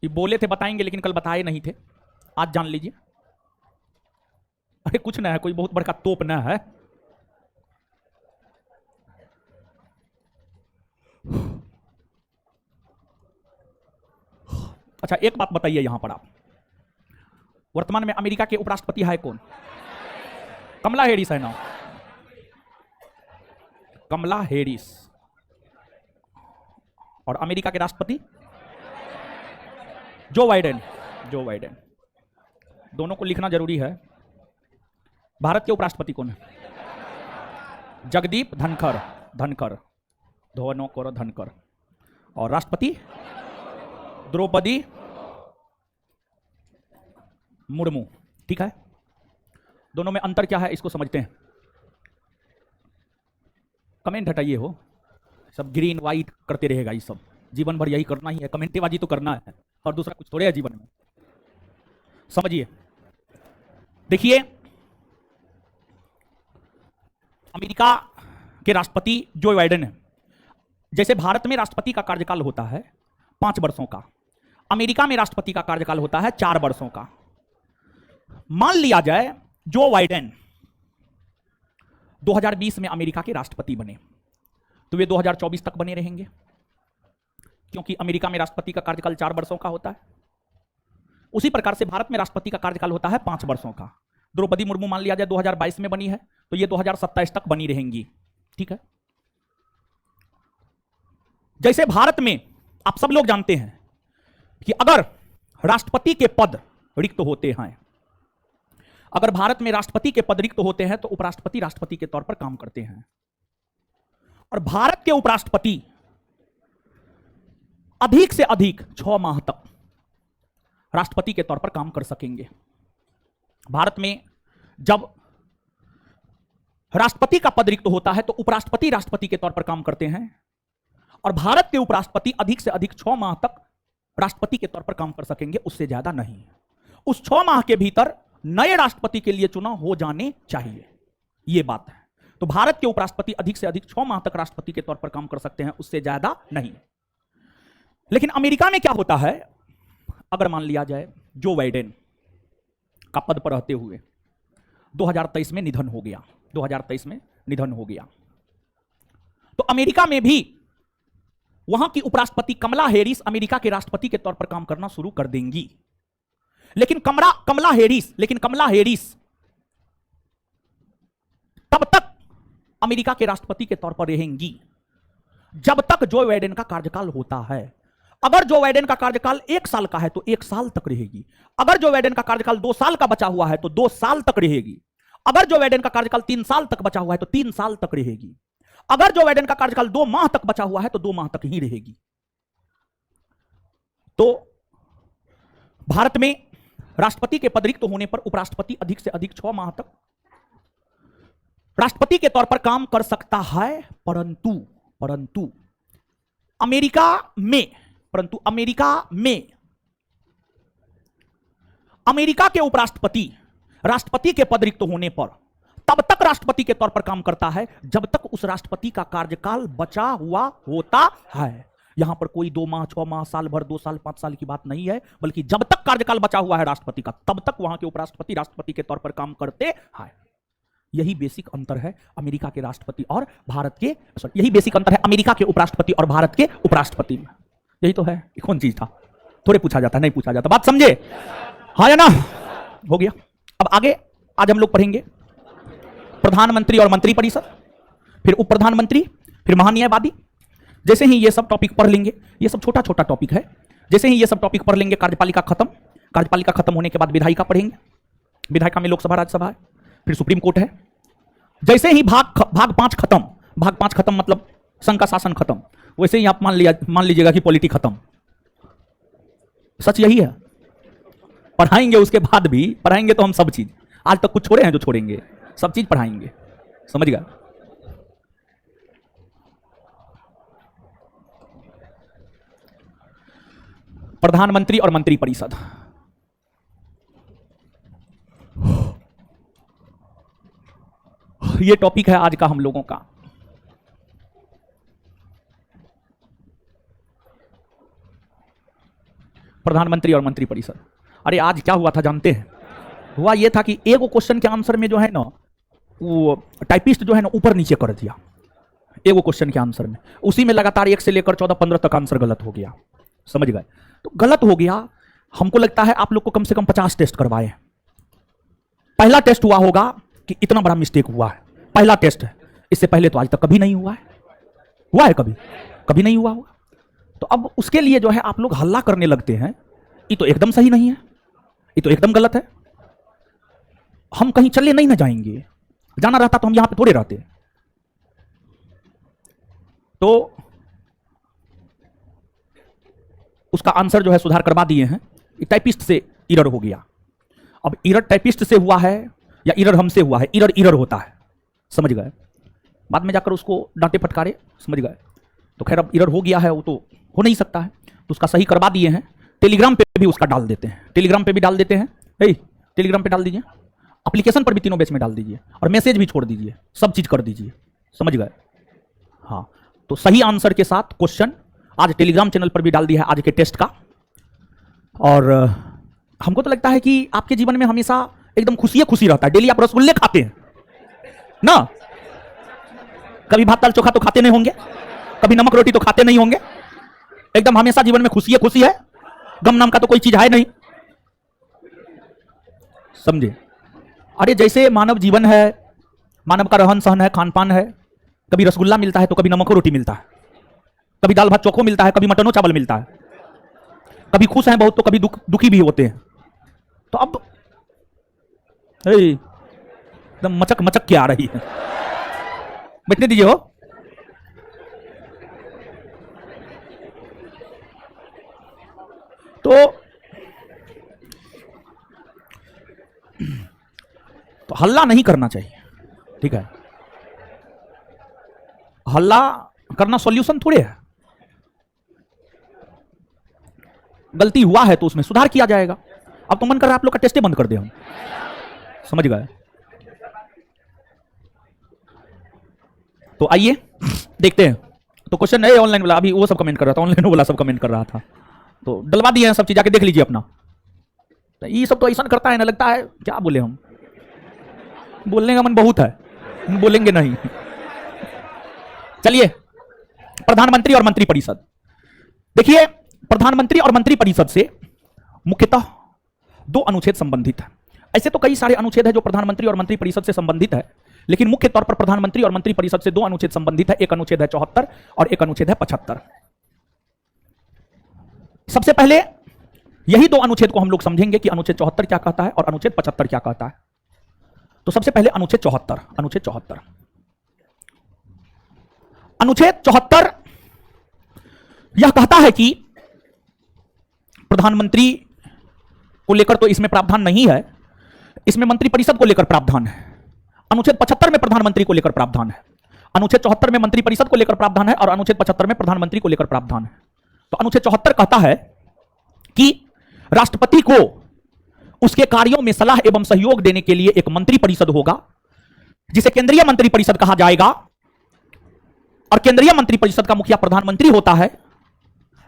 कि बोले थे बताएंगे लेकिन कल बताए नहीं थे, आज जान लीजिए। अरे कुछ ना है, कोई बहुत बड़का तोप ना है। अच्छा एक बात बताइए यहां पर आप, वर्तमान में अमेरिका के उपराष्ट्रपति है कौन? कमला हैरिस है ना, कमला हैरिस। और अमेरिका के राष्ट्रपति जो बाइडेन, जो बाइडेन। दोनों को लिखना जरूरी है। भारत के उपराष्ट्रपति कौन है? जगदीप धनखड़, धनखड़, धोनोकर धनखड़। और राष्ट्रपति द्रौपदी मुर्मू। ठीक है, दोनों में अंतर क्या है इसको समझते हैं। कमेंट हटाइए, हो सब ग्रीन व्हाइट करते रहेगा, ये सब जीवन भर यही करना ही है, कमेंटेबाजी तो करना है, और दूसरा कुछ थोड़े है जीवन में। समझिए, देखिए अमेरिका के राष्ट्रपति जो बाइडेन है, जैसे भारत में राष्ट्रपति का कार्यकाल होता है 5 वर्षों का, अमेरिका में राष्ट्रपति का कार्यकाल होता है 4 वर्षों का। मान लिया जाए जो बाइडेन 2020 में अमेरिका के राष्ट्रपति बने, तो वे 2024 तक बने रहेंगे, क्योंकि अमेरिका में राष्ट्रपति का कार्यकाल 4 वर्षों का होता है। उसी प्रकार से भारत में राष्ट्रपति का कार्यकाल होता है 5 वर्षों का। द्रौपदी मुर्मू मान लिया जाए 2022 में बनी है, तो ये 2027 तक बनी रहेंगी। ठीक है, जैसे भारत में आप सब लोग जानते हैं कि अगर राष्ट्रपति के पद रिक्त होते हैं, अगर भारत में राष्ट्रपति के पद रिक्त होते हैं तो उपराष्ट्रपति राष्ट्रपति के तौर पर काम करते हैं, और भारत के उपराष्ट्रपति अधिक से अधिक 6 माह तक राष्ट्रपति के तौर पर काम कर सकेंगे। भारत में जब राष्ट्रपति का पद रिक्त होता है तो उपराष्ट्रपति राष्ट्रपति के तौर पर काम करते हैं, और भारत के उपराष्ट्रपति अधिक से अधिक 6 माह तक राष्ट्रपति के तौर पर काम कर सकेंगे, उससे ज्यादा नहीं। उस 6 माह के भीतर नए राष्ट्रपति के लिए चुनाव हो जाने चाहिए, यह बात है। तो भारत के उपराष्ट्रपति अधिक से अधिक 6 माह तक राष्ट्रपति के तौर पर काम कर सकते हैं, उससे ज्यादा नहीं। लेकिन अमेरिका में क्या होता है, अगर मान लिया जाए जो बाइडेन का पद पर रहते हुए 2023 में निधन हो गया, 2023 में निधन हो गया, तो अमेरिका में भी वहां की उपराष्ट्रपति कमला हैरिस अमेरिका के राष्ट्रपति के तौर पर काम करना शुरू कर देंगी। लेकिन कमला हैरिस तब तक अमेरिका के राष्ट्रपति के तौर पर रहेंगी जब तक जो बाइडेन का कार्यकाल होता है। अगर जो बाइडेन का कार्यकाल 1 साल का है तो 1 साल तक रहेगी। अगर जो बाइडेन का कार्यकाल 2 साल का बचा हुआ है तो 2 साल तक रहेगी। अगर जो बाइडेन का कार्यकाल 3 साल तक बचा हुआ है तो 3 साल तक रहेगी। अगर जो बाइडेन का कार्यकाल 2 माह तक बचा हुआ है तो 2 माह तक ही रहेगी। तो भारत में राष्ट्रपति के पद रिक्त होने पर उपराष्ट्रपति अधिक से अधिक 6 माह तक राष्ट्रपति के तौर पर काम कर सकता है, परंतु अमेरिका में अमेरिका के उपराष्ट्रपति राष्ट्रपति के पद रिक्त होने पर तब तक राष्ट्रपति के तौर पर काम करता है जब तक उस राष्ट्रपति का कार्यकाल बचा हुआ होता है। यहां पर कोई 2 माह, 6 माह, साल भर, 2 साल, 5 साल की बात नहीं है, बल्कि जब तक कार्यकाल बचा हुआ है राष्ट्रपति का तब तक वहां के उपराष्ट्रपति राष्ट्रपति के तौर पर काम करते हैं। यही बेसिक अंतर है अमेरिका के राष्ट्रपति और भारत के, यही बेसिक अंतर है अमेरिका के उपराष्ट्रपति और भारत के उपराष्ट्रपति में। यही तो है। कौन चीज था, थोड़े पूछा जाता, नहीं पूछा जाता, बात समझे? हाँ या ना? हो गया। अब आगे आज हम लोग पढ़ेंगे प्रधानमंत्री और मंत्री परिषद, फिर उप प्रधानमंत्री, फिर महान्यायवादी। जैसे ही ये सब टॉपिक पढ़ लेंगे, ये सब छोटा छोटा टॉपिक है, जैसे ही ये सब टॉपिक पढ़ लेंगे कार्यपालिका खत्म, कार्यपालिका खत्म होने के बाद विधायिका पढ़ेंगे। विधायिका में लोकसभा, राज्यसभा है, फिर सुप्रीम कोर्ट है। जैसे ही भाग 5 खत्म, भाग 5 खत्म मतलब संघ का शासन खत्म, वैसे ही आप मान लीजिएगा कि पॉलिटी खत्म। सच यही है। पढ़ाएंगे उसके बाद भी, पढ़ाएंगे तो हम सब चीज, आज तक कुछ छोड़े हैं जो छोड़ेंगे, सब चीज पढ़ाएंगे, समझ गया? प्रधानमंत्री और मंत्री परिषद, ये टॉपिक है आज का हम लोगों का। प्रधानमंत्री और मंत्रिपरिषद। अरे आज क्या हुआ था जानते हैं? हुआ यह था कि एक क्वेश्चन के आंसर में जो है ना, वो टाइपिस्ट जो है ना ऊपर नीचे कर दिया एक क्वेश्चन के आंसर में, उसी में लगातार 1 से लेकर 14-15 तक आंसर गलत हो गया। समझ गए? तो गलत हो गया। हमको लगता है आप लोग को कम से कम 50 टेस्ट करवाए। पहला टेस्ट हुआ होगा कि इतना बड़ा मिस्टेक हुआ है, पहला टेस्ट है, इससे पहले तो आज तक कभी नहीं हुआ है। हुआ है कभी? कभी नहीं हुआ होगा। तो अब उसके लिए जो है आप लोग हल्ला करने लगते हैं, ये तो एकदम सही नहीं है, ये तो एकदम गलत है, हम कहीं चले नहीं ना जाएंगे। जाना रहता तो हम यहां पे थोड़े रहते। तो उसका आंसर जो है सुधार करवा दिए हैं। टाइपिस्ट से एरर हो गया। अब एरर टाइपिस्ट से हुआ है या एरर हमसे हुआ है? एरर होता है। समझ गए? बाद में जाकर उसको डांटे फटकारे। समझ गए? तो खैर अब एरर हो गया है, वो तो हो नहीं सकता है, तो उसका सही करवा दिए हैं। टेलीग्राम पे भी उसका डाल देते हैं, टेलीग्राम पे भी डाल देते हैं। टेलीग्राम पे डाल दीजिए, एप्लीकेशन पर भी तीनों बैच में डाल दीजिए, और मैसेज भी छोड़ दीजिए, सब चीज कर दीजिए। समझ गए? हाँ, तो सही आंसर के साथ क्वेश्चन आज टेलीग्राम चैनल पर भी डाल दिया है आज के टेस्ट का। और हमको तो लगता है कि आपके जीवन में हमेशा एकदम खुशी खुशी रहता है। डेली आप रसगुल्ले खाते हैं ना, कभी भात दाल चोखा तो खाते नहीं होंगे, कभी नमक रोटी तो खाते नहीं होंगे। एकदम हमेशा जीवन में खुशी है, गम नाम का तो कोई चीज है नहीं। समझे? अरे जैसे मानव जीवन है, मानव का रहन सहन है, खान पान है, कभी रसगुल्ला मिलता है तो कभी नमक रोटी मिलता है, कभी दाल भात चोखो मिलता है, कभी मटनो चावल मिलता है, कभी खुश हैं बहुत तो कभी दुखी भी होते हैं। तो अब एकदम मचक मचक के आ रही है। बैठने दीजिए हो। तो हल्ला नहीं करना चाहिए, ठीक है? हल्ला करना सॉल्यूशन थोड़े है। गलती हुआ है तो उसमें सुधार किया जाएगा। अब तो मन कर रहा है आप लोग का टेस्टे बंद कर दे हम। समझ गए? तो आइए देखते हैं। तो क्वेश्चन है ऑनलाइन वाला, अभी वो सब कमेंट कर रहा था, ऑनलाइन वाला सब कमेंट कर रहा था, तो डलवा दिए हैं सब चीज, जाके देख लीजिए अपना। तो ये सब तो ऐसा करता है ना, लगता है क्या बोले हम, बोलने का मन बहुत है, बोलेंगे नहीं। चलिए, प्रधानमंत्री और मंत्रिपरिषद। देखिए, प्रधानमंत्री और मंत्रिपरिषद से मुख्यतः 2 अनुच्छेद संबंधित है। ऐसे तो कई सारे अनुच्छेद है जो प्रधानमंत्री और मंत्रिपरिषद से संबंधित है, लेकिन मुख्य तौर पर प्रधानमंत्री और मंत्रिपरिषद से 2 अनुच्छेद संबंधित है। एक अनुच्छेद है 74 और एक अनुच्छेद है 75। सबसे पहले यही 2 अनुच्छेद को हम लोग समझेंगे कि अनुच्छेद 74 क्या कहता है और अनुच्छेद 75 क्या कहता है। तो सबसे पहले अनुच्छेद 74। अनुच्छेद 74 यह कहता है कि प्रधानमंत्री को लेकर तो इसमें प्रावधान नहीं है, इसमें मंत्रिपरिषद को लेकर प्रावधान है। अनुच्छेद 75 में प्रधानमंत्री को लेकर प्रावधान है, अनुच्छेद 74 में मंत्रिपरिषद को लेकर प्रावधान है और अनुच्छेद 75 में प्रधानमंत्री को लेकर प्रावधान है। तो अनुच्छेद 74 कहता है कि राष्ट्रपति को उसके कार्यों में सलाह एवं सहयोग देने के लिए एक मंत्रिपरिषद होगा, जिसे केंद्रीय मंत्रिपरिषद कहा जाएगा, और केंद्रीय मंत्रिपरिषद का मुखिया प्रधानमंत्री होता है।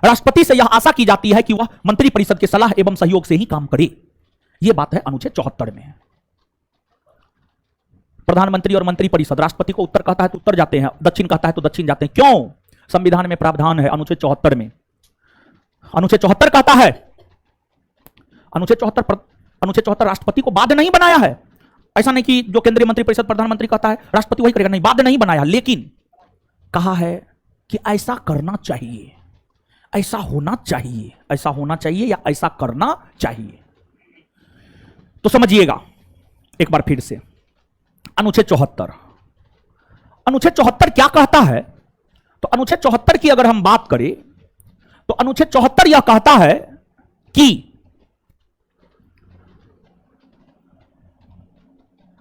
राष्ट्रपति से यह आशा की जाती है कि वह मंत्रिपरिषद के सलाह एवं सहयोग से ही काम करे। यह बात है अनुच्छेद 74 में। प्रधानमंत्री और मंत्रिपरिषद, राष्ट्रपति को उत्तर कहता है तो उत्तर जाते हैं, दक्षिण कहता है तो दक्षिण जाते हैं। क्यों? संविधान में प्रावधान है अनुच्छेद 74 में। अनुच्छेद 74 कहता है, अनुच्छेद 74 राष्ट्रपति को बाध्य नहीं बनाया है। ऐसा नहीं कि जो केंद्रीय मंत्रिपरिषद प्रधानमंत्री कहता है राष्ट्रपति वही करेगा, नहीं, बाध्य नहीं बनाया, लेकिन कहा है कि ऐसा करना चाहिए, ऐसा होना चाहिए, ऐसा होना चाहिए या ऐसा करना चाहिए। तो समझिएगा एक बार फिर से, अनुच्छेद 74। अनुच्छेद 74 क्या कहता है? तो अनुच्छेद 74 की अगर हम बात करें तो अनुच्छेद 74 यह कहता है कि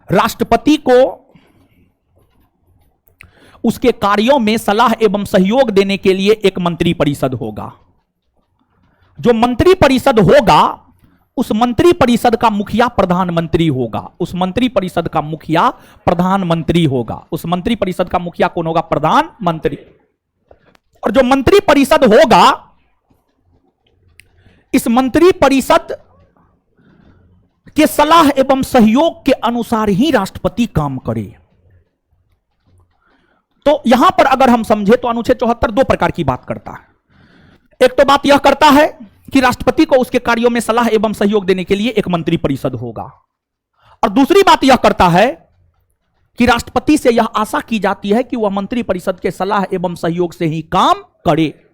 राष्ट्रपति को उसके कार्यों में सलाह एवं सहयोग देने के लिए एक मंत्रिपरिषद होगा। जो मंत्रिपरिषद होगा उस मंत्रिपरिषद का मुखिया प्रधानमंत्री होगा। उस मंत्रिपरिषद का मुखिया प्रधानमंत्री होगा। उस मंत्रिपरिषद का मुखिया कौन होगा? प्रधानमंत्री। और जो मंत्रिपरिषद होगा इस मंत्री परिषद के सलाह एवं सहयोग के अनुसार ही राष्ट्रपति काम करे। तो यहां पर अगर हम समझे तो अनुच्छेद 74 दो प्रकार की बात करता है। एक तो बात यह करता है कि राष्ट्रपति को उसके कार्यों में सलाह एवं सहयोग देने के लिए एक मंत्री परिषद होगा, और दूसरी बात यह करता है कि राष्ट्रपति से यह आशा की जाती है कि वह मंत्री परिषद के सलाह एवं सहयोग से ही काम करे।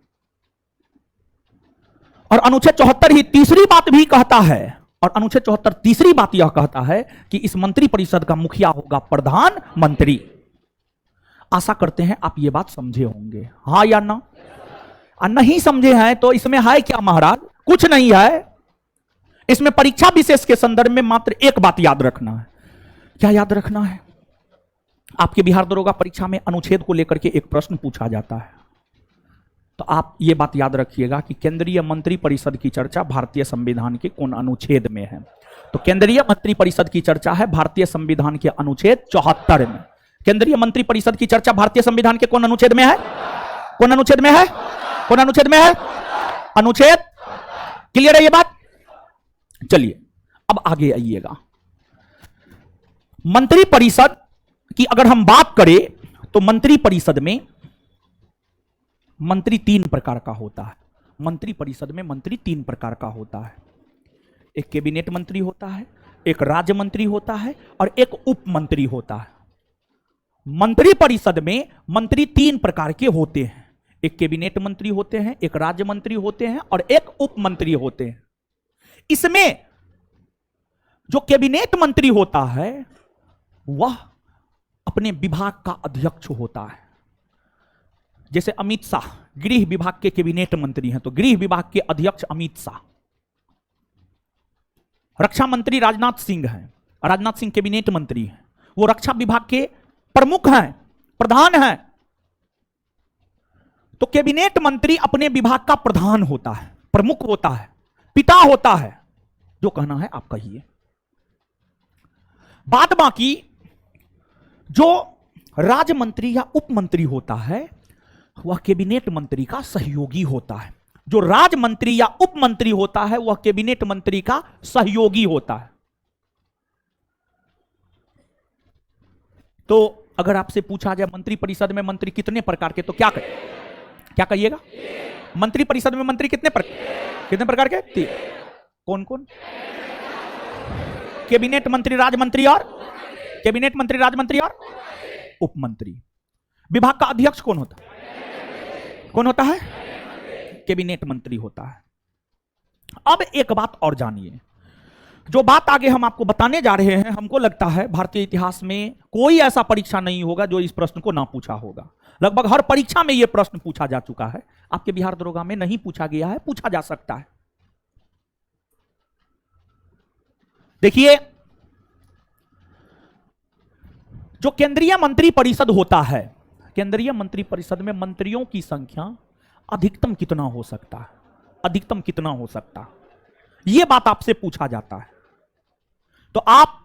और अनुच्छेद 74 ही तीसरी बात भी कहता है, और अनुच्छेद 74 तीसरी बात यह कहता है कि इस मंत्री परिषद का मुखिया होगा प्रधानमंत्री। आशा करते हैं आप ये बात समझे होंगे, हाँ या ना? नहीं समझे हैं तो इसमें है क्या महाराज? कुछ नहीं है। इसमें परीक्षा विशेष के संदर्भ में मात्र एक बात याद रखना है। क्या याद रखना है? आपके बिहार दरोगा परीक्षा में अनुच्छेद को लेकर के एक प्रश्न पूछा जाता है, तो आप ये बात याद रखिएगा कि केंद्रीय मंत्री परिषद की चर्चा भारतीय संविधान के कौन अनुच्छेद में है। तो केंद्रीय मंत्री परिषद की चर्चा है भारतीय संविधान के अनुच्छेद 74 में। केंद्रीय मंत्री परिषद की चर्चा भारतीय संविधान के कौन अनुच्छेद में है? कौन अनुच्छेद में है? कौन अनुच्छेद में है? अनुच्छेद। क्लियर है ये बात? चलिए अब आगे आइएगा। मंत्री परिषद की अगर हम बात करें तो मंत्री परिषद में मंत्री तीन प्रकार का होता है। मंत्री परिषद में मंत्री तीन प्रकार का होता है। एक कैबिनेट मंत्री होता है, एक राज्य मंत्री होता है, और एक उप मंत्री होता है। मंत्री परिषद में मंत्री तीन प्रकार के होते हैं। एक कैबिनेट मंत्री होते हैं, एक राज्य मंत्री होते हैं, और एक उप मंत्री होते हैं। इसमें जो कैबिनेट मंत्री होता है वह अपने विभाग का अध्यक्ष होता है। जैसे अमित शाह गृह विभाग के कैबिनेट मंत्री हैं, तो गृह विभाग के अध्यक्ष अमित शाह। रक्षा मंत्री राजनाथ सिंह हैं, राजनाथ सिंह कैबिनेट मंत्री हैं, वो रक्षा विभाग के प्रमुख हैं, प्रधान हैं। तो कैबिनेट मंत्री अपने विभाग का प्रधान होता है, प्रमुख होता है, पिता होता है। जो कहना है आप कहिए। बाद बाकी जो राज्य मंत्री या उप मंत्री होता है वह कैबिनेट मंत्री का सहयोगी होता है। जो राज्य मंत्री या उप मंत्री होता है वह कैबिनेट मंत्री का सहयोगी होता है। तो अगर आपसे पूछा जाए मंत्री परिषद में मंत्री कितने प्रकार के, तो क्या कहिएगा? मंत्री परिषद में मंत्री कितने प्रकार के? तीन। कौन कौन? कैबिनेट मंत्री, राज्य मंत्री और कैबिनेट मंत्री, राज्य मंत्री और उप मंत्री। विभाग का अध्यक्ष कौन होता है? कौन होता है? कैबिनेट मंत्री होता है। अब एक बात और जानिए, जो बात आगे हम आपको बताने जा रहे हैं, हमको लगता है भारतीय इतिहास में कोई ऐसा परीक्षा नहीं होगा जो इस प्रश्न को ना पूछा होगा। लगभग हर परीक्षा में यह प्रश्न पूछा जा चुका है। आपके बिहार दरोगा में नहीं पूछा गया है, पूछा जा सकता है। देखिए, जो केंद्रीय मंत्री परिषद होता है, केंद्रीय मंत्री परिषद में मंत्रियों की संख्या अधिकतम कितना हो सकता है? अधिकतम कितना हो सकता है, यह बात आपसे पूछा जाता है। तो आप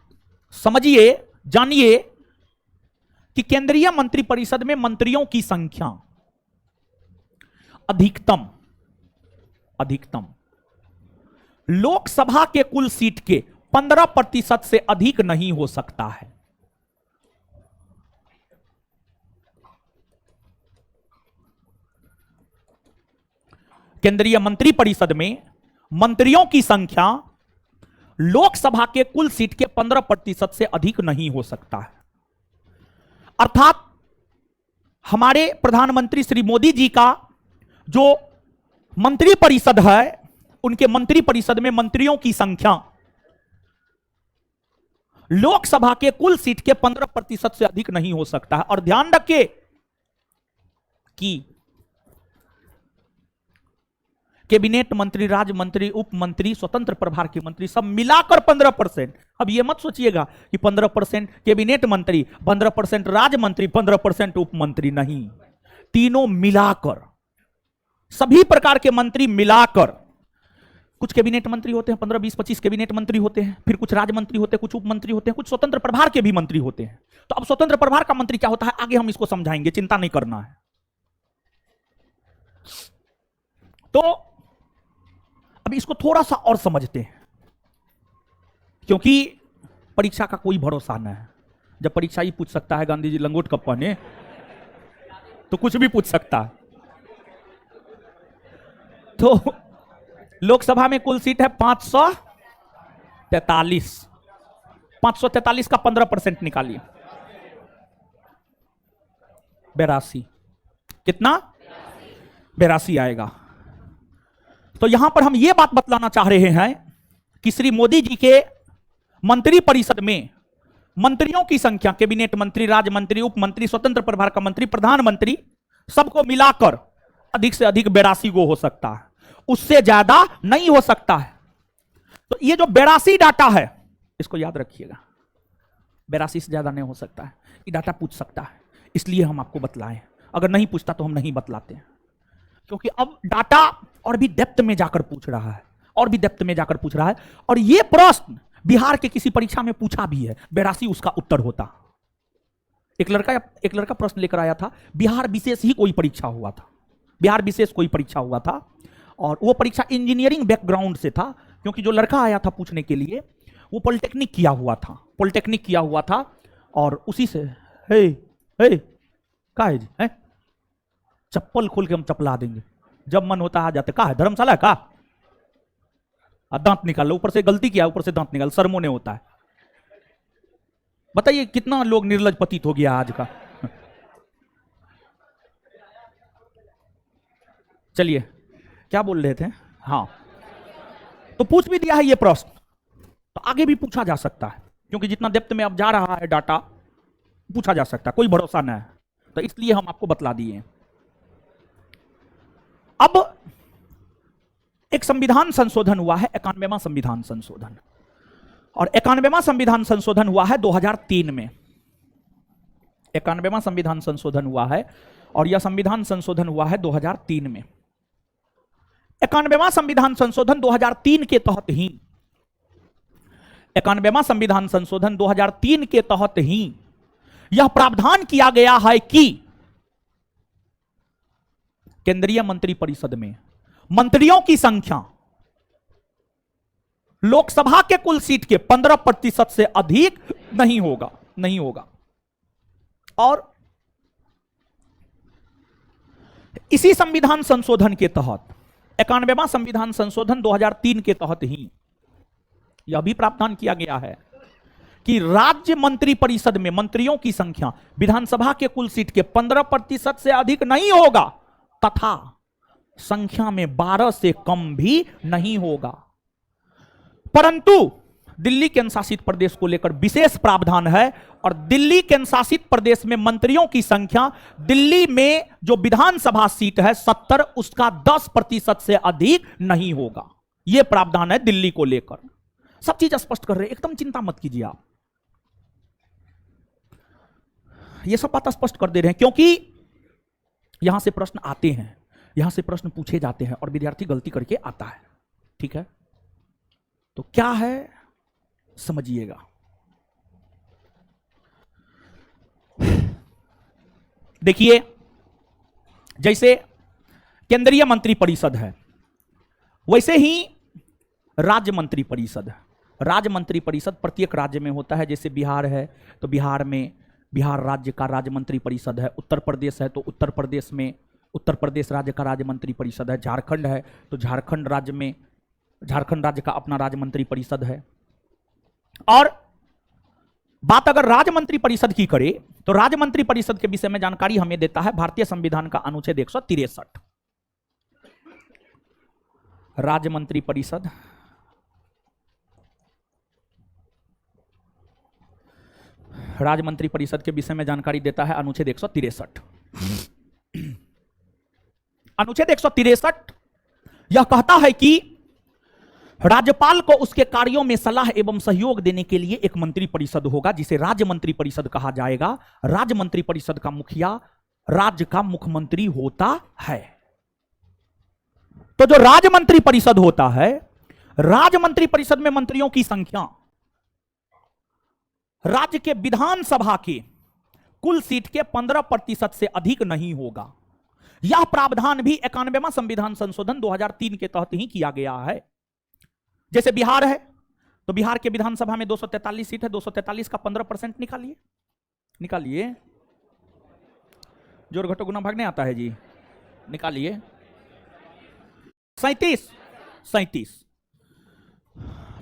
समझिए, जानिए कि केंद्रीय मंत्री परिषद में मंत्रियों की संख्या अधिकतम लोकसभा के कुल सीट के 15% से अधिक नहीं हो सकता है। केंद्रीय मंत्री परिषद में मंत्रियों की संख्या लोकसभा के कुल सीट के 15% से अधिक नहीं हो सकता है। अर्थात हमारे प्रधानमंत्री श्री मोदी जी का जो मंत्री परिषद है, उनके मंत्री परिषद में मंत्रियों की संख्या लोकसभा के कुल सीट के 15% से अधिक नहीं हो सकता है। और ध्यान रखिए कि कैबिनेट मंत्री, राज्य मंत्री, उप मंत्री, स्वतंत्र प्रभार के मंत्री सब मिलाकर 15%। अब यह मत सोचिएगा कि 15% कैबिनेट मंत्री, 15% राज्य मंत्री, 15% उप मंत्री, नहीं। तीनों मिलाकर, सभी प्रकार के मंत्री मिलाकर। कुछ कैबिनेट मंत्री होते हैं 15, 20, 25 कैबिनेट मंत्री होते हैं, फिर कुछ राज्य मंत्री होते हैं, कुछ उप मंत्री होते हैं, कुछ स्वतंत्र प्रभार के भी मंत्री होते हैं। तो अब स्वतंत्र प्रभार का मंत्री क्या होता है, आगे हम इसको समझाएंगे, चिंता नहीं करना है। तो अब इसको थोड़ा सा और समझते हैं, क्योंकि परीक्षा का कोई भरोसा नहीं है। जब परीक्षा ही पूछ सकता है गांधी जी लंगोट कब पहने, तो कुछ भी पूछ सकता है। तो लोकसभा में कुल सीट है 543। 543 का 15% निकालिए, 82। कितना? 82 आएगा। तो यहां पर हम यह बात बतलाना चाह रहे हैं कि श्री मोदी जी के मंत्री परिषद में मंत्रियों की संख्या, कैबिनेट मंत्री, राज्य मंत्री, उप मंत्री, स्वतंत्र प्रभार का मंत्री, प्रधानमंत्री, सबको मिलाकर अधिक से अधिक 82 गो हो सकता है, उससे ज्यादा नहीं हो सकता है। तो ये जो 82 डाटा है, इसको याद रखिएगा, 82 से ज्यादा नहीं हो सकता है। ये डाटा पूछ सकता है, इसलिए हम आपको बतलाएं। अगर नहीं पूछता तो हम नहीं बतलाते हैं, क्योंकि अब डाटा और भी डेप्थ में जाकर पूछ रहा है, और भी डेप्थ में जाकर पूछ रहा है। और ये प्रश्न बिहार के किसी परीक्षा में पूछा भी है, 82 उसका उत्तर होता। एक लड़का प्रश्न लेकर आया था, बिहार विशेष ही कोई परीक्षा हुआ था, बिहार विशेष कोई परीक्षा हुआ था, और वो परीक्षा इंजीनियरिंग बैकग्राउंड से था, क्योंकि जो लड़का आया था पूछने के लिए वो पॉलिटेक्निक किया हुआ था, और उसी से हे हे का है जी, है? चप्पल खोल के हम चपला देंगे, जब मन होता आ जाते। का है धर्मशाला का? दांत निकाल लो, ऊपर से गलती किया, ऊपर से दांत निकाल, शर्मों ने होता है। बताइए कितना लोग निर्लज पतित हो गया आज का। चलिए, क्या बोल रहे थे? हाँ, तो पूछ भी दिया है ये प्रश्न, तो आगे भी पूछा जा सकता है, क्योंकि जितना डेप्थ में अब जा रहा है डाटा, पूछा जा सकता है, कोई भरोसा नहीं है, तो इसलिए हम आपको बतला दिए। अब एक संविधान संशोधन हुआ है, 91वां संविधान संशोधन, और 91वां संविधान संशोधन हुआ है 2003 में। 91वां संविधान संशोधन हुआ है, और यह संविधान संशोधन हुआ है 2003 में। 91वां संविधान संशोधन 2003 के तहत ही 91वां संविधान संशोधन 2003 के तहत ही यह प्रावधान किया गया है कि केंद्रीय मंत्रिपरिषद में मंत्रियों की संख्या लोकसभा के कुल सीट के 15% से अधिक नहीं होगा। और इसी संविधान संशोधन के तहत 91वां संविधान संशोधन 2003 के तहत ही यह भी प्रावधान किया गया है कि राज्य मंत्रिपरिषद में मंत्रियों की संख्या विधानसभा के कुल सीट के 15% से अधिक नहीं होगा, तथा संख्या में 12 से कम भी नहीं होगा। परंतु दिल्ली केंद्र शासित प्रदेश को लेकर विशेष प्रावधान है, और दिल्ली केंद्र शासित प्रदेश में मंत्रियों की संख्या दिल्ली में जो विधानसभा सीट है 70, उसका 10% से अधिक नहीं होगा। यह प्रावधान है दिल्ली को लेकर। सब चीज स्पष्ट कर रहे हैं, एकदम चिंता मत कीजिए आप, ये सब बात स्पष्ट कर दे रहे हैं, क्योंकि यहां से प्रश्न आते हैं, यहां से प्रश्न पूछे जाते हैं, और विद्यार्थी गलती करके आता है। ठीक है, तो क्या है समझिएगा। देखिए, जैसे केंद्रीय मंत्रिपरिषद है, वैसे ही राज्य मंत्रिपरिषद है। राज्य मंत्रिपरिषद प्रत्येक राज्य में होता है। जैसे बिहार है तो बिहार में बिहार राज्य का राज्य मंत्रिपरिषद है, उत्तर प्रदेश है तो उत्तर प्रदेश में उत्तर प्रदेश राज्य का राज्य मंत्रिपरिषद है, झारखंड है तो झारखंड राज्य में झारखंड राज्य का अपना राज्य मंत्रिपरिषद है। और बात अगर राज्य मंत्रिपरिषद की करें तो राज्य मंत्रिपरिषद के विषय में जानकारी हमें देता है भारतीय संविधान का अनुच्छेद 163। राज्य मंत्रिपरिषद राज्य मंत्रिपरिषद के विषय में जानकारी देता है अनुच्छेद 163। अनुच्छेद 163 यह कहता है कि राज्यपाल को उसके कार्यों में सलाह एवं सहयोग देने के लिए एक मंत्रिपरिषद होगा, जिसे राज्य मंत्रिपरिषद कहा जाएगा। राज्य मंत्रिपरिषद का मुखिया राज्य का मुख्यमंत्री होता है। तो जो राज्य मंत्रिपरिषद होता है, राज्य मंत्रिपरिषद में मंत्रियों की संख्या राज्य के विधानसभा के कुल सीट के 15% से अधिक नहीं होगा। यह प्रावधान भी 91वां संविधान संशोधन 2003 के तहत ही किया गया है। जैसे बिहार है, तो बिहार के विधानसभा में 243 सीट है, 243 का 15% निकालिए, निकालिए। जोड़ घटो गुना भागने आता है जी, निकालिए। 37, 37।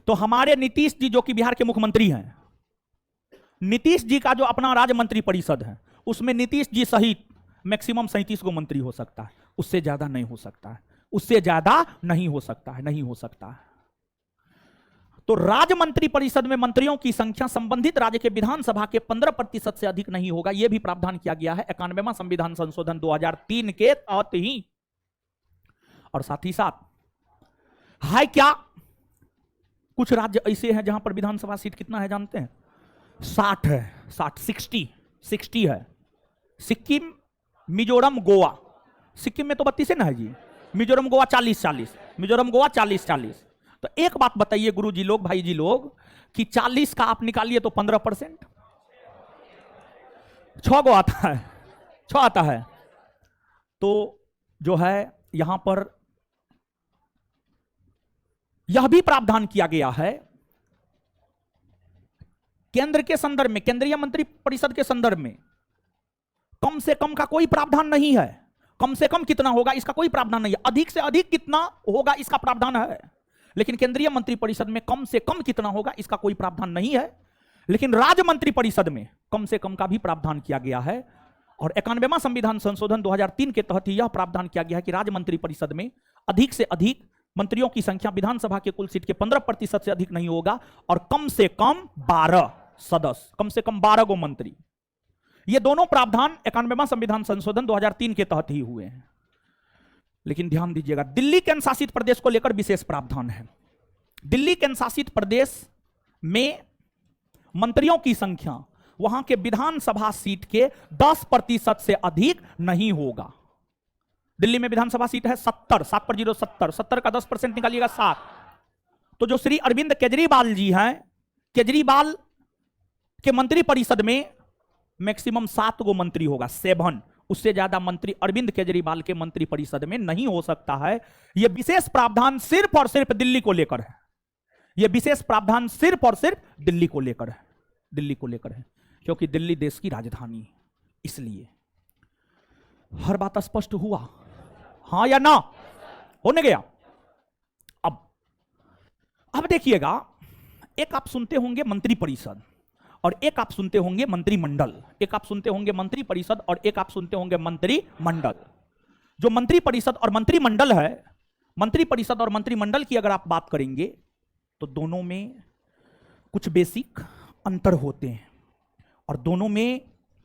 तो हमारे नीतीश जी जो कि बिहार के मुख्यमंत्री हैं, नीतीश जी का जो अपना राज्य मंत्री परिषद है, उसमें नीतीश जी सहित मैक्सिमम 37 को मंत्री हो सकता है, उससे ज्यादा नहीं हो सकता है, उससे ज्यादा नहीं हो सकता है, नहीं हो सकता है। तो राज्य मंत्री परिषद में मंत्रियों की संख्या संबंधित राज्य के विधानसभा के 15% से अधिक नहीं होगा, यह भी प्रावधान किया गया है 91वां संविधान संशोधन 2003 के तहत ही। और साथ ही साथ है क्या, कुछ राज्य ऐसे हैं जहां पर विधानसभा सीट कितना है जानते हैं? 60 है, 60 है। सिक्किम, मिजोरम, गोवा। सिक्किम में तो 32 है ना है जी, मिजोरम गोवा 40-40, मिजोरम गोवा 40-40। तो एक बात बताइए गुरु जी लोग, भाई जी लोग, कि 40 का आप निकालिए तो 15%, 6 को आता है, 6 आता है। तो जो है यहां पर यह भी प्रावधान किया गया है केंद्र के संदर्भ में, केंद्रीय मंत्री परिषद के संदर्भ में कम से कम का कोई प्रावधान नहीं है। कम से कम कितना होगा इसका कोई प्रावधान नहीं है, अधिक से अधिक कितना होगा इसका प्रावधान है। लेकिन केंद्रीय मंत्री परिषद में कम से कम कितना होगा इसका कोई प्रावधान नहीं है। लेकिन राज्य मंत्री परिषद में कम से कम का भी प्रावधान किया गया है। और 91वां संविधान संशोधन 2003 के तहत यह प्रावधान किया गया है कि राज्य मंत्री परिषद में अधिक से अधिक मंत्रियों की संख्या विधानसभा के कुल सीट के 15% से अधिक नहीं होगा, और कम से कम 12 सदस्य, कम से कम 12 गो मंत्री। ये दोनों प्रावधान 91वां संविधान संशोधन 2003 के तहत ही हुए हैं। लेकिन ध्यान दीजिएगा, दिल्ली केंद्र शासित प्रदेश को लेकर विशेष प्रावधान है। दिल्ली केंद्र शासित प्रदेश में मंत्रियों की संख्या वहां के विधानसभा सीट के 10% से अधिक नहीं होगा। दिल्ली में विधानसभा सीट है 70, 7 पर 0 70, 70 का 10% निकालिएगा 7। तो जो श्री अरविंद केजरीवाल जी हैं, केजरीवाल के मंत्री परिषद में मैक्सिमम 7 गो मंत्री होगा, 7। उससे ज्यादा मंत्री अरविंद केजरीवाल के मंत्री परिषद में नहीं हो सकता है। यह विशेष प्रावधान सिर्फ और सिर्फ दिल्ली को लेकर है। यह विशेष प्रावधान सिर्फ और सिर्फ दिल्ली को लेकर है, दिल्ली को लेकर है, क्योंकि दिल्ली देश की राजधानी है। इसलिए हर बात स्पष्ट हुआ, हां या ना? होने गया। अब देखिएगा, एक आप सुनते होंगे मंत्री परिषद और एक आप सुनते होंगे मंत्रिमंडल, एक आप सुनते होंगे मंत्री परिषद और एक आप सुनते होंगे मंत्रिमंडल। जो मंत्री परिषद और मंत्रिमंडल है, मंत्री परिषद और मंत्रिमंडल की अगर आप बात करेंगे तो दोनों में कुछ बेसिक अंतर होते हैं, और दोनों में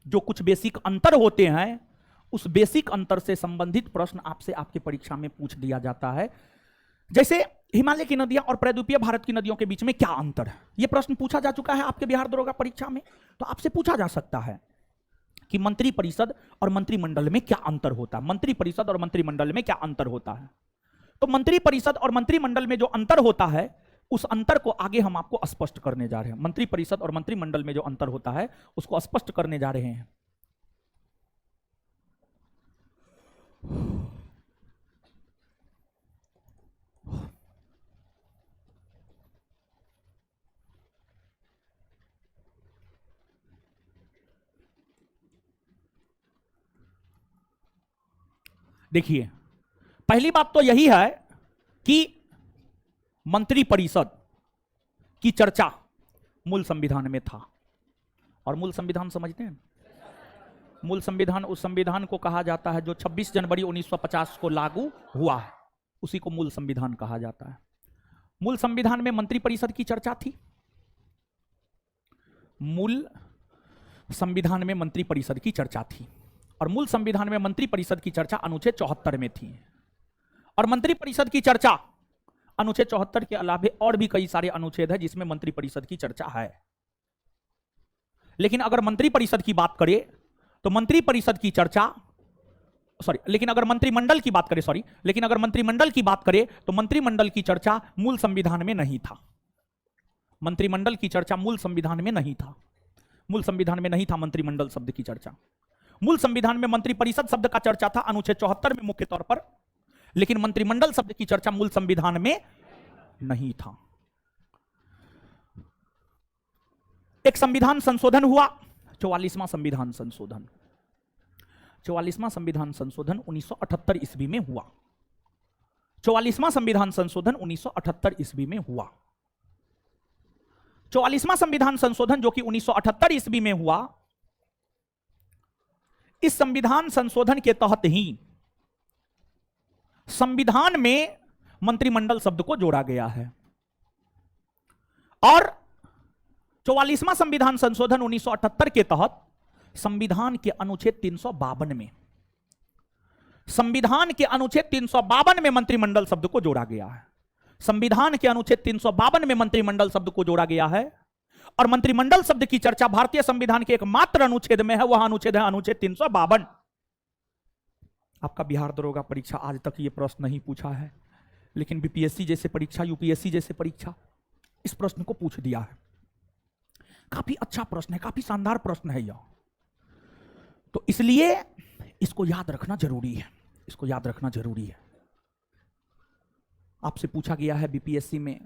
जो कुछ बेसिक अंतर होते हैं, उस बेसिक अंतर से संबंधित प्रश्न आपसे आपकी परीक्षा में पूछ दिया जाता है। जैसे हिमालय की नदियां और प्रायद्वीपीय भारत की नदियों के बीच में क्या अंतर है, यह प्रश्न पूछा जा चुका है आपके बिहार दरोगा परीक्षा में। तो आपसे पूछा जा सकता है कि मंत्री परिषद और मंत्रिमंडल में क्या अंतर होता है, मंत्री परिषद और मंत्रिमंडल में क्या अंतर होता है। तो मंत्री परिषद और मंत्रिमंडल में जो अंतर होता है, उस अंतर को आगे हम आपको स्पष्ट करने जा रहे हैं। मंत्री परिषद और मंत्रिमंडल में जो अंतर होता है उसको स्पष्ट करने जा रहे हैं। देखिए, पहली बात तो यही है कि मंत्री परिषद की चर्चा मूल संविधान में था। और मूल संविधान समझते हैं? मूल संविधान उस संविधान को कहा जाता है जो 26 जनवरी 1950 को लागू हुआ है, उसी को मूल संविधान कहा जाता है। मूल संविधान में मंत्री परिषद की चर्चा थी। मूल संविधान में मंत्री परिषद की चर्चा थी, और मूल संविधान में मंत्री परिषद की चर्चा अनुच्छेद 74 में थी। और मंत्री परिषद की चर्चा अनुच्छेद 74 के अलावा और भी कई सारे अनुच्छेद है जिसमें मंत्री परिषद की चर्चा है। लेकिन अगर मंत्री परिषद की बात करें तो मंत्री परिषद की चर्चा, लेकिन अगर मंत्रिमंडल की बात करें, लेकिन अगर मंत्रिमंडल की बात करें तो मंत्रिमंडल की चर्चा मूल संविधान में नहीं था। मंत्रिमंडल की चर्चा मूल संविधान में नहीं था, मूल संविधान में नहीं था मंत्रिमंडल शब्द की चर्चा। मूल संविधान में मंत्री परिषद शब्द का चर्चा था अनुच्छेद 74 में मुख्य तौर पर, लेकिन मंत्रिमंडल शब्द की चर्चा मूल संविधान में नहीं था। एक संविधान संशोधन हुआ, 44वां संविधान संशोधन। 44वां संविधान संशोधन 1978 ईस्वी में हुआ। 44वां संविधान संशोधन 1978 ईस्वी में हुआ। 44वां संविधान संशोधन जो कि 1978 ईस्वी में हुआ, इस संविधान संशोधन के तहत ही संविधान में मंत्रिमंडल शब्द को जोड़ा गया है। और 44वां संविधान संशोधन 1978 के तहत संविधान के अनुच्छेद 352 में, संविधान के अनुच्छेद 352 में मंत्रिमंडल शब्द को जोड़ा गया है। संविधान के अनुच्छेद 352 में मंत्रिमंडल शब्द को जोड़ा गया है। और मंत्रिमंडल शब्द की चर्चा भारतीय संविधान के एकमात्र अनुच्छेद में है, वह अनुच्छेद है अनुच्छेद 352। आपका बिहार दरोगा परीक्षा आज तक यह प्रश्न नहीं पूछा है, लेकिन बीपीएससी जैसे परीक्षा, यूपीएससी जैसे परीक्षा इस प्रश्न को पूछ दिया है। काफी अच्छा प्रश्न है, काफी शानदार प्रश्न है यह। तो इसलिए इसको याद रखना जरूरी है, इसको याद रखना जरूरी है। आपसे पूछा गया है बीपीएससी में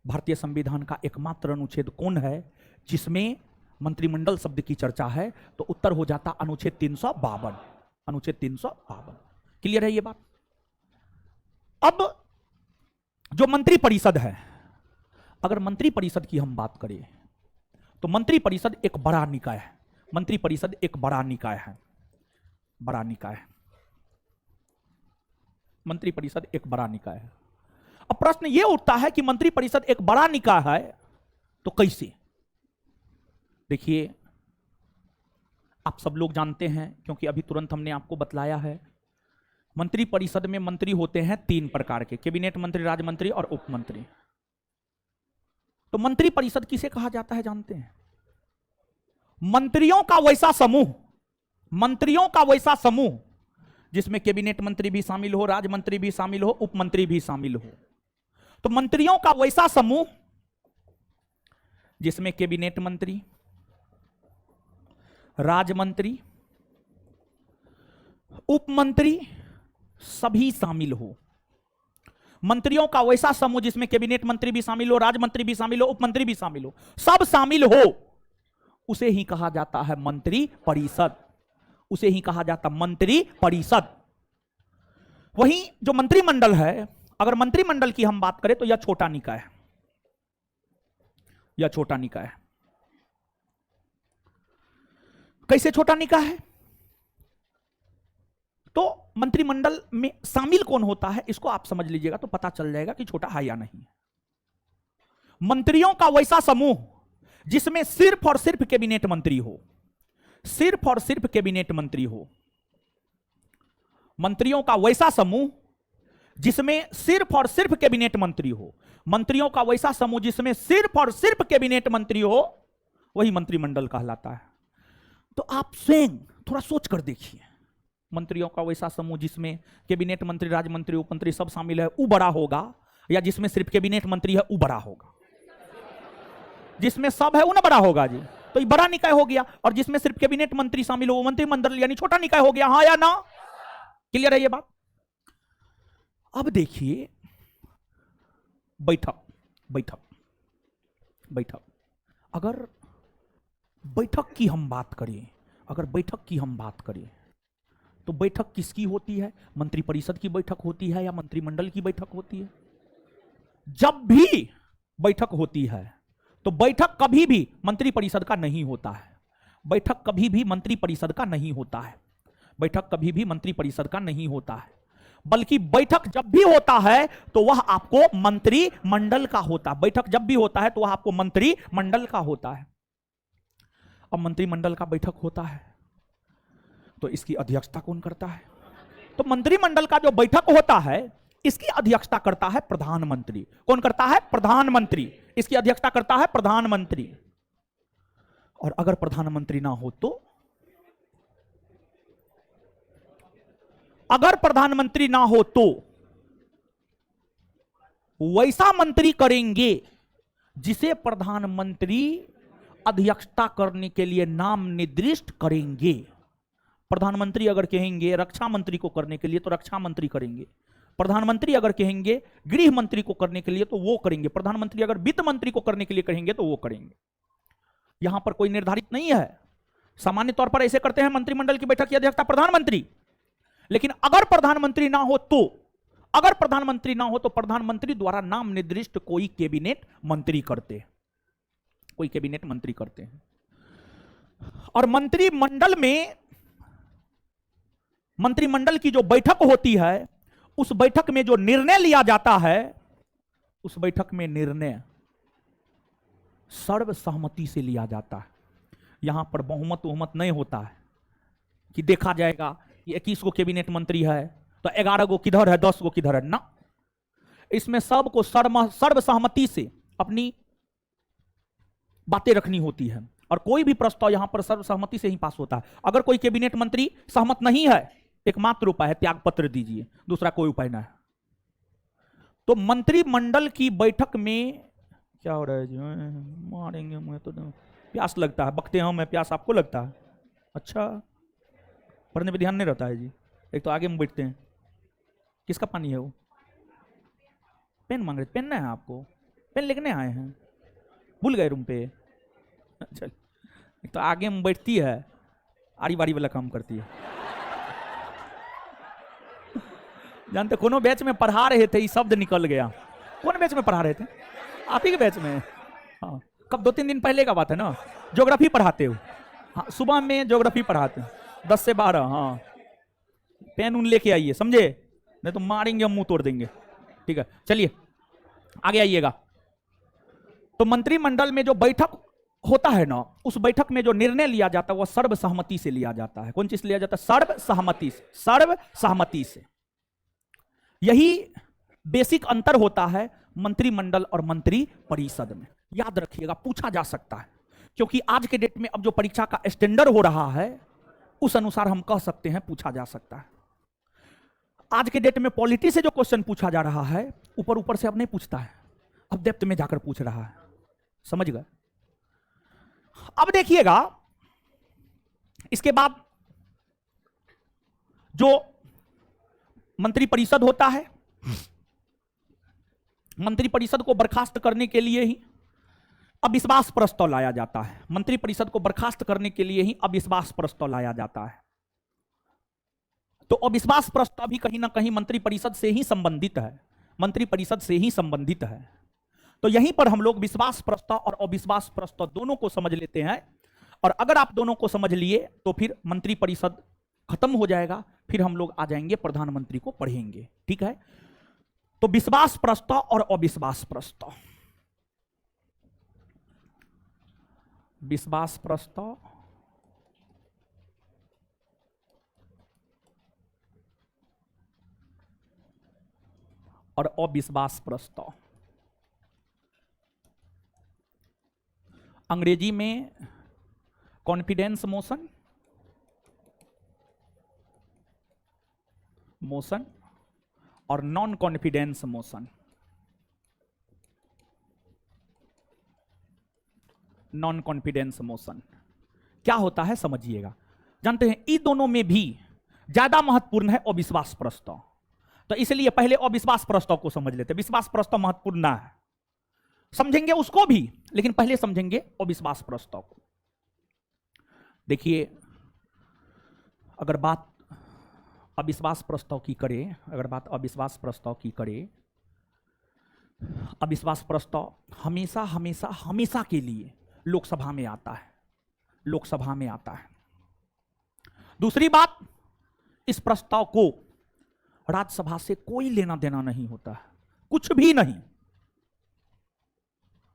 भारतीय संविधान का एकमात्र अनुच्छेद कौन है जिसमें मंत्रिमंडल शब्द की चर्चा है, तो उत्तर हो जाता अनुच्छेद 352। अनुच्छेद 352। क्लियर है ये बात? अब जो मंत्री परिषद है, अगर मंत्री परिषद की हम बात करें तो मंत्री परिषद एक बड़ा निकाय है। मंत्री परिषद एक बड़ा निकाय है, बड़ा निकाय है। मंत्री परिषद एक बड़ा निकाय है। अब प्रश्न यह उठता है कि मंत्री परिषद एक बड़ा निकाय है तो कैसे? देखिए, आप सब लोग जानते हैं, क्योंकि अभी तुरंत हमने आपको बतलाया है, मंत्री परिषद में मंत्री होते हैं 3 प्रकार के, कैबिनेट मंत्री, राज्य मंत्री और उप मंत्री। तो मंत्री परिषद किसे कहा जाता है जानते हैं? मंत्रियों का वैसा समूह, मंत्रियों का वैसा समूह जिसमें कैबिनेट मंत्री भी शामिल हो, राज्य मंत्री भी शामिल हो, उप मंत्री भी शामिल हो। तो मंत्रियों का वैसा समूह जिसमें कैबिनेट मंत्री, राज्य मंत्री, उप मंत्री सभी शामिल हो। मंत्रियों का वैसा समूह जिसमें कैबिनेट मंत्री भी शामिल हो, राज्य मंत्री भी शामिल हो, उप मंत्री भी शामिल हो, सब शामिल हो, उसे ही कहा जाता है मंत्री परिषद। उसे ही कहा जाता मंत्री परिषद। वहीं जो मंत्रिमंडल है, अगर मंत्रिमंडल की हम बात करें तो यह छोटा निकाय है, यह छोटा निकाय है। कैसे छोटा निकाय है? तो मंत्रिमंडल में शामिल कौन होता है इसको आप समझ लीजिएगा तो पता चल जाएगा कि छोटा है या नहीं। मंत्रियों का वैसा समूह जिसमें सिर्फ और सिर्फ कैबिनेट मंत्री हो, सिर्फ और सिर्फ कैबिनेट मंत्री हो। मंत्रियों का वैसा समूह जिसमें सिर्फ और सिर्फ कैबिनेट मंत्री हो, मंत्रियों का वैसा समूह जिसमें सिर्फ और सिर्फ कैबिनेट मंत्री हो, वही मंत्रिमंडल कहलाता है। तो आप स्वयं थोड़ा सोच कर देखिए, मंत्रियों का वैसा समूह जिसमें कैबिनेट मंत्री, राज्य मंत्री, उप मंत्री सब शामिल है, वो बड़ा होगा, या जिसमें सिर्फ कैबिनेट मंत्री है वो बड़ा होगा? जिसमें सब है वो ना बड़ा होगा जी। तो ये बड़ा निकाय हो गया, और जिसमें सिर्फ कैबिनेट मंत्री शामिल हो वो मंत्रिमंडल यानी छोटा निकाय हो गया। हाँ या ना? क्लियर है ये बात? अब देखिए, बैठक बैठक बैठक अगर बैठक की हम बात करें, अगर बैठक की हम बात करें तो बैठक किसकी होती है? मंत्री परिषद की बैठक होती है या मंत्रिमंडल की बैठक होती है? जब भी बैठक होती है तो बैठक कभी भी मंत्री परिषद का नहीं होता है। बैठक कभी भी मंत्री परिषद का नहीं होता है। बैठक कभी भी मंत्री परिषद का नहीं होता है, बल्कि बैठक जब भी होता है तो वह आपको मंत्रिमंडल का होता है। बैठक जब भी होता है तो वह आपको मंत्रिमंडल का होता है। अब मंत्रिमंडल का बैठक होता है तो इसकी अध्यक्षता कौन करता है? तो मंत्रिमंडल का जो बैठक होता है इसकी अध्यक्षता करता है प्रधानमंत्री। कौन करता है? प्रधानमंत्री। इसकी अध्यक्षता करता है प्रधानमंत्री। और अगर प्रधानमंत्री ना हो तो, अगर प्रधानमंत्री ना हो तो वैसा मंत्री करेंगे जिसे प्रधानमंत्री अध्यक्षता करने के लिए नाम निर्दिष्ट करेंगे। प्रधानमंत्री अगर कहेंगे रक्षा मंत्री को करने के लिए तो रक्षा मंत्री करेंगे। प्रधानमंत्री अगर कहेंगे गृह मंत्री को करने के लिए तो वो करेंगे। प्रधानमंत्री अगर वित्त मंत्री को करने के लिए कहेंगे तो वो करेंगे। यहां पर कोई निर्धारित नहीं है। सामान्य तौर पर ऐसे करते हैं मंत्रिमंडल की बैठक की अध्यक्षता प्रधानमंत्री, लेकिन अगर प्रधानमंत्री ना हो तो प्रधानमंत्री द्वारा नाम निर्दिष्ट कोई कैबिनेट मंत्री करते हैं, कोई कैबिनेट मंत्री करते हैं। और मंत्रिमंडल की जो बैठक होती है, उस बैठक में जो निर्णय लिया जाता है, उस बैठक में निर्णय सर्वसहमति से लिया जाता है। यहां पर बहुमत नहीं होता है कि देखा जाएगा कि 21 गो कैबिनेट मंत्री है तो 11 गो किधर है, 10 गो किधर है, ना। इसमें सबको सर्वसहमति से अपनी बातें रखनी होती है और कोई भी प्रस्ताव यहां पर सर्वसहमति से ही पास होता है। अगर कोई कैबिनेट मंत्री सहमत नहीं है, एकमात्र उपाय है त्यागपत्र दीजिए, दूसरा कोई उपाय ना है। तो मंत्रिमंडल की बैठक में क्या हो रहा है जी? मारेंगे मुझे तो प्यास लगता है, बकते हैं मैं, प्यास आपको लगता है? अच्छा, पढ़ने पे ध्यान नहीं रहता है जी। एक तो आगे में बैठते हैं, किसका पानी है वो? पेन मांग रहे, पेन नहीं है आपको? पेन लेके आए हैं, भूल गए रूम पे? चल, एक तो आगे में बैठती है, आड़ी बाड़ी वाला काम करती है। जानते कोनो बैच में पढ़ा रहे थे, ये शब्द निकल गया। कौन बैच में पढ़ा रहे थे? आप ही के बैच में? हाँ, कब? 2-3 दिन पहले का बात है ना। ज्योग्राफी पढ़ाते हो? हाँ, सुबह में ज्योग्राफी पढ़ाते हैं 10 से 12। हाँ, पेन उन लेके आइए, समझे? नहीं तो मारेंगे, हम मुंह तोड़ देंगे। ठीक है, चलिए आगे आइएगा। तो मंत्रिमंडल में जो बैठक होता है ना, उस बैठक में जो निर्णय लिया जाता है वह सर्वसहमति से लिया जाता है। कौन चीज लिया जाता है? सर्वसहमति से। सर्वसहमति से। यही बेसिक अंतर होता है मंत्रिमंडल और मंत्री परिषद में। याद रखिएगा, पूछा जा सकता है, क्योंकि आज के डेट में अब जो परीक्षा का स्टैंडर्ड हो रहा है, उस अनुसार हम कह सकते हैं पूछा जा सकता है। आज के डेट में पॉलिटी से जो क्वेश्चन पूछा जा रहा है, ऊपर ऊपर से अब नहीं पूछता है, अब डेप्थ में जाकर पूछ रहा है। समझ गए? अब देखिएगा, इसके बाद जो मंत्रिपरिषद होता है, मंत्रिपरिषद को बर्खास्त करने के लिए ही अविश्वास प्रस्ताव लाया जाता है। मंत्रिपरिषद को बर्खास्त करने के लिए ही अविश्वास प्रस्ताव लाया जाता है। तो अविश्वास प्रस्ताव भी कहीं ना कहीं मंत्रिपरिषद से ही संबंधित है, मंत्रिपरिषद से ही संबंधित है। तो यहीं पर हम लोग विश्वास प्रस्ताव और अविश्वास प्रस्ताव दोनों को समझ लेते हैं। और अगर आप दोनों को समझ लिए तो फिर मंत्रिपरिषद खत्म हो जाएगा, फिर हम लोग आ जाएंगे प्रधानमंत्री को पढ़ेंगे। ठीक है? तो विश्वास प्रस्ताव और अविश्वास प्रस्ताव। विश्वास प्रस्ताव और अविश्वास प्रस्ताव, अंग्रेजी में कॉन्फिडेंस मोशन और non confidence motion. Non confidence motion क्या होता है समझिएगा। जानते हैं, इन दोनों में भी ज्यादा महत्वपूर्ण है अविश्वास प्रस्ताव। तो इसलिए पहले अविश्वास प्रस्ताव को समझ लेते हैं। विश्वास प्रस्ताव महत्वपूर्ण ना है, समझेंगे उसको भी, लेकिन पहले समझेंगे अविश्वास प्रस्ताव को। देखिए, अगर बात अविश्वास प्रस्ताव की करें, अविश्वास प्रस्ताव हमेशा हमेशा हमेशा के लिए लोकसभा में आता है। दूसरी बात, इस प्रस्ताव को राज्यसभा से कोई लेना देना नहीं होता है, कुछ भी नहीं।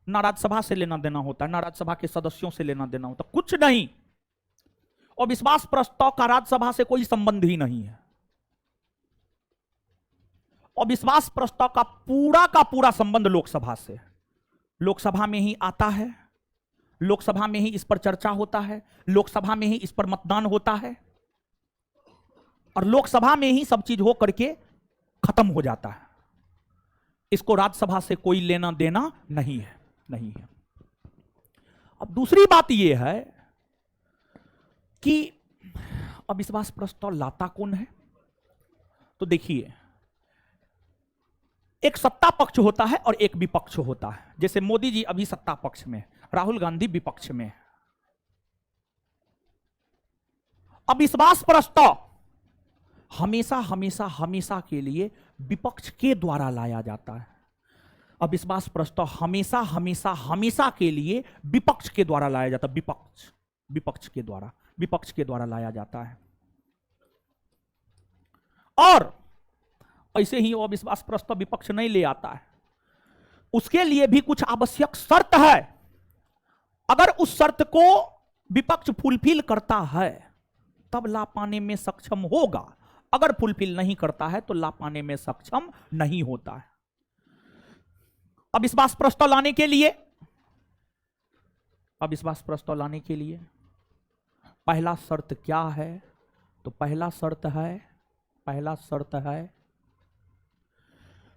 ना राज्यसभा से लेना देना होता है, ना राज्यसभा के सदस्यों से लेना देना होता, कुछ नहीं। और विश्वास प्रस्ताव का राज्यसभा से कोई संबंध ही नहीं है। और विश्वास प्रस्ताव का पूरा संबंध लोकसभा से। लोकसभा में ही आता है, लोकसभा में ही इस पर चर्चा होता है, लोकसभा में ही इस पर मतदान होता है, और लोकसभा में ही सब चीज हो करके खत्म हो जाता है। इसको राज्यसभा से कोई लेना देना नहीं है। अब दूसरी बात यह है कि अविश्वास प्रस्ताव लाता कौन है। तो देखिए, एक सत्ता पक्ष होता है और एक विपक्ष होता है। जैसे मोदी जी अभी सत्ता पक्ष में, राहुल गांधी विपक्ष में। अविश्वास प्रस्ताव हमेशा हमेशा हमेशा के लिए विपक्ष के द्वारा लाया जाता है। अविश्वास प्रस्ताव हमेशा हमेशा हमेशा के लिए विपक्ष के द्वारा लाया जाता है। विपक्ष के द्वारा लाया जाता है। और ऐसे ही अविश्वास प्रस्ताव विपक्ष नहीं ले आता है, उसके लिए भी कुछ आवश्यक शर्त है। अगर उस शर्त को विपक्ष फुलफिल करता है तब ला पाने में सक्षम होगा, अगर फुलफिल नहीं करता है तो ला पाने में सक्षम नहीं होता है। अविश्वास प्रस्ताव लाने के लिए पहला शर्त क्या है? तो पहला शर्त है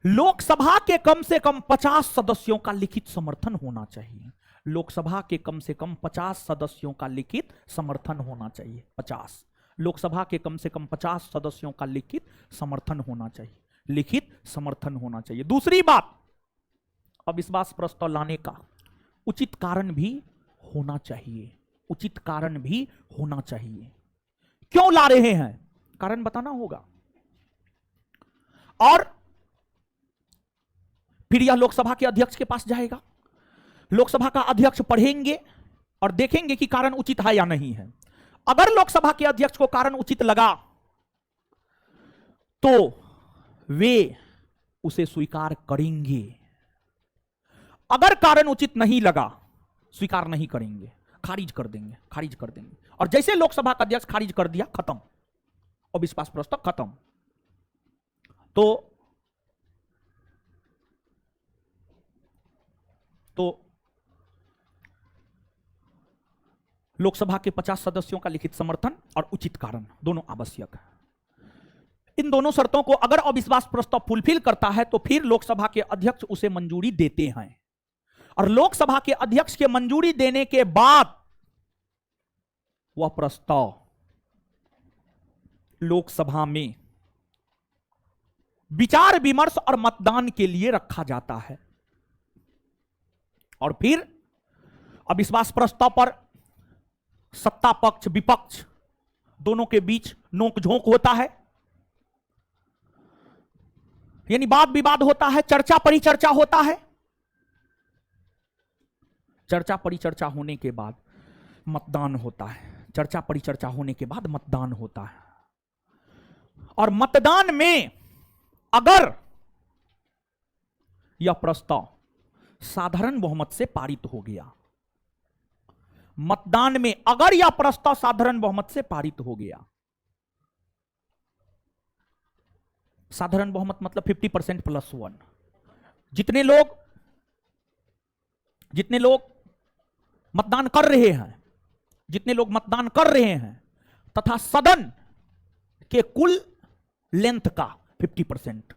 लोकसभा के कम से कम 50 सदस्यों का लिखित समर्थन होना चाहिए। लोकसभा के कम से कम 50 सदस्यों का लिखित समर्थन होना चाहिए। 50 लोकसभा के कम से कम 50 सदस्यों का लिखित समर्थन होना चाहिए। दूसरी बात, अविश्वास प्रस्ताव लाने का उचित कारण भी होना चाहिए। क्यों ला रहे हैं, कारण बताना होगा। और फिर यह लोकसभा के अध्यक्ष के पास जाएगा। लोकसभा का अध्यक्ष पढ़ेंगे और देखेंगे कि कारण उचित है या नहीं है। अगर लोकसभा के अध्यक्ष को कारण उचित लगा तो वे उसे स्वीकार करेंगे। अगर कारण उचित नहीं लगा, स्वीकार नहीं करेंगे, खारिज कर देंगे। और जैसे लोकसभा का अध्यक्ष खारिज कर दिया, खत्म, अविश्वास प्रस्ताव खत्म। तो लोकसभा के 50 सदस्यों का लिखित समर्थन और उचित कारण दोनों आवश्यक है। इन दोनों शर्तों को अगर अविश्वास प्रस्ताव फुलफिल करता है तो फिर लोकसभा के अध्यक्ष उसे मंजूरी देते हैं। और लोकसभा के अध्यक्ष के मंजूरी देने के बाद वह प्रस्ताव लोकसभा में विचार विमर्श और मतदान के लिए रखा जाता है। और फिर अविश्वास प्रस्ताव पर सत्ता पक्ष विपक्ष दोनों के बीच नोकझोंक होता है, यानी वाद विवाद होता है, चर्चा परिचर्चा होता है। चर्चा परिचर्चा होने के बाद मतदान होता है। और मतदान में अगर यह प्रस्ताव साधारण बहुमत से पारित हो गया, साधारण बहुमत मतलब 50% प्लस 1, जितने लोग मतदान कर रहे हैं तथा सदन के कुल लेंथ का 50%,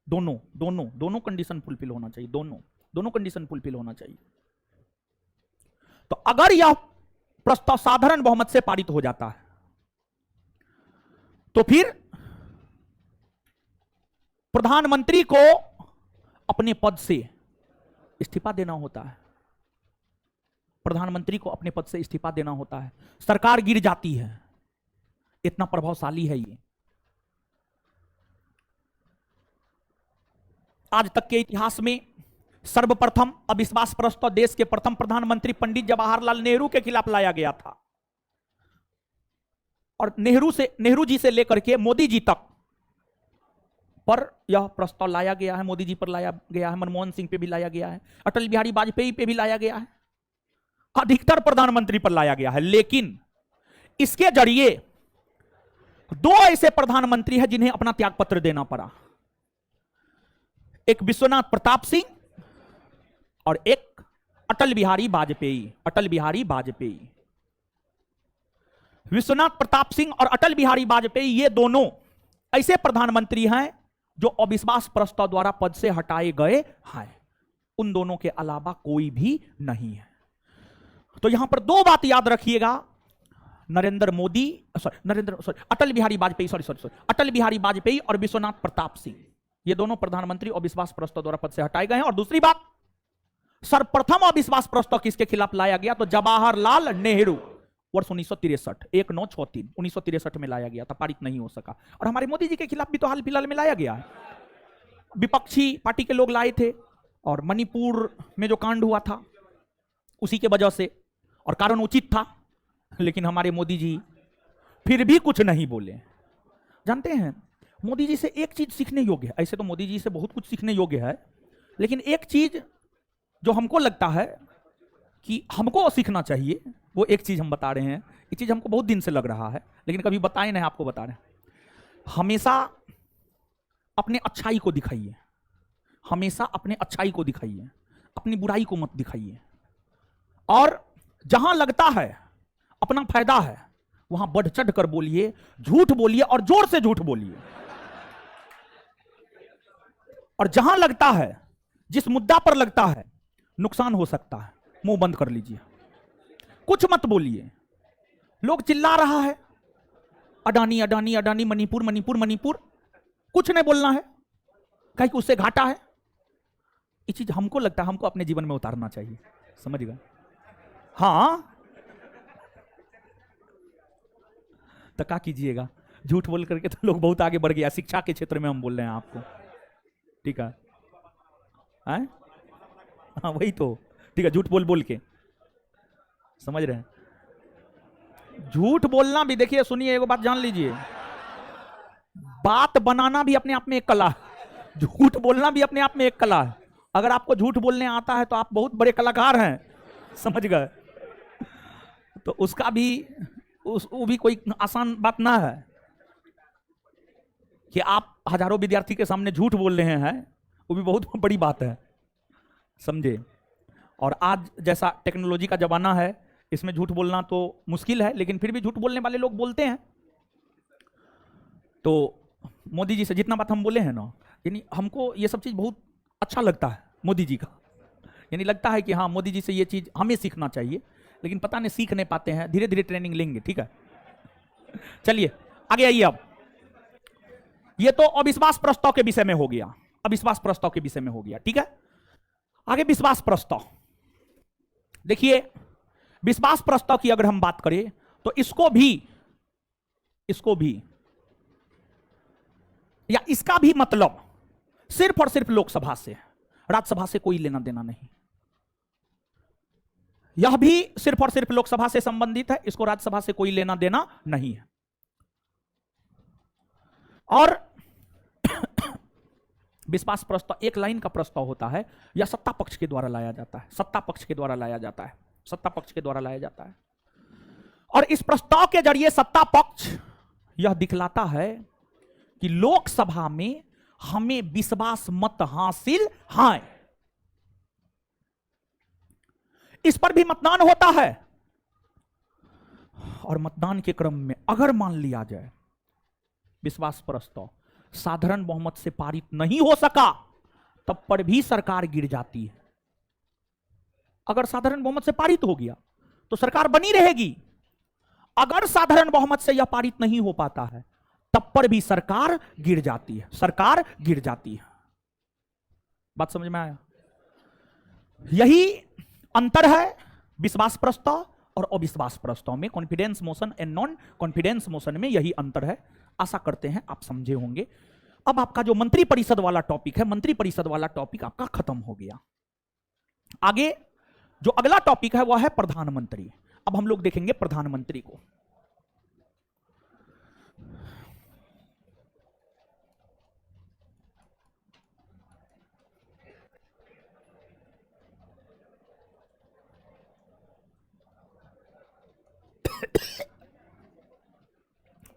दोनों कंडीशन फुलफिल होना चाहिए। दोनों कंडीशन फुलफिल होना चाहिए। तो अगर यह प्रस्ताव साधारण बहुमत से पारित हो जाता है तो फिर प्रधानमंत्री को अपने पद से इस्तीफा देना होता है। सरकार गिर जाती है। इतना प्रभावशाली है ये। आज तक के इतिहास में सर्वप्रथम अविश्वास प्रस्ताव देश के प्रथम प्रधानमंत्री पंडित जवाहरलाल नेहरू के खिलाफ लाया गया था। और नेहरू जी से लेकर के मोदी जी तक पर यह प्रस्ताव लाया गया है। मोदी जी पर लाया गया है, मनमोहन सिंह पे भी लाया गया है, अटल बिहारी वाजपेयी पे भी लाया गया है, अधिकतर प्रधानमंत्री पर लाया गया है। लेकिन इसके जरिए दो ऐसे प्रधानमंत्री हैं जिन्हें अपना त्यागपत्र देना पड़ा। एक विश्वनाथ प्रताप सिंह और एक अटल बिहारी वाजपेयी। विश्वनाथ प्रताप सिंह और अटल बिहारी वाजपेयी ये दोनों ऐसे प्रधानमंत्री हैं जो अविश्वास प्रस्ताव द्वारा पद से हटाए गए हैं। उन दोनों के अलावा कोई भी नहीं है। तो यहां पर दो बात याद रखिएगा। अटल बिहारी वाजपेयी और विश्वनाथ प्रताप सिंह, ये दोनों प्रधानमंत्री अविश्वास प्रस्ताव द्वारा पद से हटाए गए हैं। और दूसरी बात, सर्वप्रथम अविश्वास प्रस्ताव किसके खिलाफ लाया गया? तो जवाहरलाल नेहरू, वर्ष 1963, 1963 1963 में लाया गया था, पारित नहीं हो सका। और हमारे मोदी जी के खिलाफ भी तो हाल फिलहाल में लाया गया है, विपक्षी पार्टी के लोग लाए थे, और मणिपुर में जो कांड हुआ था उसी के वजह से, और कारण उचित था, लेकिन हमारे मोदी जी फिर भी कुछ नहीं बोले। जानते हैं, मोदी जी से एक चीज सीखने योग्य है, ऐसे तो मोदी जी से बहुत कुछ सीखने योग्य है, लेकिन एक चीज जो हमको लगता है कि हमको सीखना चाहिए, वो एक चीज हम बता रहे हैं। ये चीज हमको बहुत दिन से लग रहा है, लेकिन कभी बताए नहीं, आपको बता रहे हैं। हमेशा अपने अच्छाई को दिखाइए, हमेशा अपने अच्छाई को दिखाइए, अपनी बुराई को मत दिखाइए। और जहां लगता है अपना फायदा है, वहां बढ़ चढ़ कर बोलिए, झूठ बोलिए, और जोर से झूठ बोलिए। और जहां लगता है, जिस मुद्दा पर लगता है नुकसान हो सकता है, मुंह बंद कर लीजिए, कुछ मत बोलिए। लोग चिल्ला रहा है, अडानी अडानी अडानी, मणिपुर मणिपुर मणिपुर, कुछ नहीं बोलना है, कहीं कि उससे घाटा है। ये चीज हमको लगता है हमको अपने जीवन में उतारना चाहिए, समझ गए? हाँ, तो क्या कीजिएगा, झूठ बोल करके तो लोग बहुत आगे बढ़ गया। शिक्षा के क्षेत्र में हम बोल रहे हैं आपको, ठीक है? हाँ वही तो, ठीक है, झूठ बोल बोल के, समझ रहे हैं? झूठ बोलना भी, देखिए सुनिए, एगो बात जान लीजिए, बात बनाना भी अपने आप में एक कला है, झूठ बोलना भी अपने आप में एक कला है। अगर आपको झूठ बोलने आता है तो आप बहुत बड़े कलाकार हैं, समझ गए? तो उसका भी वो भी कोई आसान बात ना है कि आप हजारों विद्यार्थी के सामने झूठ बोल रहे हैं, वो भी बहुत बड़ी बात है, समझे? और आज जैसा टेक्नोलॉजी का जमाना है, इसमें झूठ बोलना तो मुश्किल है, लेकिन फिर भी झूठ बोलने वाले लोग बोलते हैं। तो मोदी जी से जितना बात हम बोले हैं ना, यानी हमको ये सब चीज बहुत अच्छा लगता है मोदी जी का, यानी लगता है कि हाँ, मोदी जी से ये चीज हमें सीखना चाहिए, लेकिन पता नहीं सीख नहीं पाते हैं, धीरे धीरे ट्रेनिंग लेंगे, ठीक है? चलिए आगे आइए। अब ये तो अविश्वास प्रस्ताव के विषय में हो गया, अविश्वास प्रस्ताव के विषय में हो गया, ठीक है? आगे विश्वास प्रस्ताव। देखिए, विश्वास प्रस्ताव की अगर हम बात करें तो इसको भी या इसका भी मतलब सिर्फ और सिर्फ लोकसभा से, राज्यसभा से कोई लेना देना नहीं। यह भी सिर्फ और सिर्फ लोकसभा से संबंधित है, इसको राज्यसभा से कोई लेना देना नहीं है। और विश्वास प्रस्ताव एक लाइन का प्रस्ताव होता है, या सत्ता पक्ष के द्वारा लाया जाता है, सत्ता पक्ष के द्वारा लाया जाता है, सत्ता पक्ष के द्वारा लाया जाता है। और इस प्रस्ताव के जरिए सत्ता पक्ष यह दिखलाता है कि लोकसभा में हमें विश्वास मत हासिल है। इस पर भी मतदान होता है, और मतदान के क्रम में अगर मान लिया जाए विश्वास प्रस्ताव साधारण बहुमत से पारित नहीं हो सका, तब पर भी सरकार गिर जाती है। अगर साधारण बहुमत से पारित हो गया तो सरकार बनी रहेगी, अगर साधारण बहुमत से यह पारित नहीं हो पाता है तब पर भी सरकार गिर जाती है, सरकार गिर जाती है। बात समझ में आया? यही अंतर है विश्वास प्रस्ताव और अविश्वास प्रस्ताव में, confidence motion and non confidence motion में यही अंतर है। आशा करते हैं आप समझे होंगे। अब आपका जो मंत्रिपरिषद वाला टॉपिक है, मंत्रिपरिषद वाला टॉपिक आपका खत्म हो गया। आगे जो अगला टॉपिक है वह है प्रधानमंत्री। अब हम लोग देखेंगे प्रधानमंत्री को।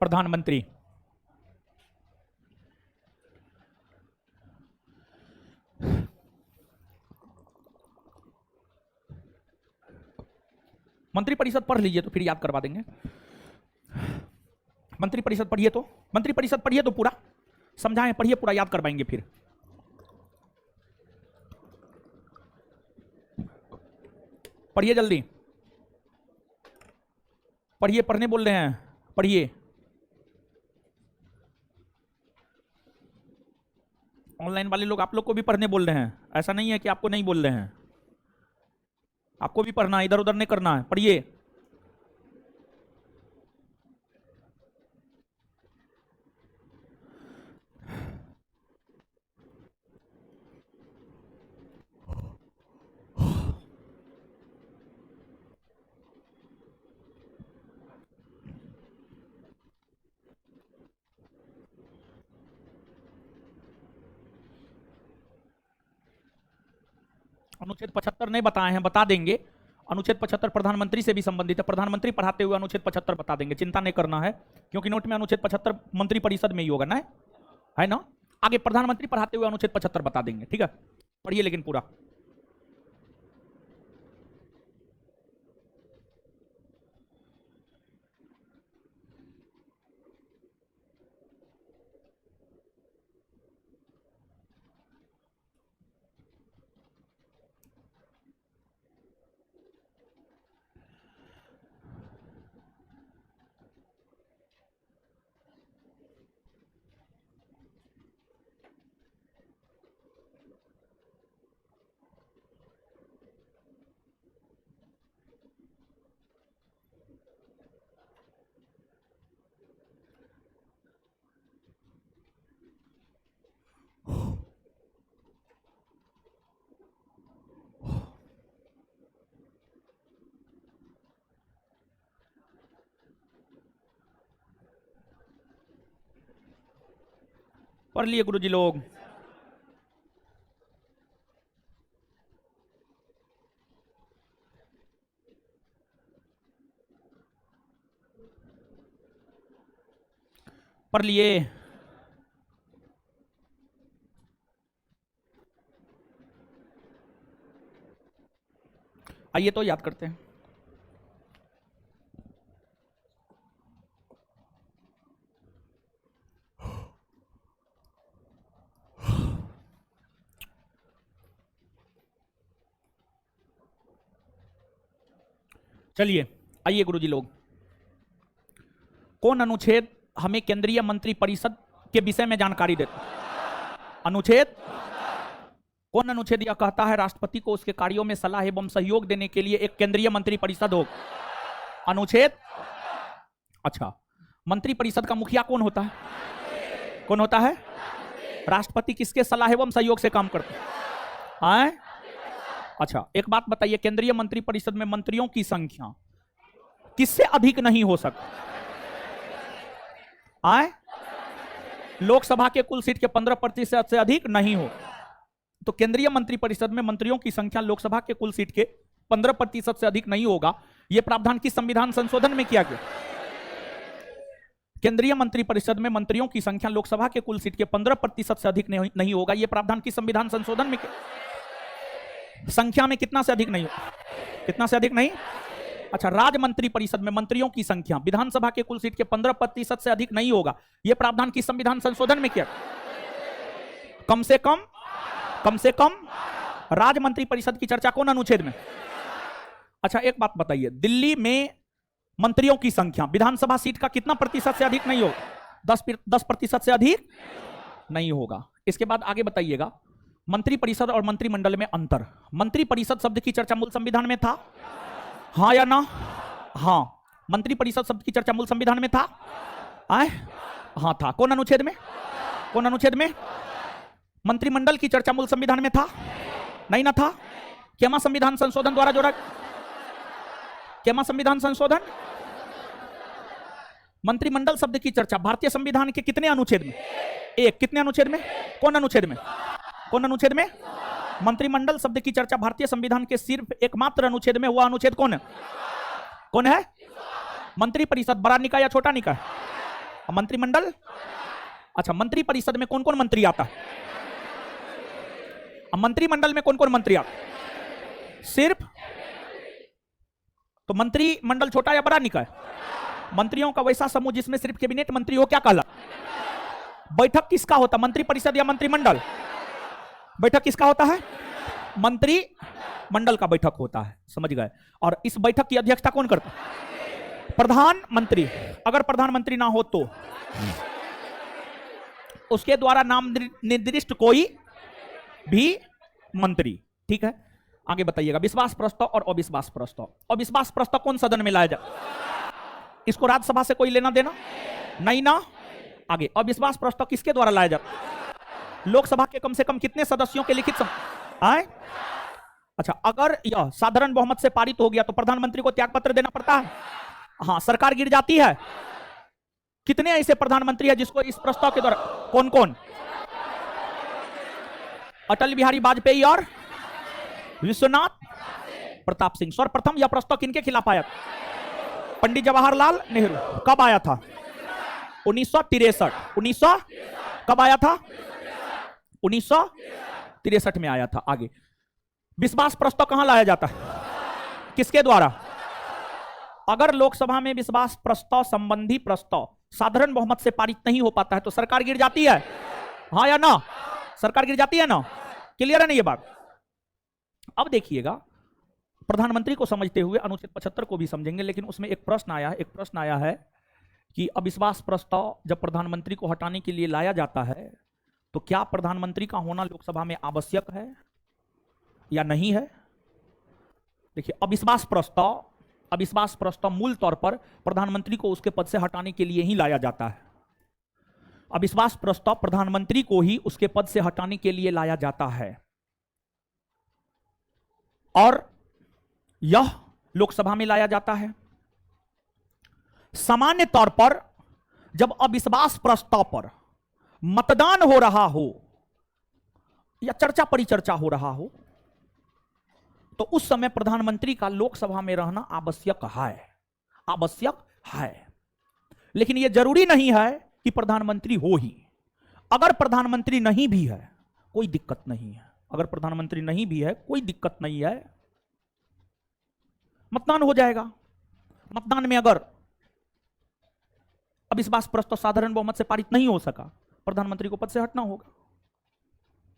प्रधानमंत्री मंत्रिपरिषद पढ़ लीजिए तो फिर याद करवा देंगे। मंत्रिपरिषद पढ़िए, तो मंत्रिपरिषद पढ़िए तो पूरा समझाएं, पढ़िए पूरा, याद करवाएंगे फिर। पढ़िए जल्दी, पढ़िए, पढ़ने बोल रहे हैं, पढ़िए। ऑनलाइन वाले लोग आप लोग को भी पढ़ने बोल रहे हैं, ऐसा नहीं है कि आपको नहीं बोल रहे हैं, आपको भी पढ़ना है, इधर उधर नहीं करना है, पढ़िए। अनुच्छेद 75 नहीं बताए हैं, बता देंगे। अनुच्छेद 75 प्रधानमंत्री से भी संबंधित है, प्रधानमंत्री पढ़ाते हुए अनुच्छेद 75 बता देंगे, चिंता नहीं करना है, क्योंकि नोट में अनुच्छेद 75 मंत्री परिषद में ही होगा ना, है ना। आगे प्रधानमंत्री पढ़ाते हुए अनुच्छेद 75 बता देंगे, ठीक है। पढ़िए लेकिन पूरा। पढ़ लिए गुरुजी लोग। पढ़ लिए। आइए तो याद करते हैं। चलिए आइए गुरुजी लोग, कौन अनुच्छेद हमें केंद्रीय मंत्री परिषद के विषय में जानकारी देता है? अनुच्छेद कौन अनुच्छेद यह कहता है राष्ट्रपति को उसके कार्यों में सलाह एवं सहयोग देने के लिए एक केंद्रीय मंत्री परिषद हो? अनुच्छेद। अच्छा, मंत्री परिषद का मुखिया कौन होता है? कौन होता है? राष्ट्रपति किसके सलाह एवं सहयोग से काम करता है? अच्छा, एक बात बताइए, केंद्रीय मंत्री परिषद में मंत्रियों की संख्या किससे अधिक नहीं हो सकती? आए लोकसभा के कुल सीट के 15% से अधिक नहीं हो, तो केंद्रीय मंत्री परिषद में मंत्रियों की संख्या लोकसभा के कुल सीट के 15% से अधिक नहीं होगा। यह प्रावधान किस संविधान संशोधन में किया गया? केंद्रीय मंत्री परिषद में मंत्रियों की संख्या लोकसभा के कुल सीट के 15% से अधिक नहीं होगा। यह प्रावधान किस संविधान संशोधन में संख्या में कितना से अधिक नहीं हो? कितना से अधिक नहीं? अच्छा, राज्य मंत्री परिषद में मंत्रियों की संख्या विधानसभा के कुल सीट के 15% से अधिक नहीं होगा। यह प्रावधान किस संविधान संशोधन में किया? कम से कम राज्य मंत्री परिषद की चर्चा कौन अनुच्छेद में? अच्छा, एक बात बताइए, दिल्ली में मंत्रियों की संख्या विधानसभा सीट का कितना प्रतिशत से अधिक नहीं होगा? 10% से अधिक नहीं होगा। इसके बाद आगे बताइएगा, मंत्री परिषद और मंत्रिमंडल में अंतर। मंत्री परिषद शब्द की चर्चा मूल संविधान में था, हाँ या ना? हाँ, मंत्री परिषद शब्द की चर्चा मूल संविधान में था। हाँ था। कौन अनुच्छेद में? कौन अनुच्छेद में? मंत्रिमंडल की चर्चा मूल संविधान में था? नहीं ना था। केमा संविधान संशोधन द्वारा जोड़ा? केमा संविधान संशोधन? मंत्रिमंडल शब्द की चर्चा भारतीय संविधान के कितने अनुच्छेद में? एक। कितने अनुच्छेद में? कौन अनुच्छेद में? कौन अनुच्छेद में? मंत्रिमंडल शब्द की चर्चा भारतीय संविधान के सिर्फ एकमात्र अनुच्छेद में हुआ। अनुच्छेद कौन है? कौन है? मंत्री परिषद बड़ा निकाय या छोटा निकाय? मंत्रिमंडल। अच्छा, मंत्री परिषद में कौन कौन मंत्री आता है? मंत्रिमंडल में कौन कौन मंत्री आता है? सिर्फ। तो मंत्रिमंडल छोटा या बड़ा निकाय? मंत्रियों का वैसा समूह जिसमें सिर्फ कैबिनेट मंत्री हो, क्या कहला? बैठक किसका होता? मंत्री परिषद या मंत्रिमंडल? बैठक किसका होता है? मंत्री मंडल का बैठक होता है, समझ गए। और इस बैठक की अध्यक्षता कौन करता है? प्रधानमंत्री। अगर प्रधानमंत्री ना हो तो उसके द्वारा नाम निर्दिष्ट कोई भी मंत्री। ठीक है, आगे बताइएगा, विश्वास प्रस्ताव और अविश्वास प्रस्ताव। अविश्वास प्रस्ताव कौन सदन में लाया जाए? इसको राज्यसभा से कोई लेना देना नहीं ना। आगे, अविश्वास प्रस्ताव किसके द्वारा लाया जाता? लोकसभा के कम से कम कितने सदस्यों के लिखित आए? अच्छा, अगर यह साधारण बहुमत से पारित हो गया तो प्रधानमंत्री को त्यागपत्र देना पड़ता है। हाँ, सरकार गिर जाती है। कितने ऐसे प्रधानमंत्री है जिसको इस प्रस्ताव के द्वारा? कौन कौन? अटल बिहारी वाजपेयी और विश्वनाथ प्रताप सिंह। सर्वप्रथम यह प्रस्ताव किनके खिलाफ आया? पंडित जवाहरलाल नेहरू। कब आया था? 1963। 1900 कब आया था? 1963 में आया था। आगे विश्वास प्रस्ताव कहां लाया जाता है? किसके द्वारा? अगर लोकसभा में विश्वास प्रस्ताव संबंधी प्रस्ताव साधारण बहुमत से पारित नहीं हो पाता है तो सरकार गिर जाती है, हाँ या ना? सरकार गिर जाती है ना? क्लियर है ना ये बात? अब देखिएगा, प्रधानमंत्री को समझते हुए अनुच्छेद 75 को भी समझेंगे, लेकिन उसमें एक प्रश्न आया है कि अविश्वास प्रस्ताव जब प्रधानमंत्री को हटाने के लिए लाया जाता है तो क्या प्रधानमंत्री का होना लोकसभा में आवश्यक है या नहीं है? देखिए, अविश्वास प्रस्ताव मूल तौर पर प्रधानमंत्री को उसके पद से हटाने के लिए ही लाया जाता है। अविश्वास प्रस्ताव प्रधानमंत्री को ही उसके पद से हटाने के लिए लाया जाता है और यह लोकसभा में लाया जाता है। सामान्य तौर पर जब अविश्वास प्रस्ताव पर मतदान हो रहा हो या चर्चा परिचर्चा हो रहा हो तो उस समय प्रधानमंत्री का लोकसभा में रहना आवश्यक है। लेकिन यह जरूरी नहीं है कि प्रधानमंत्री हो ही। अगर प्रधानमंत्री नहीं भी है कोई दिक्कत नहीं है। अगर प्रधानमंत्री नहीं भी है कोई दिक्कत नहीं है, मतदान हो जाएगा। मतदान में अगर अविश्वास प्रस्ताव साधारण बहुमत से पारित नहीं हो सका, प्रधानमंत्री को पद से हटना होगा।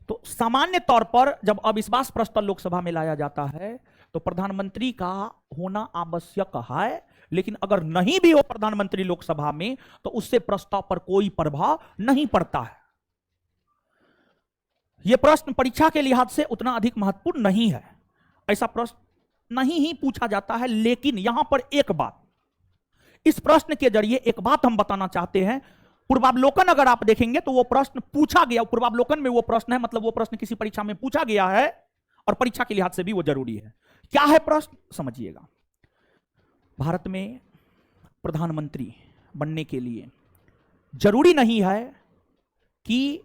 तो सामान्य तौर पर जब अविश्वास प्रस्ताव लोकसभा में लाया जाता है तो प्रधानमंत्री का होना आवश्यक है, लेकिन अगर नहीं भी हो प्रधानमंत्री लोकसभा में तो उससे प्रस्ताव पर कोई प्रभाव नहीं पड़ता है। यह प्रश्न परीक्षा के लिहाज से उतना अधिक महत्वपूर्ण नहीं है, ऐसा प्रश्न नहीं ही पूछा जाता है। लेकिन यहां पर एक बात, इस प्रश्न के जरिए एक बात हम बताना चाहते हैं। पूर्वावलोकन अगर आप देखेंगे तो वो प्रश्न पूछा गया, पूर्वावलोकन में वो प्रश्न है, मतलब वो प्रश्न किसी परीक्षा में पूछा गया है और परीक्षा के लिहाज से भी वो जरूरी है। क्या है प्रश्न, समझिएगा। भारत में प्रधानमंत्री बनने के लिए जरूरी नहीं है कि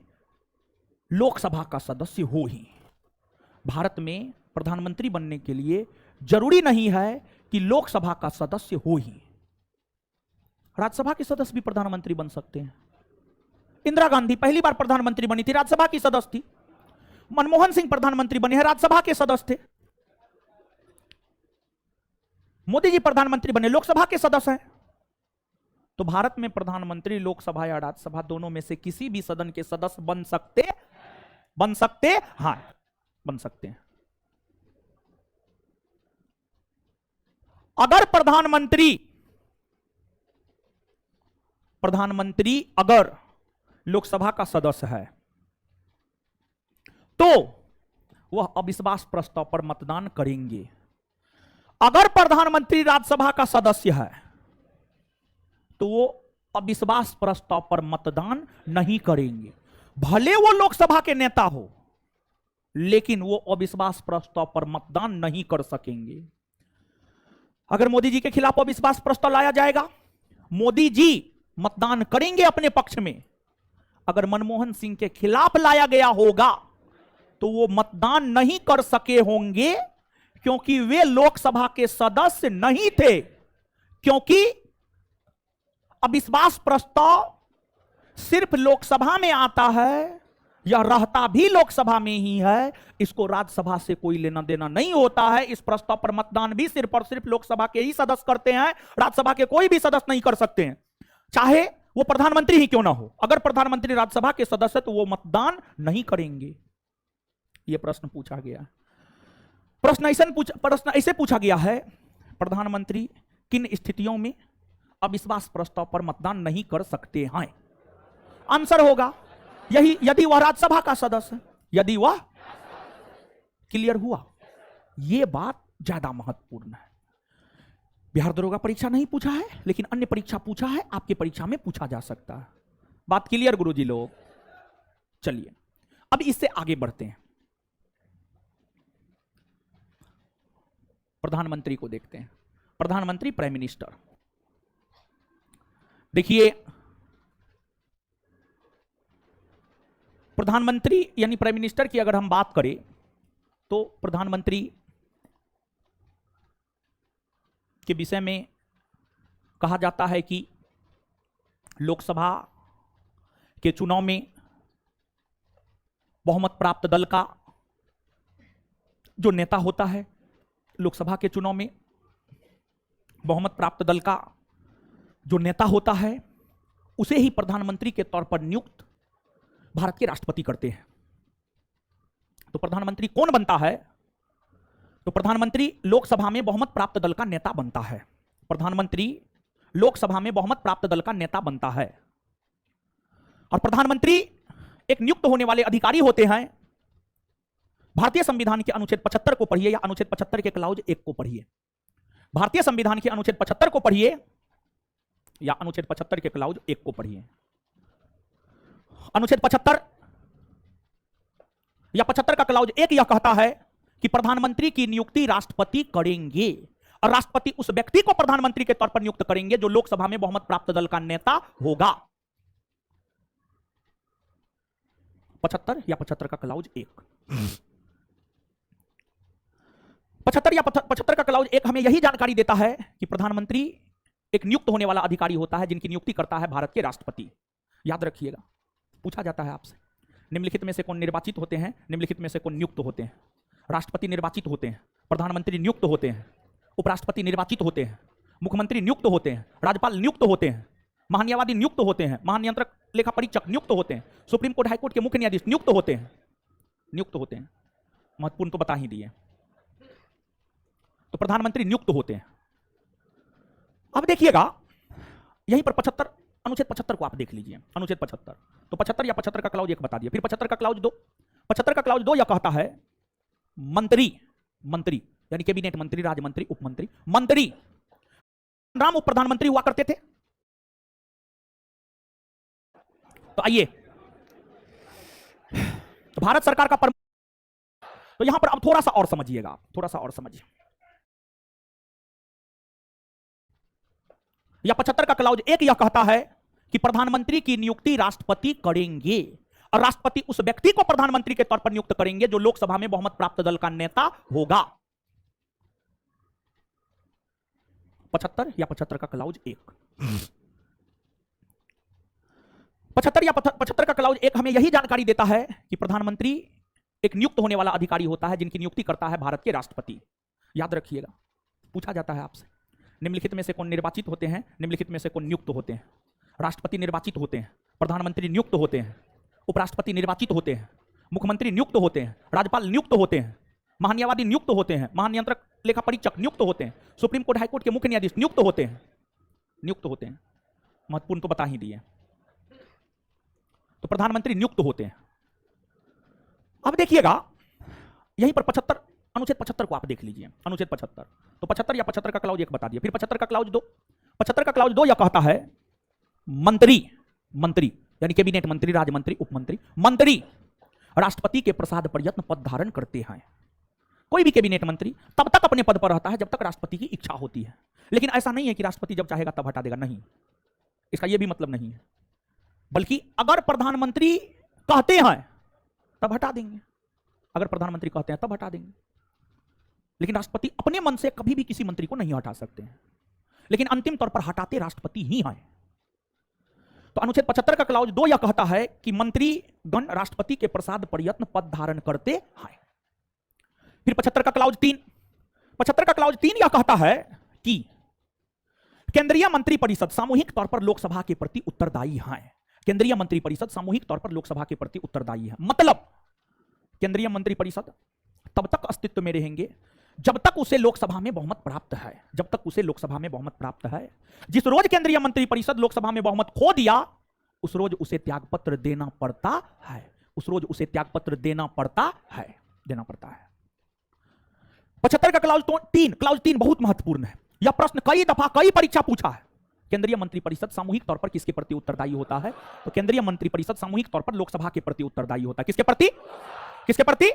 लोकसभा का सदस्य हो ही। भारत में प्रधानमंत्री बनने के लिए जरूरी नहीं है कि लोकसभा का सदस्य हो ही। राज्यसभा के सदस्य भी प्रधानमंत्री बन सकते हैं। इंदिरा गांधी पहली बार प्रधानमंत्री बनी थी, राज्यसभा की सदस्य थी। मनमोहन सिंह प्रधानमंत्री बने हैं, राज्यसभा के सदस्य थे। मोदी जी प्रधानमंत्री बने, लोकसभा के सदस्य हैं। तो भारत में प्रधानमंत्री लोकसभा या राज्यसभा दोनों में से किसी भी सदन के सदस्य बन सकते हाँ, बन सकते हैं। अगर प्रधानमंत्री अगर लोकसभा का सदस्य है तो वह अविश्वास प्रस्ताव पर मतदान करेंगे। अगर प्रधानमंत्री राज्यसभा का सदस्य है तो वो अविश्वास प्रस्ताव पर मतदान नहीं करेंगे। भले वो लोकसभा के नेता हो, लेकिन वो अविश्वास प्रस्ताव पर मतदान नहीं कर सकेंगे। अगर मोदी जी के खिलाफ अविश्वास प्रस्ताव लाया जाएगा, मोदी जी मतदान करेंगे अपने पक्ष में। अगर मनमोहन सिंह के खिलाफ लाया गया होगा तो वो मतदान नहीं कर सके होंगे, क्योंकि वे लोकसभा के सदस्य नहीं थे। क्योंकि अविश्वास प्रस्ताव सिर्फ लोकसभा में आता है, यह रहता भी लोकसभा में ही है। इसको राज्यसभा से कोई लेना देना नहीं होता है। इस प्रस्ताव पर मतदान भी सिर्फ और सिर्फ लोकसभा के ही सदस्य करते हैं, राज्यसभा के कोई भी सदस्य नहीं कर सकते हैं, चाहे वो प्रधानमंत्री ही क्यों ना हो। अगर प्रधानमंत्री राज्यसभा के सदस्य तो वो मतदान नहीं करेंगे। यह प्रश्न पूछा गया। प्रश्न ऐसे पूछा गया है, प्रधानमंत्री किन स्थितियों में अविश्वास प्रस्ताव पर मतदान नहीं कर सकते हैं? आंसर होगा यही, यदि वह राज्यसभा का सदस्य, यदि वह, क्लियर हुआ? यह बात ज्यादा महत्वपूर्ण है। बिहार दरोगा परीक्षा नहीं पूछा है, लेकिन अन्य परीक्षा पूछा है, आपकी परीक्षा में पूछा जा सकता है। बात क्लियर गुरुजी लोग? चलिए अब इससे आगे बढ़ते हैं, प्रधानमंत्री को देखते हैं। प्रधानमंत्री, प्राइम मिनिस्टर। देखिए, प्रधानमंत्री यानी प्राइम मिनिस्टर की अगर हम बात करें तो प्रधानमंत्री के विषय में कहा जाता है कि लोकसभा के चुनाव में बहुमत प्राप्त दल का जो नेता होता है, लोकसभा के चुनाव में बहुमत प्राप्त दल का जो नेता होता है, उसे ही प्रधानमंत्री के तौर पर नियुक्त भारत के राष्ट्रपति करते हैं। तो प्रधानमंत्री कौन बनता है? तो प्रधानमंत्री लोकसभा में बहुमत प्राप्त दल का नेता बनता है। प्रधानमंत्री लोकसभा में बहुमत प्राप्त दल का नेता बनता है। और प्रधानमंत्री एक नियुक्त होने वाले अधिकारी होते हैं। भारतीय संविधान के अनुच्छेद 75 को पढ़िए या अनुच्छेद 75 के क्लाउज 1 को पढ़िए। भारतीय संविधान के अनुच्छेद 75 को पढ़िए या अनुच्छेद 75 के क्लाउज 1 को पढ़िए। अनुच्छेद 75 या 75 का क्लाउज 1 यह कहता है कि प्रधानमंत्री की नियुक्ति राष्ट्रपति करेंगे और राष्ट्रपति उस व्यक्ति को प्रधानमंत्री के तौर पर नियुक्त करेंगे जो लोकसभा में बहुमत प्राप्त दल का नेता होगा। 75 या 75 का क्लाउज 1। 75 या 75 का क्लाउज 1 हमें यही जानकारी देता है कि प्रधानमंत्री एक नियुक्त होने वाला अधिकारी होता है जिनकी नियुक्ति करता है भारत के राष्ट्रपति। याद रखिएगा, पूछा जाता है आपसे, निम्नलिखित में से कौन निर्वाचित होते हैं, निम्नलिखित में से कौन नियुक्त होते हैं? राष्ट्रपति निर्वाचित होते हैं, प्रधानमंत्री नियुक्त होते हैं, उपराष्ट्रपति निर्वाचित होते हैं, मुख्यमंत्री नियुक्त होते हैं, राज्यपाल नियुक्त होते हैं, महान्यायवादी नियुक्त होते हैं, महानियंत्रक लेखा परीक्षक नियुक्त होते हैं, सुप्रीम कोर्ट हाईकोर्ट के मुख्य न्यायाधीश नियुक्त होते हैं। नियुक्त होते हैं, महत्वपूर्ण तो बता ही दिए। तो प्रधानमंत्री नियुक्त होते हैं। अब देखिएगा, यहीं पर 75 अनुच्छेद 75 को आप देख लीजिए। अनुच्छेद 75 तो 75 या 75 का क्लाउज 1 बता दिया। फिर 75 का क्लाउज 2। 75 का क्लाउज 2 यह कहता है मंत्री यानी कैबिनेट मंत्री, राज्य मंत्री, उपमंत्री, मंत्री राम उप प्रधानमंत्री हुआ करते थे। तो आइए, तो भारत सरकार का तो यहां पर अब थोड़ा सा और समझिएगा, थोड़ा सा और समझिए। या 75 का क्लाउज 1 यह कहता है कि प्रधानमंत्री की नियुक्ति राष्ट्रपति करेंगे और राष्ट्रपति उस व्यक्ति को प्रधानमंत्री के तौर पर नियुक्त करेंगे जो लोकसभा में बहुमत प्राप्त दल का नेता होगा। 75 या 75 का क्लाउज 1। 75 या 75 का क्लाउज 1 हमें यही जानकारी देता है कि प्रधानमंत्री एक नियुक्त होने वाला अधिकारी होता है जिनकी नियुक्ति करता है भारत के राष्ट्रपति। याद रखिएगा, पूछा जाता है आपसे, निम्नलिखित में से कौन निर्वाचित होते हैं, निम्नलिखित में से कौन नियुक्त होते हैं? राष्ट्रपति निर्वाचित होते हैं, प्रधानमंत्री नियुक्त होते हैं, उपराष्ट्रपति निर्वाचित होते हैं, मुख्यमंत्री नियुक्त होते हैं, राज्यपाल नियुक्त होते हैं, महान्यायवादी नियुक्त होते हैं, महानियंत्रक लेखा परीक्षक नियुक्त होते हैं, सुप्रीम कोर्ट हाईकोर्ट के मुख्य न्यायाधीश नियुक्त होते हैं। नियुक्त होते हैं, महत्वपूर्ण तो बता ही दिए। तो प्रधानमंत्री नियुक्त होते हैं। अब देखिएगा, यहीं पर 75 अनुच्छेद 75 को आप देख लीजिए। अनुच्छेद 75 तो 75 या 75 का क्लाउज 1 बता दिया। फिर 75 का क्लाउज 2। 75 का क्लाउज 2 यह कहता है मंत्री यानी कैबिनेट मंत्री, राज्य मंत्री, उपमंत्री, मंत्री राष्ट्रपति के प्रसाद पर्यत्न पद धारण करते हैं। कोई भी कैबिनेट मंत्री तब तक अपने पद पर रहता है जब तक राष्ट्रपति की इच्छा होती है। लेकिन ऐसा नहीं है कि राष्ट्रपति जब चाहेगा तब हटा देगा, नहीं, इसका यह भी मतलब नहीं है। बल्कि अगर प्रधानमंत्री कहते हैं तब हटा देंगे, अगर प्रधानमंत्री कहते हैं तब हटा देंगे। लेकिन राष्ट्रपति अपने मन से कभी भी किसी मंत्री को नहीं हटा सकते हैं, लेकिन अंतिम तौर पर हटाते राष्ट्रपति ही हैं। तो अनुच्छेद 75 का क्लाउज 2 यह कहता है कि मंत्री गण राष्ट्रपति के प्रसाद पर्यत्न पद धारण करते हैं। फिर 75 का क्लाउज 3। 75 का क्लाउज 3 यह कहता है कि केंद्रीय मंत्रिपरिषद सामूहिक तौर पर लोकसभा के प्रति उत्तरदायी है। केंद्रीय मंत्रिपरिषद सामूहिक तौर पर लोकसभा के प्रति उत्तरदायी है। मतलब केंद्रीय मंत्रिपरिषद तब तक अस्तित्व में रहेंगे जब तक उसे लोकसभा में बहुमत प्राप्त है, जब तक उसे लोकसभा में बहुमत प्राप्त है। जिस रोज केंद्रीय मंत्रिपरिषद लोकसभा में बहुमत खो दिया उस रोज उसे त्यागपत्र देना पड़ता है, उस रोज उसे त्यागपत्र देना पड़ता है। 75 का क्लाउज 3 बहुत महत्वपूर्ण है। यह प्रश्न कई दफा कई परीक्षा पूछा है। केंद्रीय मंत्रिपरिषद सामूहिक तौर पर किसके प्रति उत्तरदायी होता है? तो केंद्रीय मंत्रिपरिषद सामूहिक तौर पर लोकसभा के प्रति उत्तरदायी होता है। किसके प्रति? किसके प्रति?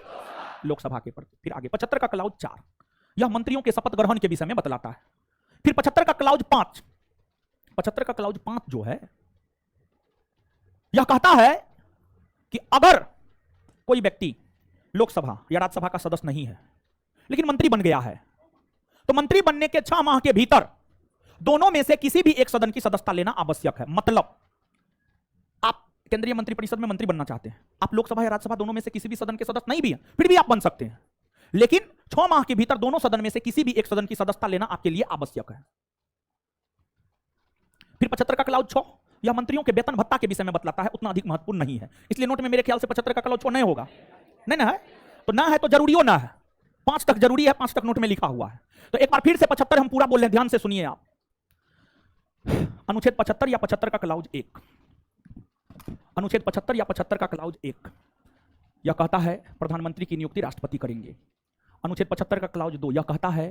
लोकसभा के प्रति। फिर आगे 75 का क्लाउज 4 यह मंत्रियों के शपथ ग्रहण के विषय में बतलाता है। फिर 75 का क्लाउज 5 75 का क्लाउज 5 जो है यह कहता है कि अगर कोई व्यक्ति लोकसभा या राज्यसभा का सदस्य नहीं है लेकिन मंत्री बन गया है, तो मंत्री बनने के 6 माह के भीतर दोनों में से किसी भी एक सदन की सदस्यता लेना आवश्यक है। मतलब आप केंद्रीय मंत्रिपरिषद में मंत्री बनना चाहते हैं, आप लोकसभा या राज्यसभा दोनों में से किसी भी सदन के सदस्य नहीं भी हैं, फिर भी आप बन सकते हैं, लेकिन 6 माह के भीतर दोनों सदन में से किसी भी एक सदन की सदस्यता लेना आपके लिए आवश्यक है। फिर 75 का क्लाउज 6 यह मंत्रियों के वेतन भत्ता के विषय में बतलाता है, उतना अधिक महत्वपूर्ण नहीं है, इसलिए नोट में मेरे ख्याल से 75 का क्लाउज 6 नहीं होगा। नहीं ना है तो ना है तो जरूरी ना है, 5 तक जरूरी है, 5 तक नोट में लिखा हुआ है। तो एक बार फिर से 75 हम पूरा बोल रहे हैं, ध्यान से सुनिए आप। अनुच्छेद 75 या 75 का क्लाउज 1, अनुच्छेद 75 या 75 का क्लाउज 1 यह कहता है प्रधानमंत्री की नियुक्ति राष्ट्रपति करेंगे। अनुच्छेद 75 का क्लाउज 2 यह कहता है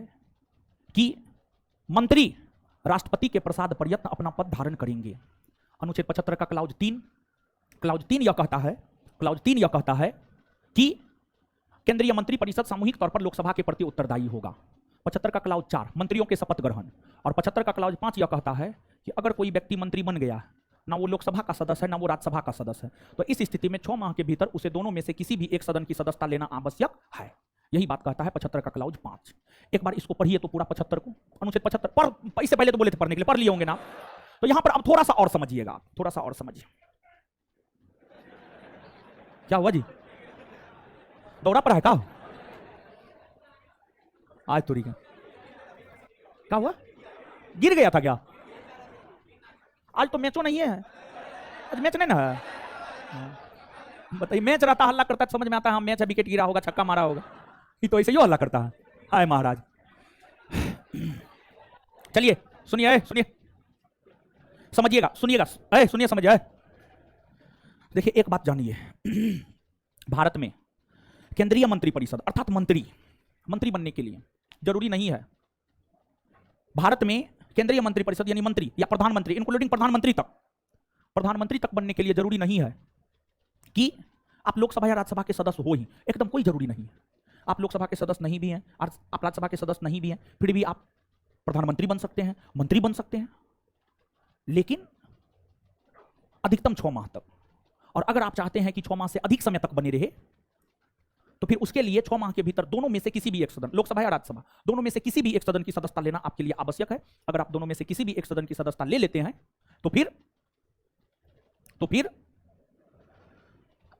कि मंत्री राष्ट्रपति के प्रसाद पर्यंत अपना पद धारण करेंगे। अनुच्छेद 75 का क्लाउज 3 यह कहता है, क्लाउज 3 यह कहता है कि केंद्रीय मंत्रिपरिषद सामूहिक तौर पर लोकसभा के प्रति उत्तरदायी होगा। 75 का क्लाउज 4 मंत्रियों के शपथ ग्रहण, और 75 का क्लाउज 5 यह कहता है कि अगर कोई व्यक्ति मंत्री बन गया, ना वो लोकसभा का सदस्य है ना वो राज्यसभा का सदस्य है, तो इस स्थिति में 6 माह के भीतर उसे दोनों में से किसी भी एक सदन की सदस्यता लेना आवश्यक है। यही बात कहता है 75 का क्लाउज 5। एक बार इसको पढ़िए तो पूरा 75 को, अनुच्छेद 75 पर इससे पहले तो बोले थे पढ़ने के लिए, पढ़ लिए होंगे ना, तो यहां पर अब थोड़ा सा और समझिएगा, थोड़ा सा और समझिए। क्या हुआ जी, दौरा पर है क्या आज? तो क्या हुआ, गिर गया था क्या? आज तो मैचो नहीं है, आज मैच नहीं ना है। बताइए, मैच रहता हल्ला करता है, समझ में आता है हाँ मैच है, विकेट गिरा होगा, छक्का मारा होगा, ये तो ऐसे ही हल्ला करता है। हाय महाराज, चलिए सुनिए, सुनिए समझिएगा, सुनिएगा, सुनिए समझिए। देखिए एक बात जानिए, भारत में केंद्रीय मंत्रिपरिषद अर्थात मंत्री बनने के लिए जरूरी नहीं है। भारत में केंद्रीय मंत्रिपरिषद यानी मंत्री या प्रधानमंत्री इंक्लूडिंग प्रधानमंत्री तक बनने के लिए जरूरी नहीं है कि आप लोकसभा या राज्यसभा के सदस्य हो ही, एकदम कोई जरूरी नहीं है। आप लोकसभा के सदस्य नहीं भी हैं, आप राज्यसभा के सदस्य नहीं भी हैं, फिर भी आप प्रधानमंत्री बन सकते हैं, मंत्री बन सकते हैं, लेकिन अधिकतम 6 माह तक। और अगर आप चाहते हैं कि 6 माह से अधिक समय तक बने रहे, तो फिर उसके लिए 6 माह के भीतर दोनों में से किसी भी एक सदन, लोकसभा या राज्यसभा, दोनों में से किसी भी एक सदन की सदस्यता लेना आपके लिए आवश्यक है। अगर आप दोनों में से किसी भी एक सदन की सदस्यता ले लेते हैं तो फिर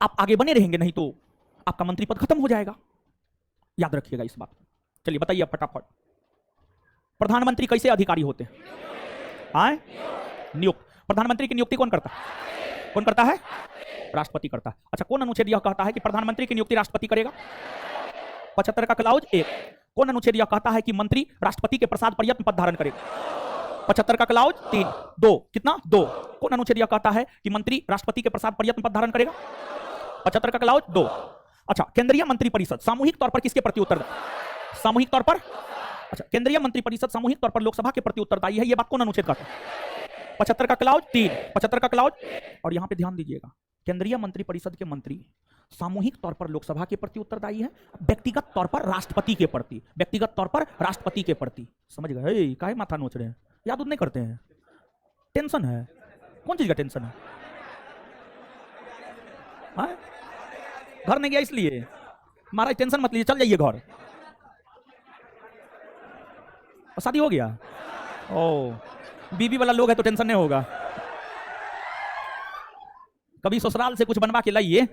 आप आगे बने रहेंगे, नहीं तो आपका मंत्री पद खत्म हो जाएगा। याद रखिएगा इस बात। चलिए बताइए फटाफट, प्रधानमंत्री कैसे अधिकारी होते हैं? नियुक्त। प्रधानमंत्री की नियुक्ति कौन करता है? राष्ट्रपति करता है। अच्छा, कौन अनुच्छेद यह कहता है कि प्रधानमंत्री की नियुक्ति राष्ट्रपति करेगा? 75 का क्लाउज 1। कौन अनुच्छेद यह कहता है कि मंत्री राष्ट्रपति के प्रसाद पर्यंत पद धारण करेगा? 75 का क्लाउज 3। 2 कितना? 2। कौन अनुच्छेद यह कहता है कि मंत्री राष्ट्रपति के प्रसाद पर्यंत पद धारण करेगा? 75 का क्लाउज 2। अच्छा, केंद्रीय मंत्रिपरिषद सामूहिक तौर पर किसके प्रति उत्तरदायी? सामूहिक तौर पर। अच्छा, केंद्रीय मंत्रिपरिषद सामूहिक तौर पर लोकसभा के प्रति उत्तरदायी है, यह बात कौन अनुच्छेद कहता है? 75 का क्लाउज 3। 75 का क्लाउज, और यहां पे ध्यान दीजिएगा, केंद्रीय मंत्रिपरिषद के मंत्री सामूहिक तौर पर लोकसभा के प्रति उत्तरदायी है, व्यक्तिगत तौर पर राष्ट्रपति के प्रति, व्यक्तिगत तौर पर राष्ट्रपति के प्रति। समझ गए? काहे माथा नोच रहे हैं? याद नहीं करते हैं? टेंशन है? कौन चीज का टेंशन है? हाँ? घर नहीं गया इसलिए? महाराज टेंशन मत लीजिए, चल जाइए घर। और शादी हो गया? ओ, बीबी वाला लोग है तो टेंशन नहीं होगा। कभी ससुराल से कुछ बनवा के लाइए।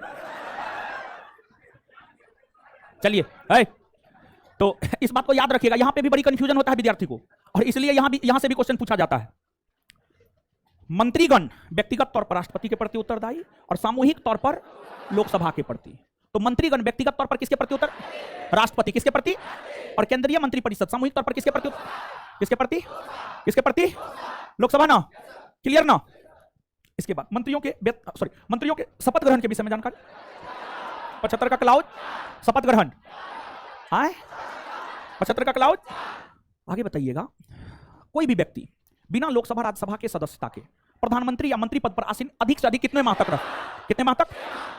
चलिए, तो इस बात को याद रखिएगा, यहां पे भी बड़ी कंफ्यूजन होता है विद्यार्थी को, और इसलिए यहां से भी क्वेश्चन पूछा जाता है। मंत्रीगण व्यक्तिगत तौर पर राष्ट्रपति के प्रति उत्तरदायी और सामूहिक तौर पर लोकसभा के प्रति। तो मंत्रीगण व्यक्तिगत तौर पर किसके प्रति उत्तर? राष्ट्रपति। किसके प्रति? और केंद्रीय मंत्रिपरिषद सामूहिक तौर पर किसके प्रति? किसके प्रति? लोकसभा ना? क्लियर ना? इसके बाद मंत्रियों के शपथ ग्रहण के विषय में जानकारी। 75 का क्लाउज शपथ ग्रहण। 75 का क्लाउज। आगे बताइएगा, कोई भी व्यक्ति बिना लोकसभा राज्यसभा के सदस्यता के प्रधानमंत्री या मंत्री पद पर आसीन अधिक से अधिक कितने माह तक रहे? कितने माह तक?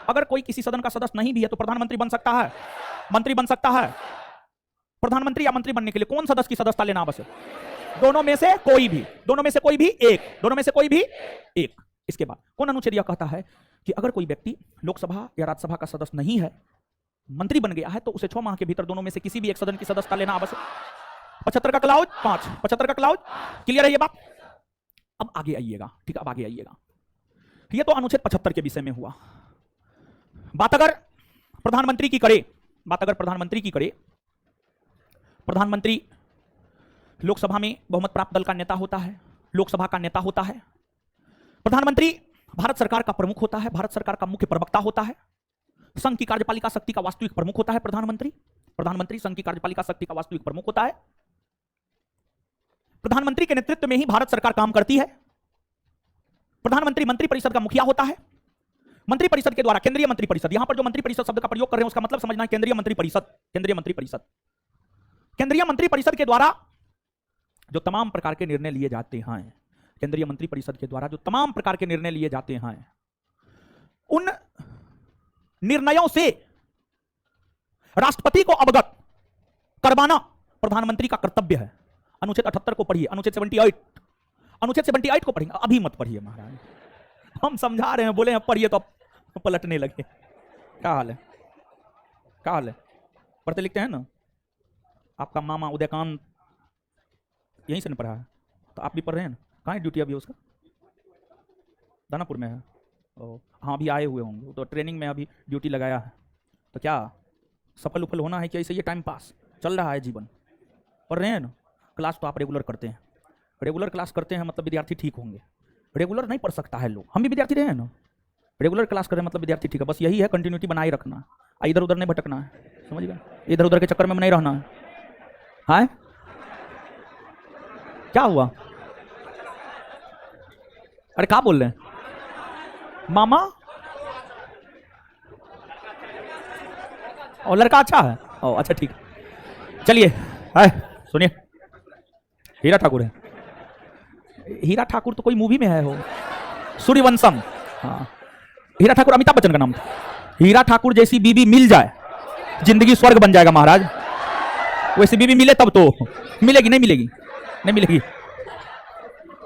अगर कोई किसी सदन का सदस्य नहीं भी है तो प्रधानमंत्री बन सकता है, मंत्री बन सकता है। प्रधानमंत्री या मंत्री बनने के लिए कौन सदस्य की सदस्यता लेना आवश्यक? दोनों में से कोई भी एक। इसके बाद कौन अनुच्छेद यह कहता है कि अगर कोई व्यक्ति लोकसभा या राज्यसभा का सदस्य नहीं है मंत्री बन गया है तो उसे 6 माह के भीतर दोनों में से किसी भी एक सदन की सदस्यता लेना आवश्यक। 75 का क्लाउज 5, 75 का क्लाउज। क्लियर है ये बात? अब आगे आइएगा, ठीक है, अब आगे आइएगा। ये तो अनुच्छेद 75 के विषय में हुआ। बात अगर प्रधानमंत्री की करे, प्रधानमंत्री लोकसभा में बहुमत प्राप्त दल का नेता होता है, लोकसभा का नेता होता है। प्रधानमंत्री भारत सरकार का प्रमुख होता है, भारत सरकार का मुख्य प्रवक्ता होता है, संघ की कार्यपालिका शक्ति का वास्तविक प्रमुख होता है। प्रधानमंत्री संघ की कार्यपालिका शक्ति का वास्तविक प्रमुख होता है। प्रधानमंत्री के नेतृत्व में ही भारत सरकार काम करती है। प्रधानमंत्री मंत्रिपरिषद का मुखिया होता है। मंत्रिपरिषद के द्वारा, केंद्रीय मंत्रिपरिषद, यहां पर जो मंत्रिपरिषद शब्द का प्रयोग कर रहे हैं उसका मतलब समझना है केंद्रीय मंत्रिपरिषद। केंद्रीय मंत्रिपरिषद के द्वारा जो तमाम प्रकार के निर्णय लिए जाते हैं, केंद्रीय मंत्रिपरिषद के द्वारा जो तमाम प्रकार के निर्णय लिए जाते हैं, उन निर्णयों से राष्ट्रपति को अवगत करवाना प्रधानमंत्री का कर्तव्य है। अनुच्छेद 78 को पढ़िए, अनुच्छेद 78 को पढ़िए। अभी मत पढ़िए महाराज, हम समझा रहे हैं, बोले हैं पढ़िए तो अब पलटने लगे। क्या हाल है? पढ़ते लिखते हैं ना? आपका मामा उदयकांत यहीं से नहीं पढ़ा है तो आप भी पढ़ रहे हैं ना? कहाँ है ड्यूटी अभी उसका? दानापुर में है। हाँ, अभी आए हुए होंगे तो ट्रेनिंग में अभी ड्यूटी लगाया है। तो क्या सफल उफल होना है कि ऐसे ये टाइम पास चल रहा है जीवन? पढ़ रहे हैं ना? क्लास तो आप रेगुलर करते हैं, रेगुलर क्लास करते हैं मतलब विद्यार्थी ठीक होंगे। रेगुलर नहीं पढ़ सकता है लोग, हम भी विद्यार्थी रहे हैं ना। रेगुलर क्लास कर रहे हैं मतलब विद्यार्थी ठीक है। बस यही है, कंटिन्यूटी बनाए रखना, इधर उधर नहीं भटकना है, समझ गए? इधर उधर के चक्कर में नहीं रहना है। हाँ, क्या हुआ? अरे क्या बोल रहे हैं मामा? और लड़का अच्छा है? ओ अच्छा, ठीक। चलिए, हाय सुनिए, हीरा ठाकुर है। हीरा ठाकुर तो कोई मूवी में है, हो सूर्यवंशम। हाँ, हीरा ठाकुर अमिताभ बच्चन का नाम था। हीरा ठाकुर जैसी बीबी मिल जाए जिंदगी स्वर्ग बन जाएगा महाराज। वैसी बीबी मिले तब तो मिलेगी, नहीं मिलेगी, नहीं मिलेगी।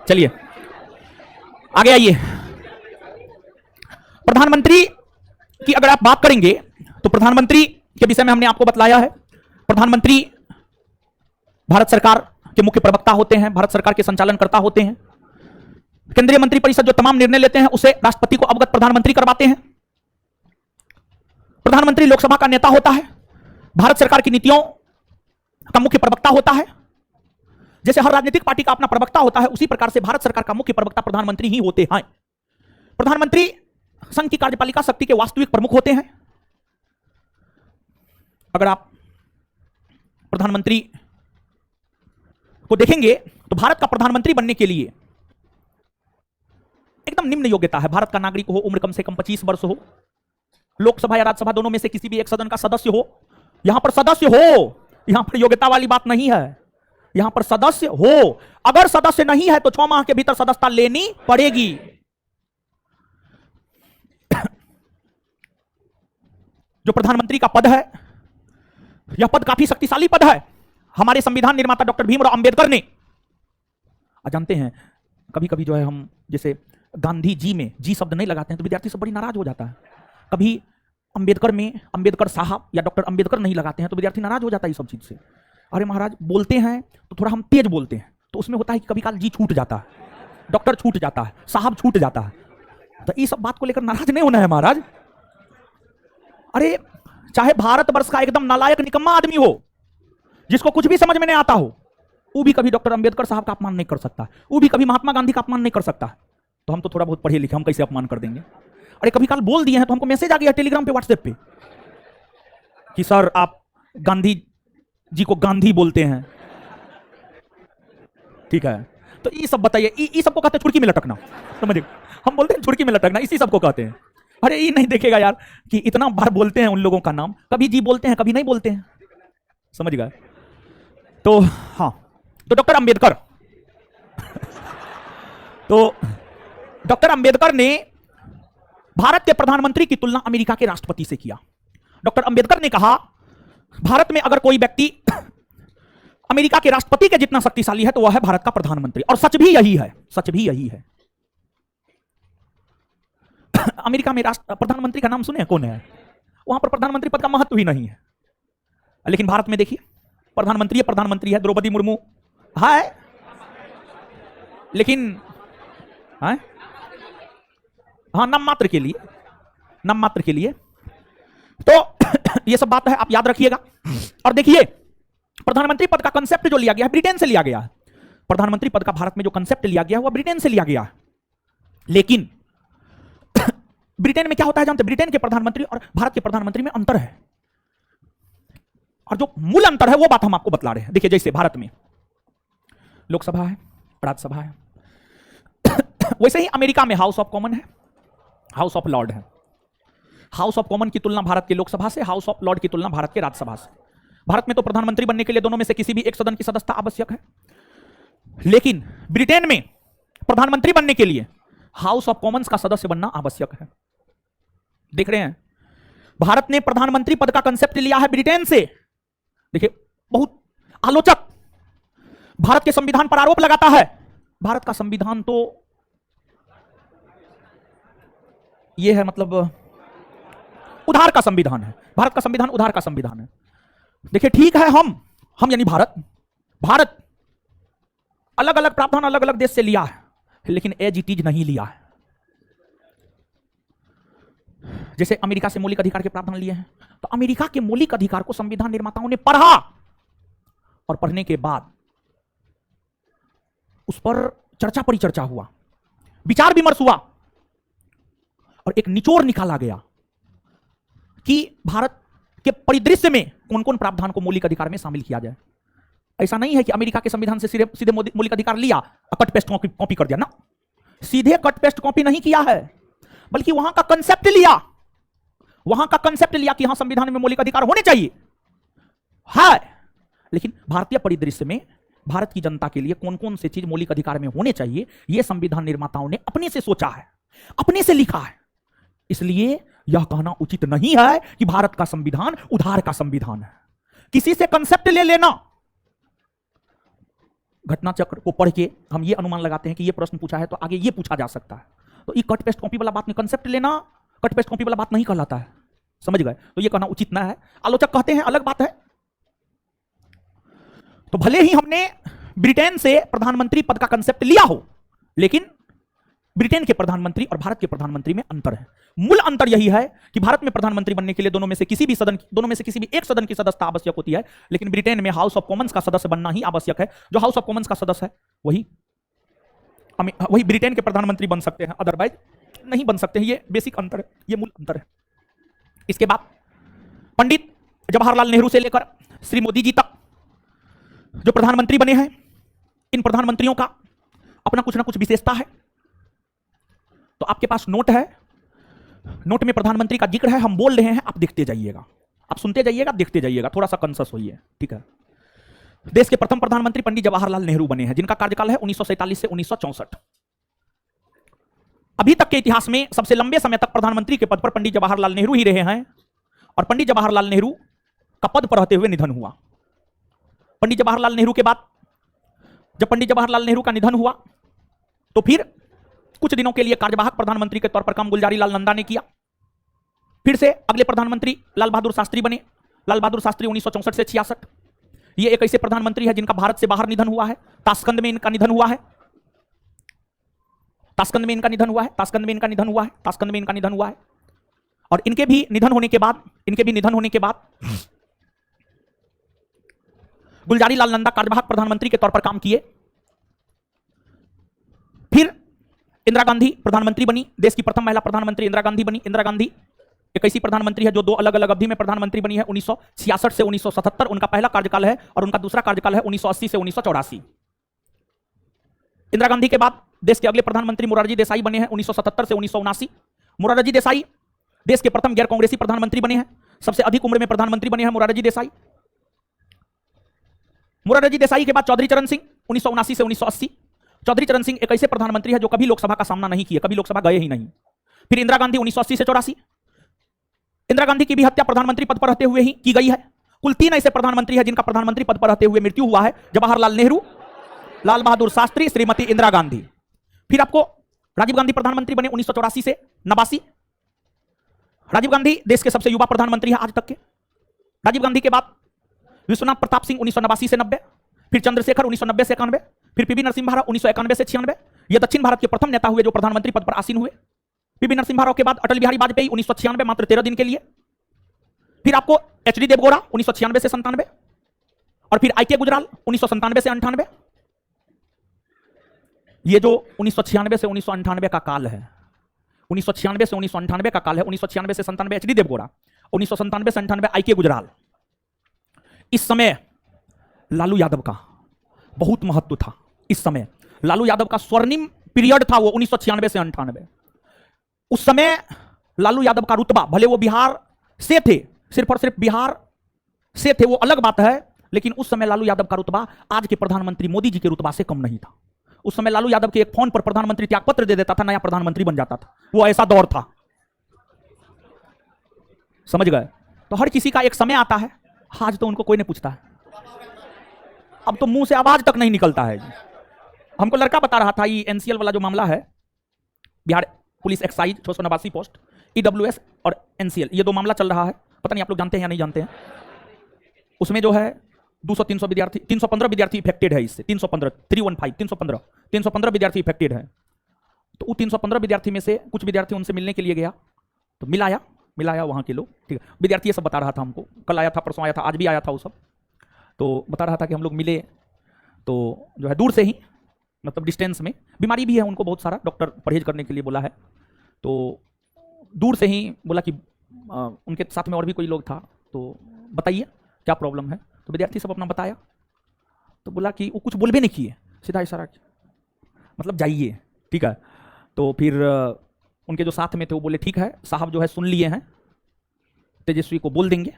चलिए आगे आइए। प्रधानमंत्री की अगर आप बात करेंगे तो प्रधानमंत्री के विषय में हमने आपको बतलाया है। प्रधानमंत्री भारत सरकार के मुख्य प्रवक्ता होते हैं, भारत सरकार के संचालनकर्ता होते हैं। केंद्रीय मंत्रिपरिषद जो तमाम निर्णय लेते हैं उसे राष्ट्रपति को अवगत प्रधानमंत्री करवाते हैं। प्रधानमंत्री लोकसभा का नेता होता है, भारत सरकार की नीतियों का मुख्य प्रवक्ता होता है। जैसे हर राजनीतिक पार्टी का अपना प्रवक्ता होता है, उसी प्रकार से भारत सरकार का मुख्य प्रवक्ता प्रधानमंत्री ही होते हैं। प्रधानमंत्री संघ की कार्यपालिका शक्ति के वास्तविक प्रमुख होते हैं। अगर आप प्रधानमंत्री को देखेंगे तो भारत का प्रधानमंत्री बनने के लिए एकदम निम्न योग्यता है। भारत का नागरिक हो, उम्र कम से कम 25 वर्ष हो, लोकसभा या राज्यसभा दोनों में से किसी भी एक सदन का सदस्य हो। यहां पर सदस्य हो, यहां पर योग्यता वाली बात नहीं है, यहां पर सदस्य हो। अगर सदस्य नहीं है तो 6 माह के भीतर सदस्यता लेनी पड़ेगी। जो प्रधानमंत्री का पद है, यह पद काफी शक्तिशाली पद है। हमारे संविधान निर्माता डॉक्टर भीमराव अंबेडकर ने, जानते हैं कभी कभी जो है हम जैसे गांधी जी में जी शब्द नहीं लगाते हैं तो विद्यार्थी सब बड़ी नाराज हो जाता है। कभी अंबेडकर में अंबेडकर साहब या डॉक्टर अंबेडकर नहीं लगाते हैं तो विद्यार्थी नाराज हो जाता है इस सब चीज से। अरे महाराज, बोलते हैं तो थोड़ा हम तेज बोलते हैं तो उसमें होता है कि कभी काल जी छूट जाता है, डॉक्टर छूट जाता है, साहब छूट जाता है। तो ये सब बात को लेकर नाराज नहीं होना है महाराज। अरे चाहे भारतवर्ष का एकदम नालायक निकम्मा आदमी हो, जिसको कुछ भी समझ में नहीं आता हो, वो भी कभी डॉक्टर अंबेडकर साहब का अपमान नहीं कर सकता, वो भी कभी महात्मा गांधी का अपमान नहीं कर सकता। तो हम तो थोड़ा बहुत पढ़े लिखे, हम कैसे अपमान कर देंगे? अरे कभी काल बोल दिए हैं तो हमको मैसेज आ गया टेलीग्राम पे, व्हाट्सएप पे कि सर आप गांधी जी को गांधी बोलते हैं, ठीक है? तो ये सब बताइए, ये सबको कहते हैं छुड़की में लटकना, समझिए? हम बोलते हैं छुड़की में लटकना, इसी सबको कहते हैं। अरे ये नहीं देखेगा यार कि इतना बार बोलते हैं उन लोगों का नाम, कभी जी बोलते हैं कभी नहीं बोलते हैं, समझ गए? तो हाँ, तो डॉक्टर अंबेडकर तो डॉक्टर अंबेडकर ने भारत के प्रधानमंत्री की तुलना अमेरिका के राष्ट्रपति से किया। डॉक्टर अंबेडकर ने कहा भारत में अगर कोई व्यक्ति अमेरिका के राष्ट्रपति के जितना शक्तिशाली है तो वह है भारत का प्रधानमंत्री। और सच भी यही है, सच भी यही है। अमेरिका में प्रधानमंत्री का नाम सुने कौन है? वहां पर प्रधानमंत्री पद का महत्व ही नहीं है। लेकिन भारत में देखिए, प्रधानमंत्री है, द्रौपदी मुर्मू है, लेकिन है हाँ, नाम मात्र के लिए। तो ये सब बात है, आप याद रखिएगा। और देखिए, प्रधानमंत्री पद का कंसेप्ट जो लिया गया है, ब्रिटेन से लिया गया है। प्रधानमंत्री पद का भारत में जो कंसेप्ट लिया गया है, वह ब्रिटेन से लिया गया है। लेकिन ब्रिटेन में क्या होता है जानते हैं? ब्रिटेन के प्रधानमंत्री और भारत के प्रधानमंत्री में अंतर है, और जो मूल अंतर है वो बात हम आपको बतला रहे हैं। देखिए, जैसे भारत में लोकसभा है, राज्यसभा है, वैसे ही अमेरिका में हाउस ऑफ कॉमन है, हाउस ऑफ लॉर्ड है। हाउस ऑफ कॉमन की तुलना भारत के लोकसभा से, हाउस ऑफ लॉर्ड की तुलना भारत के राज्यसभा से। भारत में तो प्रधानमंत्री बनने के लिए दोनों में से किसी भी एक सदन की सदस्यता आवश्यक है, लेकिन ब्रिटेन में प्रधानमंत्री बनने के लिए हाउस ऑफ कॉमन्स का सदस्य बनना आवश्यक है। देख रहे हैं, भारत ने प्रधानमंत्री पद का कंसेप्ट लिया है ब्रिटेन से। देखिए, बहुत आलोचक भारत के संविधान पर आरोप लगाता है, भारत का संविधान तो यह है, मतलब उधार का संविधान है, भारत का संविधान उधार का संविधान है। देखिए, ठीक है, हम यानी भारत अलग अलग प्रावधान अलग अलग देश से लिया है, लेकिन एज इट इज नहीं लिया है। जैसे अमेरिका से मौलिक अधिकार के प्रावधान लिए हैं, तो अमेरिका के मौलिक अधिकार को संविधान निर्माताओं ने पढ़ा, और पढ़ने के बाद उस पर चर्चा परिचर्चा हुआ, विचार विमर्श हुआ, और एक निचोड़ निकाला गया कि भारत के परिदृश्य में कौन कौन प्रावधान को मौलिक अधिकार में शामिल किया जाए। ऐसा नहीं है कि अमेरिका के संविधान से सीधे मौलिक अधिकार लिया, कट पेस्ट कॉपी कर दिया ना, सीधे कट पेस्ट कॉपी नहीं किया है, बल्कि वहां का कंसेप्ट लिया, कि हां, संविधान में मौलिक अधिकार होने चाहिए है, लेकिन भारतीय परिदृश्य में भारत की जनता के लिए कौन कौन से चीज मौलिक अधिकार में होने चाहिए, यह संविधान निर्माताओं ने अपने से सोचा है, अपने से लिखा है। इसलिए यह कहना उचित नहीं है कि भारत का संविधान उधार का संविधान है। किसी से कंसेप्ट ले लेना, घटना चक्र को पढ़ के हम ये अनुमान लगाते हैं कि ये प्रश्न पूछा है तो आगे ये पूछा जा सकता है, तो ये कट पेस्ट कॉपी वाला बात नहीं, कंसेप्ट लेना कट पेस्ट कॉपी वाला बात नहीं कहलाता है, समझ गए? तो ये कहना उचित ना है। आलोचक कहते हैं अलग बात है। तो भले ही हमने ब्रिटेन से प्रधानमंत्री पद का कंसेप्ट लिया हो, लेकिन ब्रिटेन के प्रधानमंत्री और भारत के प्रधानमंत्री में अंतर है। मूल अंतर यही है कि भारत में प्रधानमंत्री बनने के लिए दोनों में से किसी भी एक सदन की सदस्यता आवश्यक होती है, लेकिन ब्रिटेन में हाउस ऑफ कॉमन्स का सदस्य बनना ही आवश्यक है। जो हाउस ऑफ कॉमन्स का सदस्य है वही ब्रिटेन के प्रधानमंत्री बन सकते हैं, अदरवाइज नहीं बन सकते हैं। ये बेसिक अंतर है, ये मूल अंतर है। इसके बाद पंडित जवाहरलाल नेहरू से लेकर श्री मोदी जी तक जो प्रधानमंत्री बने हैं, इन प्रधानमंत्रियों का अपना कुछ ना कुछ विशेषता है। तो आपके पास नोट है, नोट में प्रधानमंत्री का जिक्र है, हम बोल रहे हैं, आप देखते जाइएगा, आप सुनते जाइएगा, देखते जाइएगा, थोड़ा सा कंसस होइए, ठीक है। देश के प्रथम प्रधानमंत्री पंडित जवाहरलाल नेहरू बने हैं, जिनका कार्यकाल है 1947 से 1964। अभी तक के इतिहास में सबसे लंबे समय तक प्रधानमंत्री के पद पर पंडित जवाहरलाल नेहरू ही रहे हैं, और पंडित जवाहरलाल नेहरू का पद पर रहते हुए निधन हुआ। पंडित जवाहरलाल नेहरू के बाद जब पंडित जवाहरलाल नेहरू का निधन हुआ, तो फिर कुछ दिनों के लिए कार्यवाहक प्रधानमंत्री के तौर पर काम गुलजारी लाल नंदा ने किया। फिर से अगले प्रधानमंत्री लाल बहादुर शास्त्री बने। लाल बहादुर शास्त्री 1964 से 66। ये एक ऐसे प्रधानमंत्री है जिनका भारत से बाहर निधन हुआ है, ताशकंद में इनका निधन हुआ है, ताशकंद में इनका निधन हुआ है, ताशकंद में इनका निधन हुआ है, ताशकंद में इनका निधन हुआ है। और इनके भी निधन होने के बाद गुलजारी लाल नंदा कार्यवाहक प्रधानमंत्री के तौर पर काम किए। फिर इंदिरा गांधी प्रधानमंत्री बनी, देश की प्रथम महिला प्रधानमंत्री इंदिरा गांधी बनी। इंदिरा गांधी एक ऐसी प्रधानमंत्री है जो दो अलग अलग अवधि में प्रधानमंत्री बनी है, 1966 से 1977 उनका पहला कार्यकाल है, और उनका दूसरा कार्यकाल है 1980 से 1984। इंदिरा गांधी के बाद देश के अगले प्रधानमंत्री मोरारजी देसाई बने हैं 1977 से 1979। मोरारजी देसाई देश के प्रथम गैर कांग्रेसी प्रधानमंत्री बने हैं, सबसे अधिक उम्र में प्रधानमंत्री बने हैं मोरारजी देसाई। मोरारजी देसाई के बाद चौधरी चरण सिंह 1979 से 1980। चौधरी चरण सिंह एक ऐसे प्रधानमंत्री है जो कभी लोकसभा का सामना नहीं किया, कभी लोकसभा गए ही नहीं। फिर इंदिरा गांधी 1980 से 84। इंदिरा गांधी की भी हत्या प्रधानमंत्री पद पर रहते हुए ही की गई है। कुल 3 ऐसे प्रधानमंत्री है जिनका प्रधानमंत्री पद पर रहते हुए मृत्यु हुआ है, जवाहरलाल नेहरू, लाल बहादुर शास्त्री, श्रीमती इंदिरा गांधी। फिर आपको राजीव गांधी प्रधानमंत्री बने 1984 से 89। राजीव गांधी देश के सबसे युवा प्रधानमंत्री हैं आज तक के। राजीव गांधी के बाद विश्वनाथ प्रताप सिंह 1989 से 90, फिर चंद्रशेखर 1990 से 91, फिर पीवी नरसिम्हा राव 1991 से 96। ये दक्षिण भारत के प्रथम नेता हुए जो प्रधानमंत्री पद पर आसीन हुए। पीवी नरसिम्हा राव के बाद अटल बिहारी वाजपेयी 1996, मात्र 13 दिन के लिए। फिर आपको एचडी देवगौड़ा 1996 से 97, और फिर आईके गुजराल 1997 से 98। ये जो 1996 से 1998 का काल है, 1996 से 1998 का काल है, 1996 से 97 एचडी देवगौड़ा, 1997 से 98 आईके गुजराल। इस समय लालू यादव का बहुत महत्व था। इस समय लालू यादव का स्वर्णिम पीरियड था वो 1996 से 98। उस समय लालू यादव का रुतबा, भले वो बिहार से थे, सिर्फ और सिर्फ बिहार से थे, वो अलग बात है, लेकिन उस समय लालू यादव का रुतबा आज के प्रधानमंत्री मोदी जी के रुतबा से कम नहीं था। उस समय लालू यादव के एक फोन पर प्रधानमंत्री त्यागपत्र दे देता था, नया प्रधानमंत्री बन जाता था। वो ऐसा दौर था, समझ गए। तो हर किसी का एक समय आता है, आज तो उनको कोई नहीं पूछता है। अब तो मुंह से आवाज तक नहीं निकलता है। हमको लड़का बता रहा था, ये एनसीएल वाला जो मामला है, Bihar police excise 689 post, EWS और एनसीएल, ये दो मामला चल रहा है। पता नहीं आप लोग जानते हैं या नहीं जानते हैं। उसमें जो है 200-300 विद्यार्थी, 315 विद्यार्थी इफेक्टेड है इससे। 315 विद्यार्थी इफेक्टेड है। तो वो 315 विद्यार्थी में से कुछ विद्यार्थी उनसे मिलने के लिए गया, तो मिलाया वहां के लोग, ठीक है। विद्यार्थी ये सब बता रहा था हमको, कल आया था, परसों आया था, आज भी आया था वो सब। तो बता रहा था कि हम लोग मिले तो जो है दूर से ही, मतलब डिस्टेंस में, बीमारी भी है उनको बहुत सारा, डॉक्टर परहेज करने के लिए बोला है। तो दूर से ही बोला कि उनके साथ में और भी कोई लोग था, तो बताइए क्या प्रॉब्लम है। तो विद्यार्थी सब अपना बताया, तो बोला कि वो कुछ बोलबे नहीं किए, सीधा इशारा मतलब जाइए, ठीक है। तो फिर उनके जो साथ में थे वो बोले ठीक है साहब, जो है सुन लिए हैं, तेजस्वी को बोल देंगे,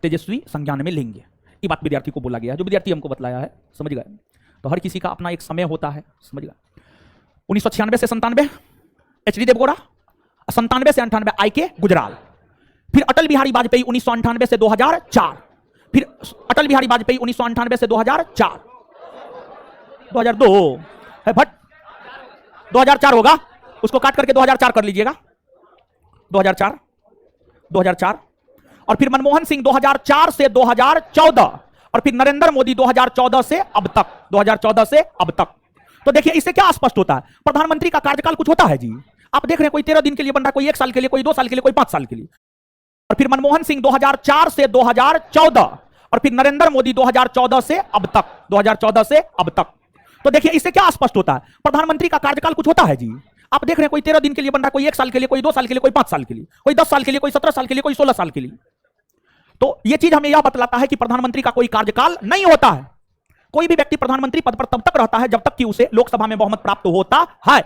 तेजस्वी संज्ञान में लेंगे। ये बात विद्यार्थी को बोला गया, जो विद्यार्थी हमको बतलाया है, समझ गए। तो हर किसी का अपना एक समय होता है, समझ गए। 1996 से 97 एचडी देवगौड़ा, 97 से 98 आईके गुजराल, फिर अटल बिहारी वाजपेयी 1998 से 2004, फिर अटल बिहारी वाजपेयी 1998 से 2004, 2002 है भट, 2004 होगा, उसको काट करके 2004 कर लीजिएगा, 2004, और फिर मनमोहन सिंह 2004 से 2014, और फिर नरेंद्र मोदी 2014 से अब तक, 2014 से अब तक। तो देखिए इससे क्या स्पष्ट होता है, प्रधानमंत्री का कार्यकाल कुछ होता है जी। आप देख रहे हैं कोई 13 दिन के लिए बन रहा है, कोई 1 साल के लिए, कोई 2 साल के लिए, कोई 5 साल के लिए। और फिर मनमोहन सिंह 2004 से 2014, और फिर नरेंद्र मोदी 2014 से अब तक, 2014 से अब तक। तो देखिए इससे क्या स्पष्ट होता है, प्रधानमंत्री का कार्यकाल कुछ होता है जी। आप देख रहे हैं कोई 13 दिन के लिए बन रहा है, कोई 1 साल के लिए, कोई 2 साल के लिए, कोई 5 साल के लिए, कोई 10 साल के लिए, कोई 17 साल के लिए, कोई 16 साल के लिए। तो यह चीज हमें यह बतलाता है कि प्रधानमंत्री का कोई कार्यकाल नहीं होता है। कोई भी व्यक्ति प्रधानमंत्री पद पर तब तक रहता है जब तक कि उसे लोकसभा में बहुमत प्राप्त होता है,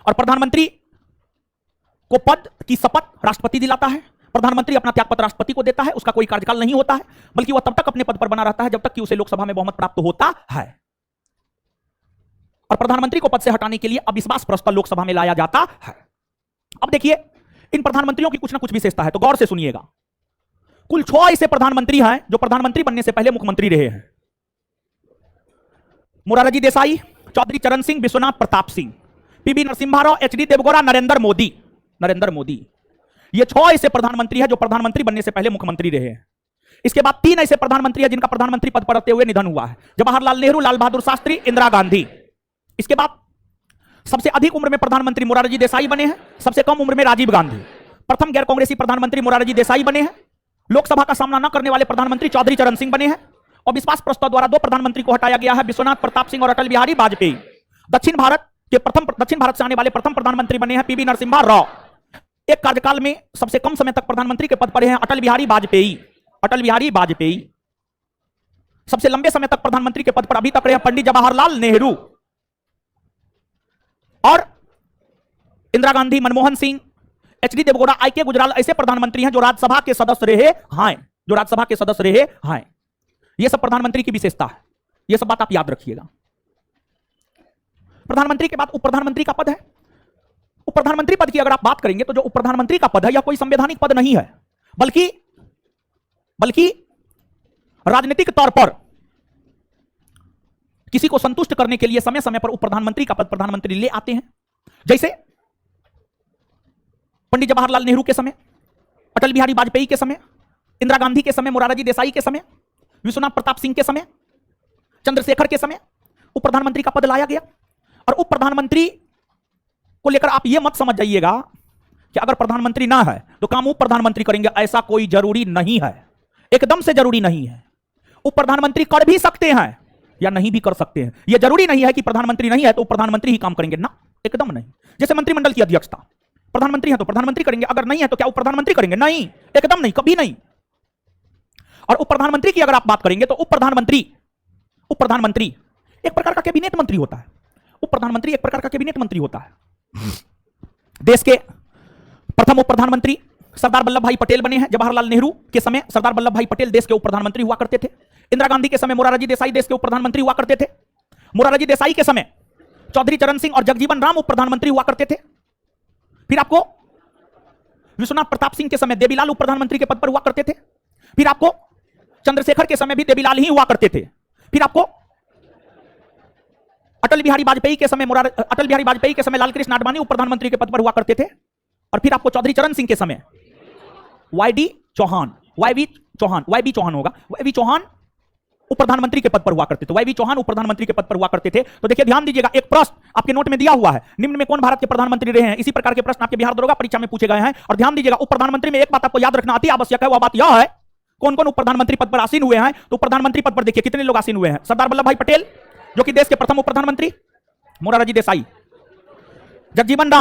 और प्रधानमंत्री को पद की शपथ राष्ट्रपति दिलाता है। प्रधानमंत्री अपना त्यागपत्र राष्ट्रपति को देता है, उसका कोई कार्यकाल नहीं होता है, बल्कि वह तब तक अपने पद पर बना रहता है जब तक कि उसे लोकसभा में बहुमत प्राप्त होता है। और प्रधानमंत्री को पद से हटाने के लिए अविश्वास प्रस्ताव लोकसभा में लाया जाता है। अब देखिए इन प्रधानमंत्रियों की कुछ ना कुछ विशेषता है, तो गौर से सुनिएगा। कुल 6 ऐसे प्रधानमंत्री हैं जो प्रधानमंत्री बनने से पहले मुख्यमंत्री रहे हैं। मोरारजी देसाई, चौधरी चरण सिंह, विश्वनाथ प्रताप सिंह, पीवी नरसिम्हा राव, एचडी देवगौड़ा, नरेंद्र मोदी। ये 6 ऐसे प्रधानमंत्री हैं जो प्रधानमंत्री बनने से पहले मुख्यमंत्री रहे हैं। इसके बाद 3 ऐसे प्रधानमंत्री हैं जिनका प्रधानमंत्री पद पर रहते हुए निधन हुआ है, जवाहरलाल नेहरू, लाल बहादुर शास्त्री, इंदिरा गांधी। इसके बाद सबसे अधिक उम्र में प्रधानमंत्री मोरारजी देसाई बने हैं, सबसे कम उम्र में राजीव गांधी। प्रथम गैर कांग्रेसी प्रधानमंत्री मोरारजी देसाई बने हैं। लोकसभा का सामना न करने वाले प्रधानमंत्री चौधरी चरण सिंह बने हैं। और विश्वास प्रस्ताव द्वारा 2 प्रधानमंत्री को हटाया गया है, विश्वनाथ प्रताप सिंह और अटल बिहारी वाजपेयी। दक्षिण भारत से आने वाले प्रथम प्रधानमंत्री बने हैं पीवी नरसिम्हा राव। एक कार्यकाल में सबसे कम समय तक प्रधानमंत्री के पद पर हैं अटल बिहारी वाजपेयी। सबसे लंबे समय तक प्रधानमंत्री के पद पर अभी तक रहे पंडित जवाहरलाल नेहरू। और इंदिरा गांधी, मनमोहन सिंह, एचडी देवगौड़ा, आईके गुजराल ऐसे प्रधानमंत्री हैं जो राज्यसभा के सदस्य रहे हैं। ये सब प्रधानमंत्री की विशेषता है, ये सब बात आप याद रखिएगा। प्रधानमंत्री के बाद उप प्रधानमंत्री का पद है। उप प्रधानमंत्री पद की अगर आप बात करेंगे तो जो उप प्रधानमंत्री का पद है यह कोई संवैधानिक पद नहीं है, बल्कि राजनीतिक तौर पर किसी को संतुष्ट करने के लिए समय समय पर उप प्रधानमंत्री का पद प्रधानमंत्री ले आते हैं। जैसे पंडित जवाहरलाल नेहरू के समय अटल बिहारी वाजपेयी के समय, इंदिरा गांधी के समय, मोरारजी देसाई के समय, विश्वनाथ प्रताप सिंह के समय, चंद्रशेखर के समय उप प्रधानमंत्री का पद लाया गया। और उप प्रधानमंत्री को लेकर आप यह मत समझ जाइएगा कि अगर प्रधानमंत्री ना है तो काम उप प्रधानमंत्री करेंगे, ऐसा कोई जरूरी नहीं है, एकदम से जरूरी नहीं है। उप प्रधानमंत्री कर भी सकते हैं या नहीं भी कर सकते हैं। यह जरूरी नहीं है कि प्रधानमंत्री नहीं है तो उप प्रधानमंत्री ही काम करेंगे, ना, एकदम नहीं। जैसे मंत्रिमंडल की अध्यक्षता, प्रधानमंत्री है तो प्रधानमंत्री करेंगे, अगर नहीं है तो क्या उप प्रधानमंत्री करेंगे? नहीं, एकदम नहीं, कभी नहीं। और उप प्रधानमंत्री की अगर आप बात करेंगे तो उप प्रधानमंत्री एक प्रकार का कैबिनेट मंत्री होता है। उप प्रधानमंत्री एक प्रकार का कैबिनेट मंत्री होता है। देश के प्रथम उप प्रधानमंत्री सरदार वल्लभ भाई पटेल बने हैं। जवाहरलाल नेहरू के समय सरदार वल्लभ भाई पटेल देश के उप प्रधानमंत्री हुआ करते थे। इंदिरा गांधी के समय मोरारजी देसाई देश के उप प्रधानमंत्री हुआ करते थे। मोरारजी देसाई के समय चौधरी चरण सिंह और जगजीवन राम उप प्रधानमंत्री हुआ करते थे। फिर आपको विश्वनाथ प्रताप सिंह के समय देवीलाल उप प्रधानमंत्री के पद पर हुआ करते थे। फिर आपको चंद्रशेखर के समय भी देवीलाल ही हुआ करते थे। फिर आपको अटल बिहारी वाजपेयी के समय लालकृष्ण आडवाणी उप प्रधानमंत्री के पद पर हुआ करते थे। और फिर आपको चौधरी चरण सिंह के समय वाईबी चौहान होगा, वाईबी चौहान उप प्रधानमंत्री के पद पर हुआ करते थे। वाईबी चौहान उप प्रधानमंत्री के पद पर हुआ करते थे। तो देखिए, ध्यान दीजिएगा, एक प्रश्न आपके नोट में दिया हुआ है, निम्न में कौन भारत के प्रधानमंत्री रहे हैं? इसी प्रकार के प्रश्न आपके बिहार दरोगा परीक्षा में पूछे गए हैं। और ध्यान दीजिएगा, उप प्रधानमंत्री में एक बात आपको याद रखना अति आवश्यक है, वह बात यह है कौन कौन उप प्रधानमंत्री पद पर आसीन हुए हैं। तो प्रधानमंत्री पद पर देखिए कितने लोग आसीन हुए हैं। सरदार वल्लभ भाई पटेल जो कि देश के प्रथम उप प्रधानमंत्री, मोरारजी देसाई, जगजीवन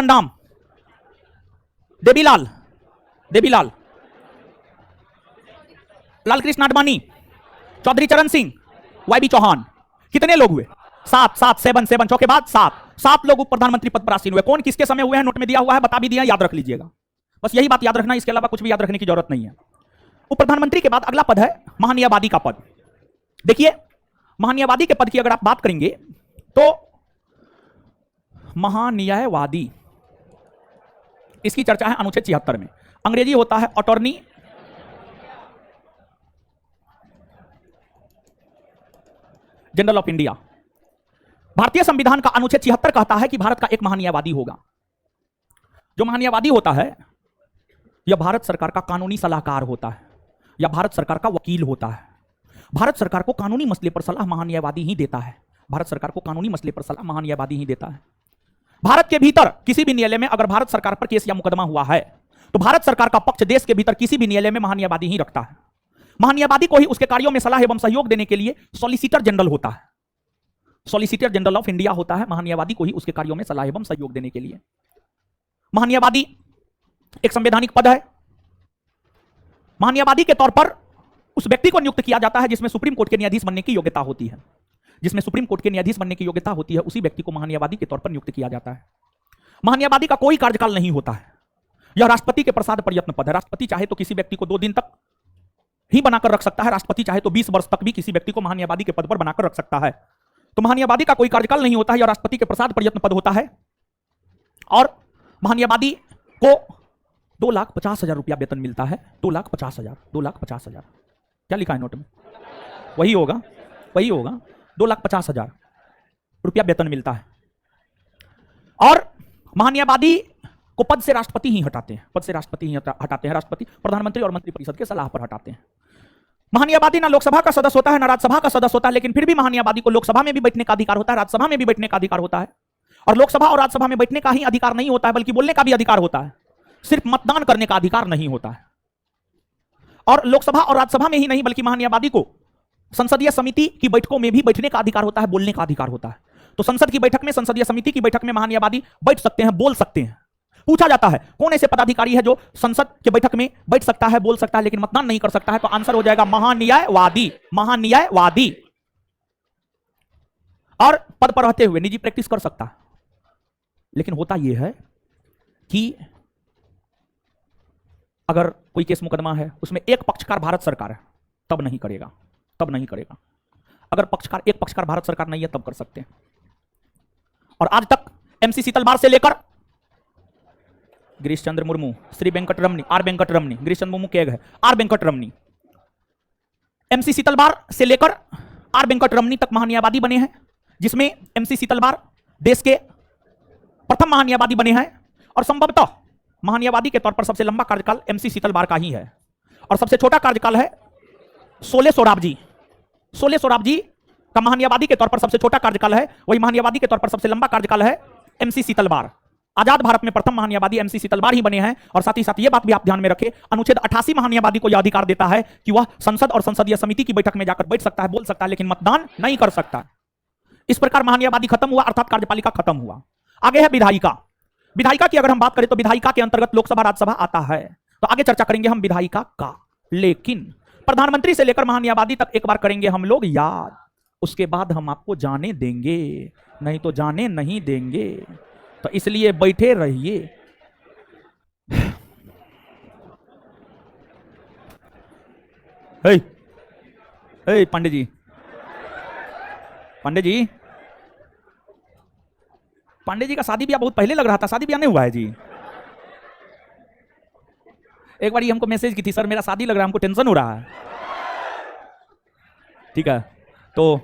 राम, देवीलाल, लालकृष्ण आडवाणी, चौधरी चरण सिंह, वाईबी चौहान। कितने लोग हुए? 7 चौके बाद 7 लोग उप प्रधानमंत्री पद पर आसीन हुए। कौन किसके समय हुए हैं नोट में दिया हुआ है, बता भी दिया, याद रख लीजिएगा। बस यही बात याद रखना, इसके अलावा कुछ भी याद रखने की जरूरत नहीं है। उप प्रधानमंत्री के बाद अगला पद है महान्यायवादी का पद। देखिए, महान्यायवादी के पद की अगर आप बात करेंगे तो महान्यायवादी, इसकी चर्चा है अनुच्छेद 76 में। अंग्रेजी होता है अटॉर्नी जनरल ऑफ इंडिया। भारतीय संविधान का अनुच्छेद 76 कहता है कि भारत का एक महान्यायवादी होगा। जो महान्यायवादी होता है यह भारत सरकार का कानूनी सलाहकार होता है या भारत सरकार का वकील होता है। भारत सरकार को कानूनी मसले पर सलाह महान्यायवादी ही देता है। भारत सरकार को कानूनी मसले पर सलाह महान्यायवादी ही देता है। भारत के भीतर किसी भी न्यायालय में अगर भारत सरकार पर केस या मुकदमा हुआ है तो भारत सरकार का पक्ष देश के भीतर किसी भी न्यायालय में महान्यायवादी ही रखता है। महान्यायवादी को ही उसके कार्यों में सलाह एवं सहयोग देने के लिए सॉलिसिटर जनरल होता है। सॉलिसिटर जनरल ऑफ इंडिया होता है महान्यायवादी को ही उसके कार्यों में सलाह एवं सहयोग देने के लिए। महान्यायवादी एक संवैधानिक पद है। महान्यायवादी के तौर पर उस व्यक्ति को नियुक्त किया जाता है जिसमें सुप्रीम कोर्ट के न्यायाधीश बनने की योग्यता होती है। जिसमें सुप्रीम कोर्ट के न्यायाधीश बनने की योग्यता होती है उसी व्यक्ति को महान्यायवादी के तौर पर नियुक्त किया जाता है। महान्यायवादी का कोई कार्यकाल नहीं होता है। यह राष्ट्रपति के प्रसाद प्रयत्न पद है। राष्ट्रपति चाहे तो किसी व्यक्ति को 2 दिन तक ही बनाकर रख सकता है। राष्ट्रपति चाहे तो 20 वर्ष तक भी किसी व्यक्ति को महान्यायवादी के पद पर बनाकर रख सकता है। तो महान्यायवादी का कोई कार्यकाल नहीं होता है। यह राष्ट्रपति के प्रसाद प्रयत्न पद होता है। और महान्यायवादी को 2,50,000 रुपया वेतन मिलता है। 2,50,000 क्या लिखा है नोट में? वही होगा 2,50,000 रुपया वेतन मिलता है। और महान्यायवादी को पद से राष्ट्रपति ही हटाते हैं। राष्ट्रपति प्रधानमंत्री और मंत्रिपरिषद के सलाह पर हटाते हैं। महान्यायवादी ना लोकसभा का सदस्य होता है ना राज्यसभा का सदस्य होता है, लेकिन फिर भी महान्यायवादी को लोकसभा में भी बैठने का अधिकार होता है, राज्यसभा में भी बैठने का अधिकार होता है। और लोकसभा और राज्यसभा में बैठने का ही अधिकार नहीं होता है बल्कि बोलने का भी अधिकार होता है। सिर्फ मतदान करने का अधिकार नहीं होता है। और लोकसभा और राज्यसभा में ही नहीं बल्कि महान्यायवादी को संसदीय समिति की बैठकों में भी बैठने का अधिकार होता है, बोलने का अधिकार होता है। तो संसद की बैठक में, संसदीय समिति की बैठक में महान्यायवादी बैठ सकते हैं, बोल सकते हैं। पूछा जाता है कौन ऐसे पदाधिकारी है जो संसद की बैठक में बैठ सकता है, बोल सकता है लेकिन मतदान नहीं कर सकता है? तो आंसर हो जाएगा महान्यायवादी। और पद पर रहते हुए निजी प्रैक्टिस कर सकता है। लेकिन होता यह है कि अगर कोई केस मुकदमा है उसमें एक पक्षकार भारत सरकार है तब नहीं करेगा। अगर एक पक्षकार भारत सरकार नहीं है तब कर सकते हैं। और आज तक एमसी शीतलबार से लेकर गिरीश चंद्र मुर्मू, श्री वेंकट रमनी, आर वेंकट रमनी, गिरीश चंद्र मुर्मू के है आर वेंकट रमनी, एमसी शीतलबार से लेकर आर वेंकट रमनी तक महान्यायवादी बने हैं। जिसमें एमसी शीतलबार देश के प्रथम महान्यायवादी बने हैं। और संभवतः महान्यायवादी के तौर पर सबसे लंबा कार्यकाल एमसी शीतलवार का ही है, और सबसे छोटा कार्यकाल है शोले सोराबजी। शोले सोराबजी का महान्यायवादी के तौर पर सबसे छोटा कार्यकाल है, वही महान्यायवादी के तौर पर सबसे लंबा कार्यकाल है एमसी शीतलवार। आजाद भारत में प्रथम महान्यायवादी एमसी शीतलवार ही बने हैं। और साथ ही साथ यह बात भी आप ध्यान में रखें, अनुच्छेद 88 महान्यायवादी को यह अधिकार देता है कि वह संसद और संसदीय समिति की बैठक में जाकर बैठ सकता है, बोल सकता है, लेकिन मतदान नहीं कर सकता। इस प्रकार महान्यायवादी खत्म हुआ, अर्थात कार्यपालिका खत्म हुआ। आगे है विधायिका। विधायिका की अगर हम बात करें तो विधायिका के अंतर्गत लोकसभा राज्यसभा आता है, तो आगे चर्चा करेंगे हम विधायिका का। लेकिन प्रधानमंत्री से लेकर महान्यायवादी तक एक बार करेंगे हम लोग याद, उसके बाद हम आपको जाने देंगे, नहीं तो जाने नहीं देंगे। तो इसलिए बैठे रहिए। पंडित जी, पंडित जी, पांडे जी का शादी ब्याह बहुत पहले लग रहा था, शादी ब्याह नहीं हुआ है जी। एक बार हमको मैसेज की थी, सर मेरा शादी लग रहा है, हमको टेंशन हो रहा है। ठीक है, तो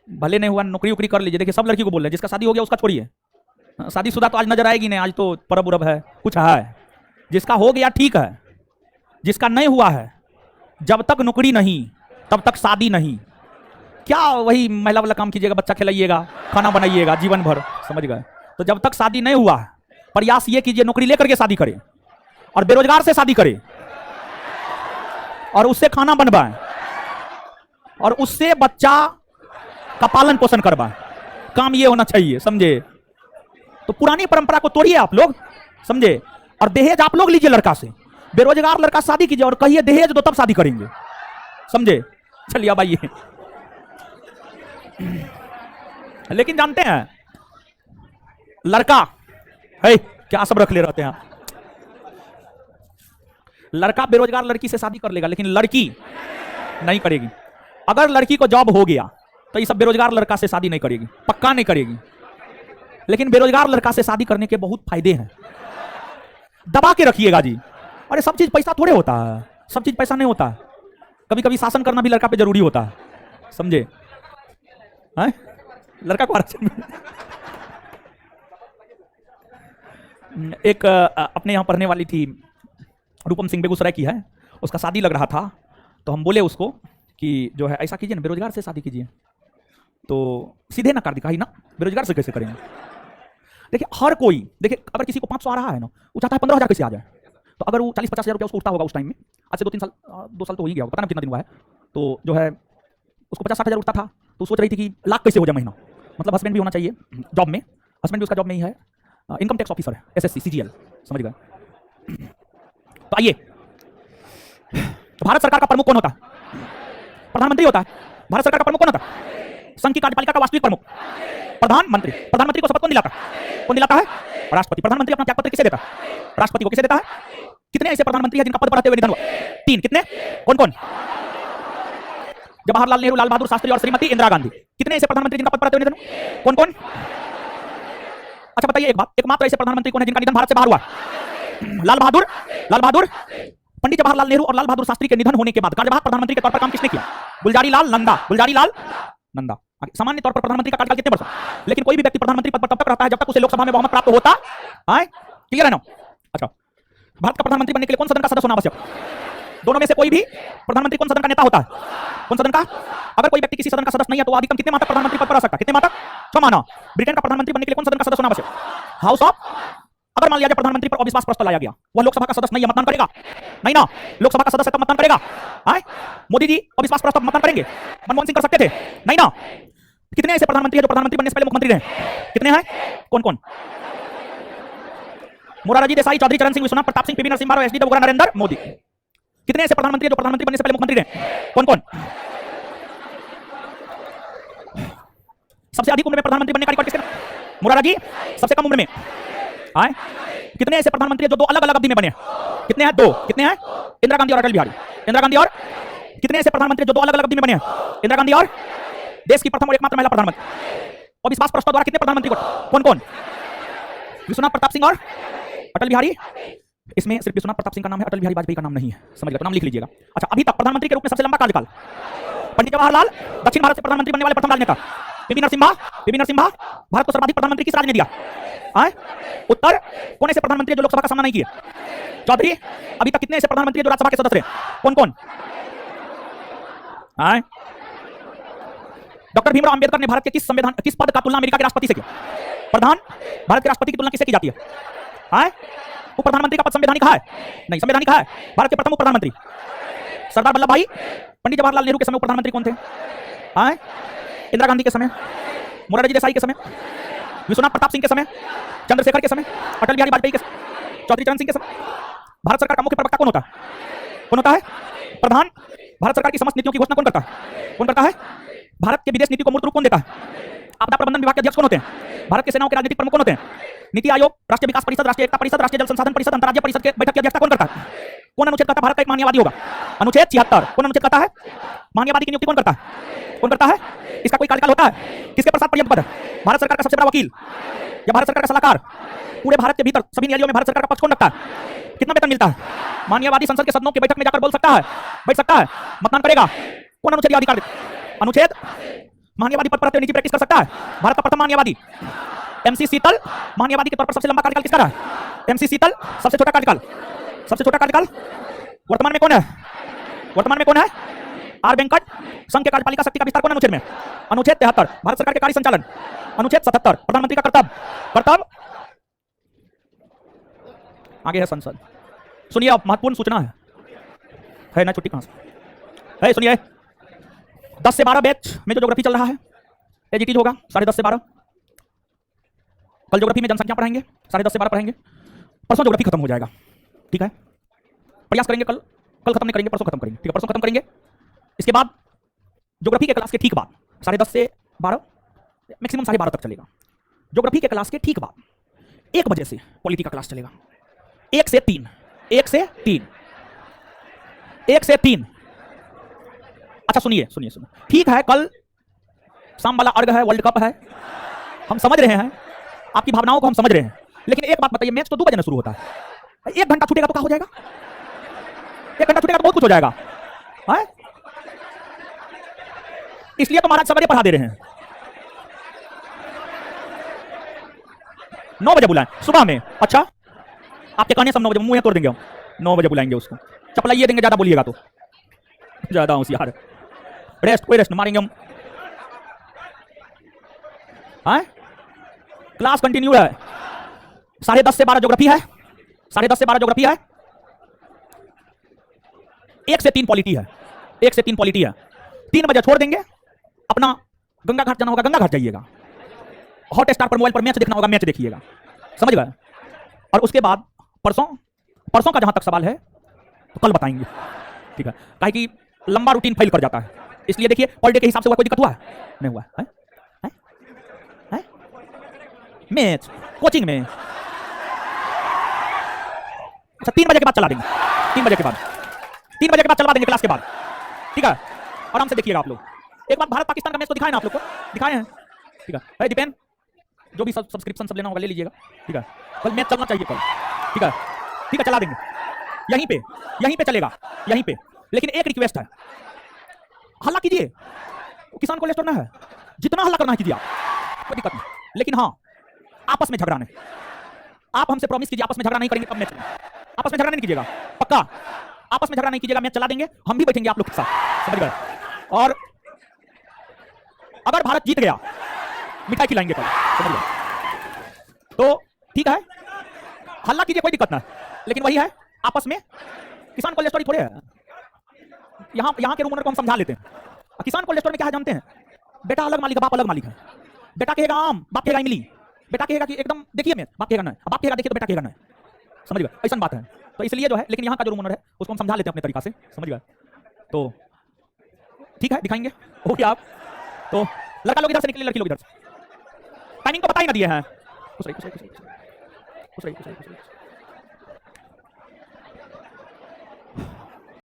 भले नहीं हुआ, नौकरी वोकरी कर लीजिए। देखिए सब लड़की को बोल रहे हैं, जिसका शादी हो गया उसका छोड़िए, शादीशुदा तो आज नजर आएगी नहीं, आज तो परब उरब है, कुछ है। जिसका हो गया ठीक है, जिसका नहीं हुआ है, जब तक नौकरी नहीं तब तक शादी नहीं। क्या वही महिला वाला काम कीजिएगा, बच्चा खिलाइएगा, खाना बनाइएगा जीवन भर, समझ गए। तो जब तक शादी नहीं हुआ है, प्रयास ये कीजिए नौकरी लेकर के शादी करें, और बेरोजगार से शादी करें, और उससे खाना बनवाएं, और उससे बच्चा का पालन पोषण करवाएं। काम ये होना चाहिए, समझे। तो पुरानी परंपरा को तोड़िए आप लोग, समझे। और दहेज आप लोग लीजिए लड़का से, बेरोजगार लड़का शादी कीजिए और कहिए दहेज दो तब शादी करेंगे, समझे। चलिए अब आइए। लेकिन जानते हैं लड़का है क्या सब रख ले रहते हैं, लड़का बेरोजगार लड़की से शादी कर लेगा, लेकिन लड़की नहीं करेगी। अगर लड़की को जॉब हो गया तो ये सब बेरोजगार लड़का से शादी नहीं करेगी, पक्का नहीं करेगी। लेकिन बेरोजगार लड़का से शादी करने के बहुत फायदे हैं, दबा के रखिएगा जी। अरे सब चीज पैसा थोड़े होता है, सब चीज पैसा नहीं होता है, कभी कभी शासन करना भी लड़का पे जरूरी होता है, समझे। है लड़का को आरक्षण। एक अपने यहां पढ़ने वाली थी, रूपम सिंह, बेगूसराय की है, उसका शादी लग रहा था, तो हम बोले उसको कि जो है ऐसा कीजिए ना, बेरोजगार से शादी कीजिए। तो सीधे ना कर दिखा ही ना, बेरोजगार से कैसे करेंगे। देखिए हर कोई, देखिए अगर किसी को 500 आ रहा है ना, वो चाहता है 15,000 कैसे आ जाए। तो अगर वो 40-50 हज़ार रुपया उसको उठता होगा उस टाइम में, आज से 2-3 साल 2 साल तो हो ही गया होगा, पता नहीं कितना दिन हुआ है, तो जो है उसको 50-60 हज़ार उठता था, तो सोच रही थी कि लाख कैसे हो जाए महीना। मतलब हस्बैंड भी होना चाहिए जॉब में, हस्बैंड भी उसका जॉब में ही है, इनकम टैक्स ऑफिसर है, SSC CGL, समझ गए। तो आइए, तो भारत सरकार का प्रमुख कौन होता है? प्रधानमंत्री होता है। भारत सरकार का प्रमुख कौन होता है? संघ की कार्यपालिका का वास्तविक प्रमुख प्रधानमंत्री। प्रधानमंत्री को शपथ कौन दिलाता है? कौन दिलाता है? राष्ट्रपति। प्रधानमंत्री अपना त्यागपत्र किसे देता है? राष्ट्रपति को। किसे देता है? कितने ऐसे प्रधानमंत्री हैं जिनका पद पर रहते हुए निधन हुआ? 3। कितने? कौन कौन? जवाहरलाल नेहरू, लाल बहादुर शास्त्री और श्रीमती इंदिरा गांधी। कितने ऐसे प्रधानमंत्री जिनका पद पर रहते हुए निधन हुआ? कौन कौन? अच्छा बताइए एक बात, एकमात्र ऐसे प्रधानमंत्री कौन है जिनका निधन भारत से बाहर हुआ? लाल बहादुर। पंडित जवाहरलाल नेहरू और लाल बहादुर शास्त्री के निधन होने के बाद कार्यवाहक प्रधानमंत्री के तौर पर काम किसने किया? गुलजारी लाल नंदा। सामान्य तौर पर प्रधानमंत्री का कार्यकाल कितने वर्ष? लेकिन कोई भी व्यक्ति प्रधानमंत्री पद पर तब तक रहता है जब तक उसे लोकसभा में बहुमत प्राप्त होता है। क्लियर है ना? अच्छा, भारत का प्रधानमंत्री बनने के लिए कौन सदन का सदस्य होना आवश्यक? दोनों में से कोई भी प्रधानमंत्री कौन सदन का नेता होता है? कौन सदन का? अगर कोई व्यक्ति किसी सदन का सदस्य नहीं है तो अधिकतम कितने माह तक प्रधानमंत्री पद पर रह सकता है? कितने माह तक? 6 माह। ब्रिटेन का प्रधानमंत्री बनने के लिए कौन सदन का सदस्य होना आवश्यक? House of. अगर मान लिया जाए प्रधानमंत्री पर अविश्वास प्रस्ताव लाया गया, वह लोकसभा का सदस्य नहीं है, मतदान करेगा? नहीं ना, लोकसभा का सदस्य तब मतदान करेगा। मोदी जी अविश्वास प्रस्ताव मतदान करेंगे? मनमोहन सिंह कर सकते थे? नहीं ना। कितने ऐसे प्रधानमंत्री हैं जो प्रधानमंत्री बनने से पहले मुख्यमंत्री रहे? कितने हैं? कौन कौन? मोरारजी देसाई, चौधरी चरण सिंह, विश्वनाथ प्रताप सिंह, पीवी नरसिम्हा राव, एसडी देवगौड़ा, नरेंद्र मोदी। कितने ऐसे प्रधानमंत्री हैं जो प्रधानमंत्री बनने से पहले मुख्यमंत्री रहे? कौन कौन? सबसे अधिक उम्र में प्रधानमंत्री बनने का रिकॉर्ड किसका? मोरारजी। सबसे कम उम्र में? कितने ऐसे प्रधानमंत्री हैं जो 2 अलग-अलग अवधि में बने? कितने हैं? 2। कितने हैं? इंदिरा गांधी और अटल बिहारी। इंदिरा गांधी और कितने ऐसे प्रधानमंत्री जो 2 अलग-अलग अवधि में बने हैं? इंदिरा गांधी और देश की प्रथम और एकमात्र महिला प्रधानमंत्री। और विश्वास प्रस्ताव द्वारा कितने प्रधानमंत्री को? कौन कौन? विश्वनाथ प्रताप सिंह और अटल बिहारी। इसमें सिर्फ विश्वनाथ प्रताप सिंह का नाम है, अटल बिहारी वाजपेयी का नाम नहीं है, समझ गए? तो नाम लिख लीजिएगा। अच्छा, अभी तक प्रधानमंत्री के रूप में सबसे लंबा कार्यकाल पंडित जवाहरलाल, दक्षिण भारत से प्रधानमंत्री बनने वाले प्रथम राजनेता। पीवी नरसिम्हा, पीवी नरसिम्हा भारत को सर्वाधिक प्रधानमंत्री किस राज्य ने दिया? आए? उत्तर, कौन ऐसे प्रधानमंत्री जो लोकसभा का सामना नहीं किए? चौधरी, अभी तक कितने ऐसे प्रधानमंत्री जो राज्यसभा के सदस्य रहे? कौन कौन? आए? डॉक्टर भीमराव अंबेडकर ने भारत के किस पद का तुलना अमेरिका के राष्ट्रपति से किया? प्रधान। भारत के राष्ट्रपति की तुलना किससे की जाती है? आए? उप प्रधानमंत्री का पद संवैधानिक है? नहीं, संवैधानिक है। भारत के प्रथम उप प्रधानमंत्री सरदार वल्लभ भाई पंडित जवाहरलाल नेहरू के समय उप प्रधानमंत्री कौन थे? आए? इंदिरा गांधी के समय, मोरारजी देसाई के समय, विश्वनाथ प्रताप सिंह के समय, चंद्रशेखर के समय, अटल बिहारी वाजपेयी के समय, चौधरी चरण सिंह के समय। भारत सरकार का मुख्य प्रवक्ता कौन होता है? कौन होता है? प्रधान। भारत सरकार की समस्त नीतियों की घोषणा कौन करता है? कौन करता है? भारत के विदेश नीति को मूर्त रूप कौन देता है? आपदा प्रबंधन विभाग के अध्यक्ष कौन होते हैं? भारत की सेनाओं के राजनीतिक प्रमुख कौन होते हैं? नीति आयोग, राष्ट्रीय विकास परिषद, राष्ट्रीय एकता परिषद, राष्ट्रीय जल संसाधन परिषद, अंतर्राज्यीय परिषद के बैठक की अध्यक्षता कौन करता है? कौन अनुच्छेद कहता है भारत का एक मान्यवादी होगा? अनुच्छेद 76। कौन अनुच्छेद कहता है? मान्यवादी की नियुक्ति कौन करता है? कौन करता है? इसका कोई कार्यकाल होता है? किसके प्रसाद पर्यंत पद है? भारत सरकार का सबसे बड़ा वकील या भारत सरकार का सलाहकार? पूरे भारत के भीतर सभी न्यायालयों में भारत सरकार का पक्ष कौन रखता है? कितना वेतन मिलता है? मान्यवादी संसद के सदनों की बैठक में जाकर बोल सकता है, बैठ सकता है, मतदान करेगा? कौन अनुच्छेद का अधिकार? अनुच्छेद। मान्यवादी पद पर रहते हुए निजी प्रैक्टिस कर सकता है? भारत का प्रथम मान्यवादी एमसी शीतल मान्यवादी के तौर पर सबसे लंबा कार्यकाल किसका रहा है? एमसी शीतल। सबसे छोटा कार्यकाल? सबसे छोटा कार्यकाल वर्तमान में कौन है? वर्तमान में कौन है? आर वेंकट। संघ के कार्यपालिका शक्ति का विस्तार कौन अनुच्छेद में? अनुच्छेद 73। भारत सरकार के कार्य संचालन? अनुच्छेद 77। प्रधानमंत्री का कर्तव्य? आगे है संसद। सुनिए, अब महत्वपूर्ण सूचना है ना? छुट्टी कहां से है? सुनिए, 10 से 12 बैच में जो ज्योग्राफी चल रहा है, एजीटी होगा 10:30 से 12। कल ज्योग्राफी में जनसंख्या पढ़ाएंगे, 10:30 से 12 पढ़ाएंगे। परसों ज्योग्राफी खत्म हो जाएगा, ठीक है? प्रयास करेंगे कल खत्म नहीं करेंगे, परसों खत्म करेंगे, ठीक है? परसों खत्म करेंगे। इसके बाद ज्योग्राफी के क्लास के ठीक बाद 10:30 से 12, मैक्सिमम 12:30 तक चलेगा। ज्योग्राफी के क्लास के ठीक बाद 1 बजे से पॉलिटी का क्लास चलेगा, 1 से 3, 1 से 3, 1 से 3। अच्छा सुनिए, ठीक है, कल शाम वाला अर्घ है, वर्ल्ड कप है, हम समझ रहे हैं, आपकी भावनाओं को हम समझ रहे हैं, लेकिन एक बात बताइए, मैच तो 2 बजे शुरू होता है। 1 घंटा छूटेगा तो क्या हो जाएगा? 1 घंटा छूटेगा तो बहुत कुछ हो जाएगा, है? इसलिए तो महाराज सवेरे पढ़ा दे रहे हैं। 9 बजे बुलाएं सुबह में। अच्छा, आपके कहने सब 9 बजे, मुंह तोड़ देंगे हम। 9 बजे बुलाएंगे उसको, चपलाइए देंगे, ज्यादा बोलिएगा तो। ज्यादा होशियार, कोई रेस्ट मारेंगे हम। क्लास कंटिन्यू है। 10:30 से 12 ज्योग्राफी है, 10:30 से 12 ज्योग्राफी है। 1 से 3 पॉलिटी है, 1 से 3 पॉलिटी है। 3 बजे छोड़ देंगे, अपना गंगा घाट जाना होगा, गंगा घाट जाइएगा। हॉट स्टार पर मोबाइल पर मैच देखना होगा, मैच देखिएगा, समझ गए? और उसके बाद परसों का जहां तक सवाल है तो कल बताएंगे, ठीक है? काहे कि लंबा रूटीन फेल कर जाता है, इसलिए देखिए पर डे के हिसाब से कोई दिक्कत हुआ है? नहीं हुआ है? मैच कोचिंग में अच्छा 3 बजे के बाद चला देंगे, 3 बजे के बाद चलवा देंगे क्लास के बाद, ठीक है? आराम से देखिएगा आप लोग। एक बार भारत पाकिस्तान का मैच तो दिखाए ना आप लोग को, दिखाए हैं, ठीक है? अरे दीपेन, जो भी सब्सक्रिप्शन सब लेना होगा ले लीजिएगा, ठीक है? कल मैच चलना चाहिए कल, ठीक है? ठीक है, चला देंगे यहीं पे चलेगा, यहीं पे। लेकिन एक रिक्वेस्ट है, हल्ला कीजिए, किसान को लेकर है, जितना हल्ला करना है कीजिए आप, कोई दिक्कत नहीं। लेकिन हाँ, आपस में झगड़ा नहीं, आप हमसे प्रॉमिस कीजिए आपस में झगड़ा नहीं करेंगे तब मैच में। आपस में झगड़ा नहीं कीजिएगा, पक्का आपस में झगड़ा नहीं कीजिएगा, मैच चला देंगे, हम भी बैठेंगे आप लोग के साथ, समझ गए? और अगर भारत जीत गया मिठाई खिलाएंगे कल, समझ गए? तो ठीक है, हल्ला कीजिए, कोई दिक्कत ना, लेकिन वही है, आपस में किसान कोल्ड स्टोरेज थोड़े है, यहाँ के रूम ओनर को हम समझा लेते हैं। किसान कोल्ड स्टोर में क्या है जानते हैं? बेटा अलग मालिक है, बाप अलग मालिक है। बेटा कहेगा आम, बाप कहेगा इमली। बेटा कहेगा कि एकदम देखिए मैं, बाप कहेगा नहीं, बाप कहेगा देखिए तो बेटा कहेगा नहीं, समझ गए? ऐसा बात है। तो इसलिए जो है, लेकिन यहाँ का जो रूम ओनर है उसको हम समझा लेते हैं अपने तरीका से, समझ गए? तो ठीक है, दिखाएंगे, ओके आप। तो लड़का लोग इधर से निकले, लड़की लोग इधर से। टाइमिंग तो बता ही ना दिए हैं। खुश रही।